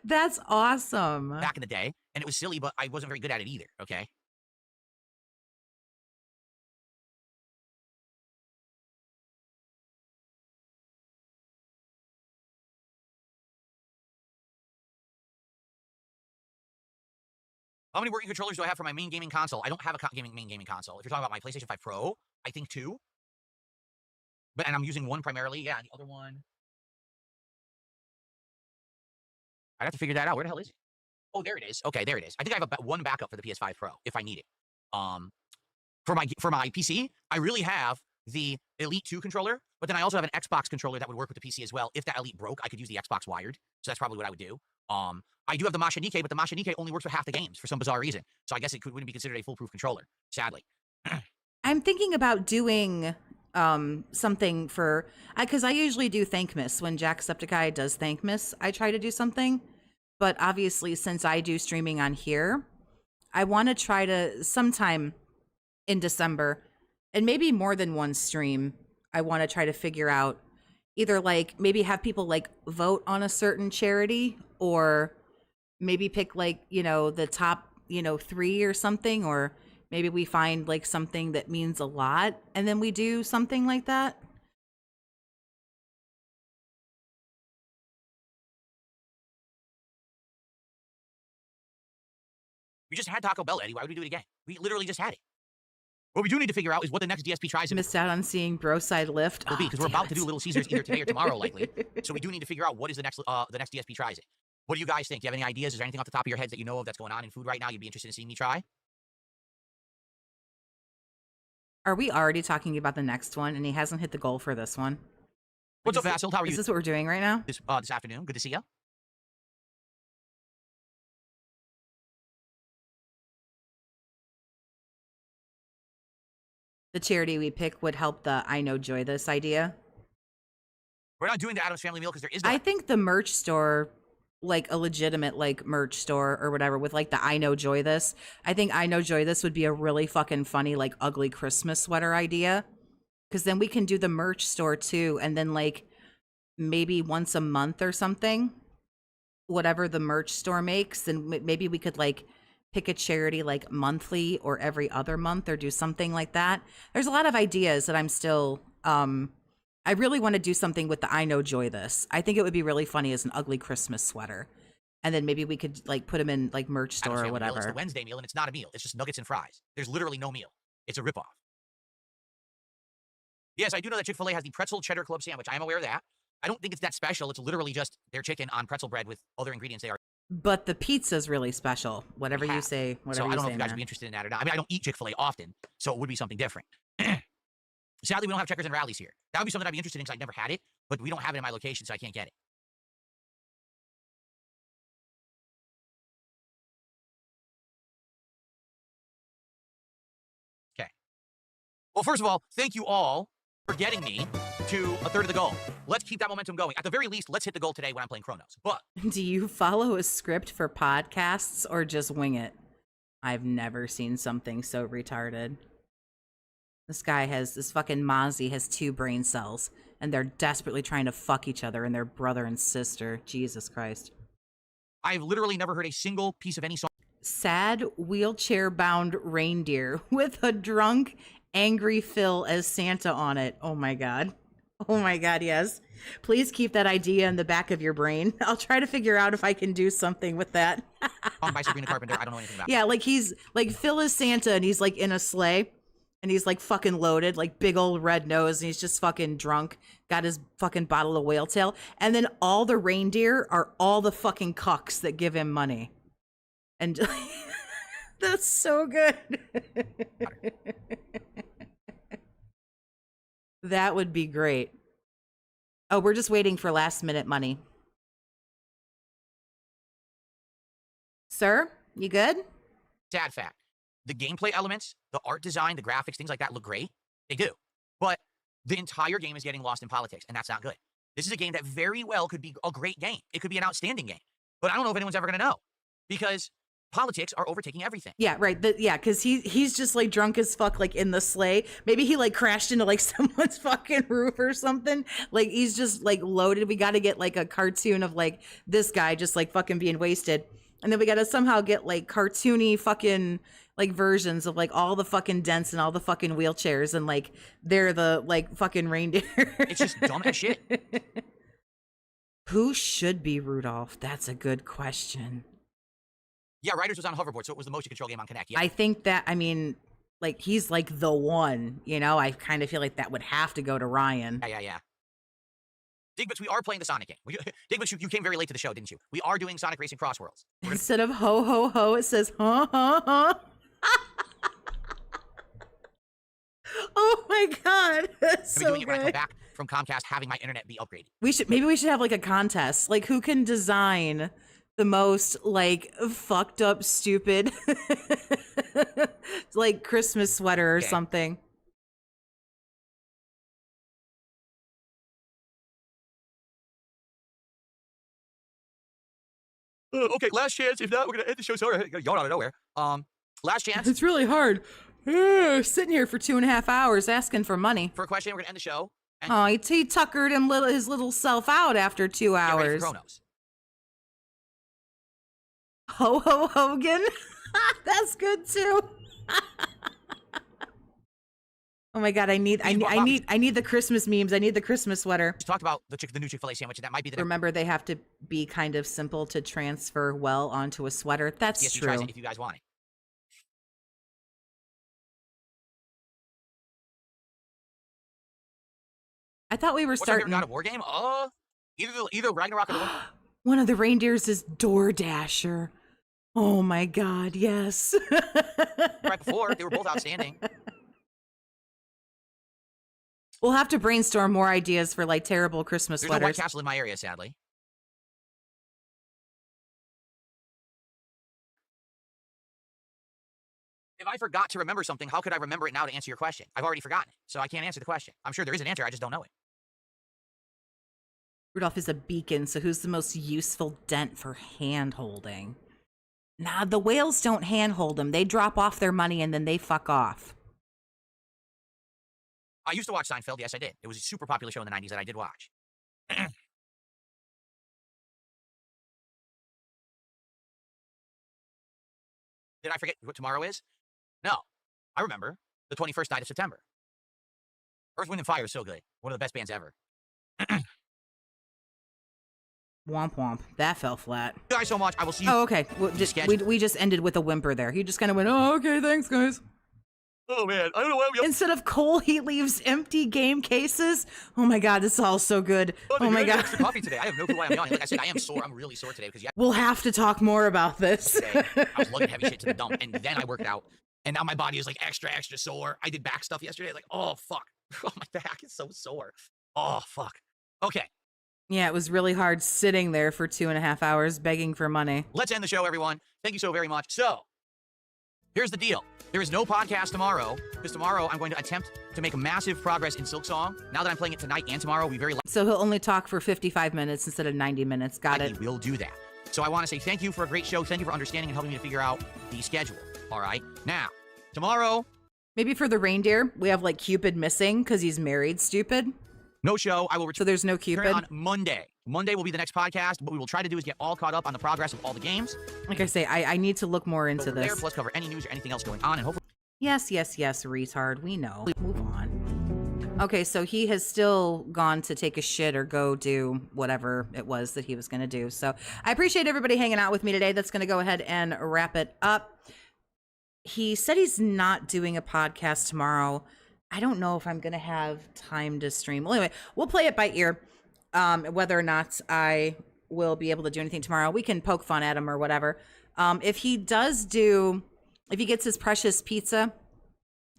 That's awesome. Back in the day, and it was silly, but I wasn't very good at it either, okay? How many working controllers do I have for my main gaming console? I don't have a main gaming console. If you're talking about my PlayStation 5 Pro, I think 2. And I'm using one primarily. Yeah, the other one. I'd have to figure that out. Where the hell is it? Oh, there it is. Okay, there it is. I think I have one backup for the PS5 Pro if I need it. For my PC, I really have the Elite 2 controller, but then I also have an Xbox controller that would work with the PC as well. If that Elite broke, I could use the Xbox wired. So that's probably what I would do. I do have the Mashanike, but the Mashanike only works with half the games for some bizarre reason. So I guess it wouldn't be considered a foolproof controller, sadly. I'm thinking about doing something for, because I usually do Thankmas. When Jacksepticeye does Thankmas, I try to do something. But obviously, since I do streaming on here, I want to try to sometime in December, and maybe more than one stream, I want to try to figure out either like maybe have people like vote on a certain charity, or maybe pick like, you know, the top, you know, 3 or something, or maybe we find like something that means a lot and then we do something like that. We just had Taco Bell, Eddie. Why would we do it again? We literally just had it. What we do need to figure out is what the next DSP tries. Missed out on seeing Broside lift. Will be because we're about to do Little Caesars either today or tomorrow, likely. So we do need to figure out what is the next DSP tries it. What do you guys think? Do you have any ideas? Is there anything off the top of your heads that you know of that's going on in food right now you'd be interested in seeing me try? Are we already talking about the next one and he hasn't hit the goal for this one? What's up, Vasil? How are you Is this what we're doing right now? this afternoon? Good to see you. The charity we pick would help the I Know Joy This idea. We're not doing the Addams Family Meal because there is no... I think the merch store, like a legitimate like merch store or whatever with like the I Know Joy This. I think I Know Joy This would be a really fucking funny like ugly Christmas sweater idea. Because then we can do the merch store too. And then like maybe once a month or something, whatever the merch store makes, then maybe we could like pick a charity like monthly or every other month or do something like that. There's a lot of ideas that I'm still, I really want to do something with the I Know Joy This. I think it would be really funny as an ugly Christmas sweater. And then maybe we could like put them in like merch store or whatever. It's the Wednesday meal and it's not a meal. It's just nuggets and fries. There's literally no meal. It's a ripoff. Yes, I do know that Chick-fil-A has the pretzel cheddar club sandwich. I am aware of that. I don't think it's that special. It's literally just their chicken on pretzel bread with other ingredients they are. But the pizza's really special. Whatever you say, whatever you say, So I don't know if you guys would be interested in that or not. I mean, I don't eat Chick-fil-A often, so it would be something different. Sadly, we don't have Checkers and Rallies here. That would be something I'd be interested in because I've never had it, but we don't have it in my location, so I can't get it. Okay. Well, first of all, thank you all for getting me to a third of the goal. Let's keep that momentum going. At the very least, let's hit the goal today when I'm playing Kronos. But do you follow a script for podcasts or just wing it? I've never seen something so retarded. This guy has, this fucking Mozzie has 2 brain cells, and they're desperately trying to fuck each other and their brother and sister. Jesus Christ. I've literally never heard a single piece of any song. Sad wheelchair-bound reindeer with a drunk, angry Phil as Santa on it. Oh my God. Oh my God, yes. Please keep that idea in the back of your brain. I'll try to figure out if I can do something with that. By Sabrina Carpenter. I don't know anything about it. Yeah, like he's, like Phil is Santa and he's like in a sleigh. And he's like fucking loaded, like big old red nose, and he's just fucking drunk, got his fucking bottle of whale tail. And then all the reindeer are all the fucking cucks that give him money. And that's so good. That would be great. Oh, we're just waiting for last minute money. Sir, you good? Sad fact. The gameplay elements, the art design, the graphics, things like that look great. They do. But the entire game is getting lost in politics, and that's not good. This is a game that very well could be a great game. It could be an outstanding game. But I don't know if anyone's ever going to know. Because politics are overtaking everything. Yeah, right. Yeah, because he's just like drunk as fuck, like in the sleigh. Maybe he like crashed into like someone's fucking roof or something. Like he's just like loaded. We got to get like a cartoon of like this guy just like fucking being wasted. And then we got to somehow get like cartoony fucking like versions of like all the fucking dents and all the fucking wheelchairs and like they're the like fucking reindeer. It's just dumb as shit. Who should be Rudolph? That's a good question. Yeah, Riders was on hoverboard, so it was the motion control game on Kinect. Yeah. I think that, I mean, like he's like the one, you know? I kind of feel like that would have to go to Ryan. Yeah. Digbits, we are playing the Sonic game. Digbits, you came very late to the show, didn't you? We are doing Sonic Racing Cross Worlds. Instead of ho, ho, ho, it says huh, huh, huh. Oh my God. That's so doing it when I come good. back from Comcast having my internet be upgraded. Maybe we should have like a contest. Like who can design the most like fucked up, stupid like Christmas sweater or something. Okay, last chance. If not, we're gonna end the show. Sorry, I got yawn out of nowhere. Last chance. It's really hard. Sitting here for 2.5 hours asking for money. For a question, we're gonna end the show. Oh, he tuckered his little self out after 2 hours. Get ready for Kronos. Ho ho Hogan. That's good too. Oh my God, I need the Christmas memes. I need the Christmas sweater. Just talked about the new Chick-fil-A sandwich, and that might be the Remember, they have to be kind of simple to transfer well onto a sweater. That's DSP true. tries it if you guys want it. I thought we were What's starting. God of War game? Either Ragnarok or the one. One of the reindeers is DoorDasher. Oh my God, yes. Right before, they were both outstanding. We'll have to brainstorm more ideas for like terrible Christmas There's no White sweaters. Castle in my area, sadly. If I forgot to remember something, how could I remember it now to answer your question? I've already forgotten it, so I can't answer the question. I'm sure there is an answer, I just don't know it. Rudolph is a beacon, so who's the most useful dent for hand-holding? Nah, the whales don't hand-hold them. They drop off their money and then they fuck off. I used to watch Seinfeld, yes I did. It was a super popular show in the 90s that I did watch. Did I forget what tomorrow is? No. I remember. The 21st night of September. Earth, Wind, and Fire is so good. One of the best bands ever. Womp womp. That fell flat. Thank you guys so much. I will see you. Oh, okay. Well, we just ended with a whimper there. He just kind of went, oh, okay, thanks, guys. Oh, man. I don't know why we... Instead of coal, he leaves empty game cases. Oh, my God. This is all so good. Oh, my God. Extra coffee today. I have no clue why I'm yawning. Like I said, I am sore. I'm really sore today because We'll have to talk more about this. I was lugging heavy shit to the dump, and then I worked out. And now my body is like extra sore. I did back stuff yesterday. Like, oh, fuck. Oh, my back is so sore. Oh, fuck. Okay. Yeah, it was really hard sitting there for 2.5 hours begging for money. Let's end the show, everyone. Thank you so very much. So, here's the deal. There is no podcast tomorrow, because tomorrow I'm going to attempt to make massive progress in Silksong. Now that I'm playing it tonight and tomorrow, we very So he'll only talk for 55 minutes instead of 90 minutes. Got it. He will do that. So I want to say thank you for a great show. Thank you for understanding and helping me to figure out the schedule. All right? Now, tomorrow... Maybe for the reindeer, we have like Cupid missing because he's married, stupid. No show. I will return. So there's no Cupid? On Monday. Monday will be the next podcast. What we will try to do is get all caught up on the progress of all the games. Like I say, I need to look more into this. There, plus cover any news or anything else going on, and hopefully... Yes, retard. We know. Move on. Okay, so he has still gone to take a shit or go do whatever it was that he was going to do. So I appreciate everybody hanging out with me today. That's going to go ahead and wrap it up. He said he's not doing a podcast tomorrow. I don't know if I'm going to have time to stream. Well, anyway, we'll play it by ear. Whether or not I will be able to do anything tomorrow, we can poke fun at him or whatever. If he gets his precious pizza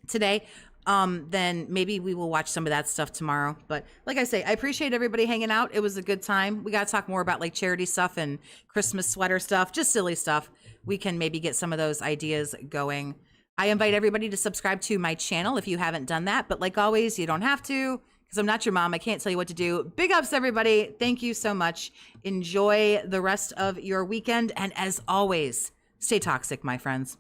today, then maybe we will watch some of that stuff tomorrow. But like I say, I appreciate everybody hanging out. It was a good time. We got to talk more about like charity stuff and Christmas sweater stuff, just silly stuff. We can maybe get some of those ideas going. I invite everybody to subscribe to my channel if you haven't done that. But like always, you don't have to, because I'm not your mom. I can't tell you what to do. Big ups, everybody. Thank you so much. Enjoy the rest of your weekend. And as always, stay toxic, my friends.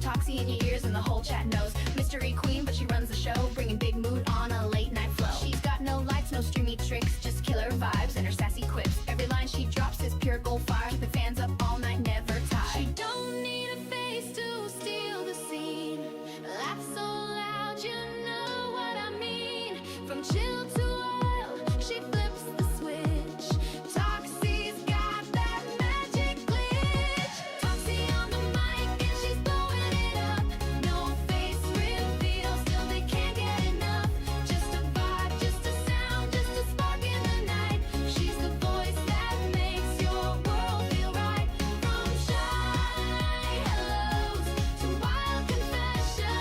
Toxie in your ears and the whole chat knows. Mystery queen, but she runs the show, bringing big mood on a late night flow. She's got no lights, no streamy tricks, just killer vibes and her sassy quips. Every line she drops is pure gold fire, keeping fans up all night, never tired. She don't need a face to steal the scene. Laugh so loud, you know what I mean. From chill to wild, she flips the switch. Toxie's got that magic glitch. Toxie on the mic and she's blowing it up. No face reveal, still they can't get enough. Just a vibe, just a sound, just a spark in the night. She's the voice that makes your world feel right. From shy hellos to wild confessions,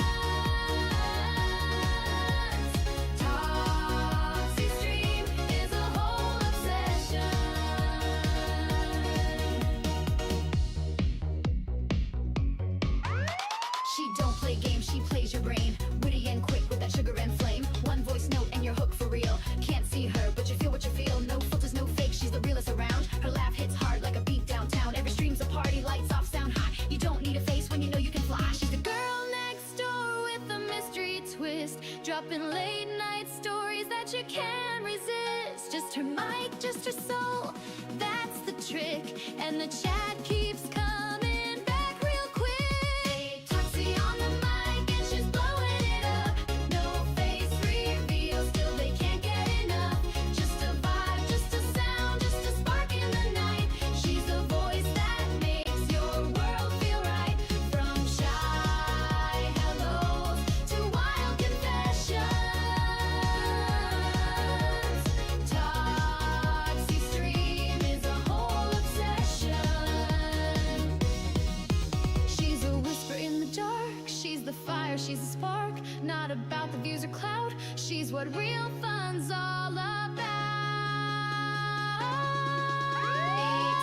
Toxie's stream is a whole obsession. She don't play games, she plays your brain. Witty and quick with that sugar and flame. One voice note and you're hooked for real. Can't see her, but you feel what you feel. No filters, no fake, she's the realest around. Her laugh hits hard like a beat downtown. Every stream's a party, lights off, sound high. You don't need a face when you know you can fly. She's the girl next door with a mystery twist. Dropping late night stories that you can't resist. Just her mic, just her soul, that's the trick. And the chat keeps coming back real quick. Toxie on the mic and she's blowing it up. No face reveal, still they can't get enough. not about the views or clout. She's what real fun's all about.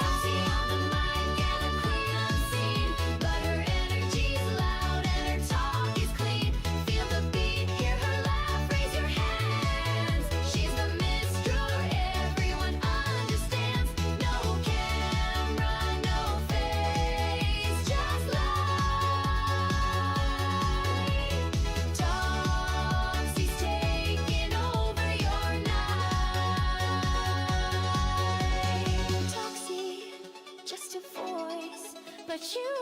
Toxie on the mic and a queen unseen, but her energy's loud and her talk is clean. Feel the beat, hear her laugh, raise your hands. She's the minstrel, everyone understands. No camera, no face, just light. Toxie's taking over your night. Toxie, just a voice, but you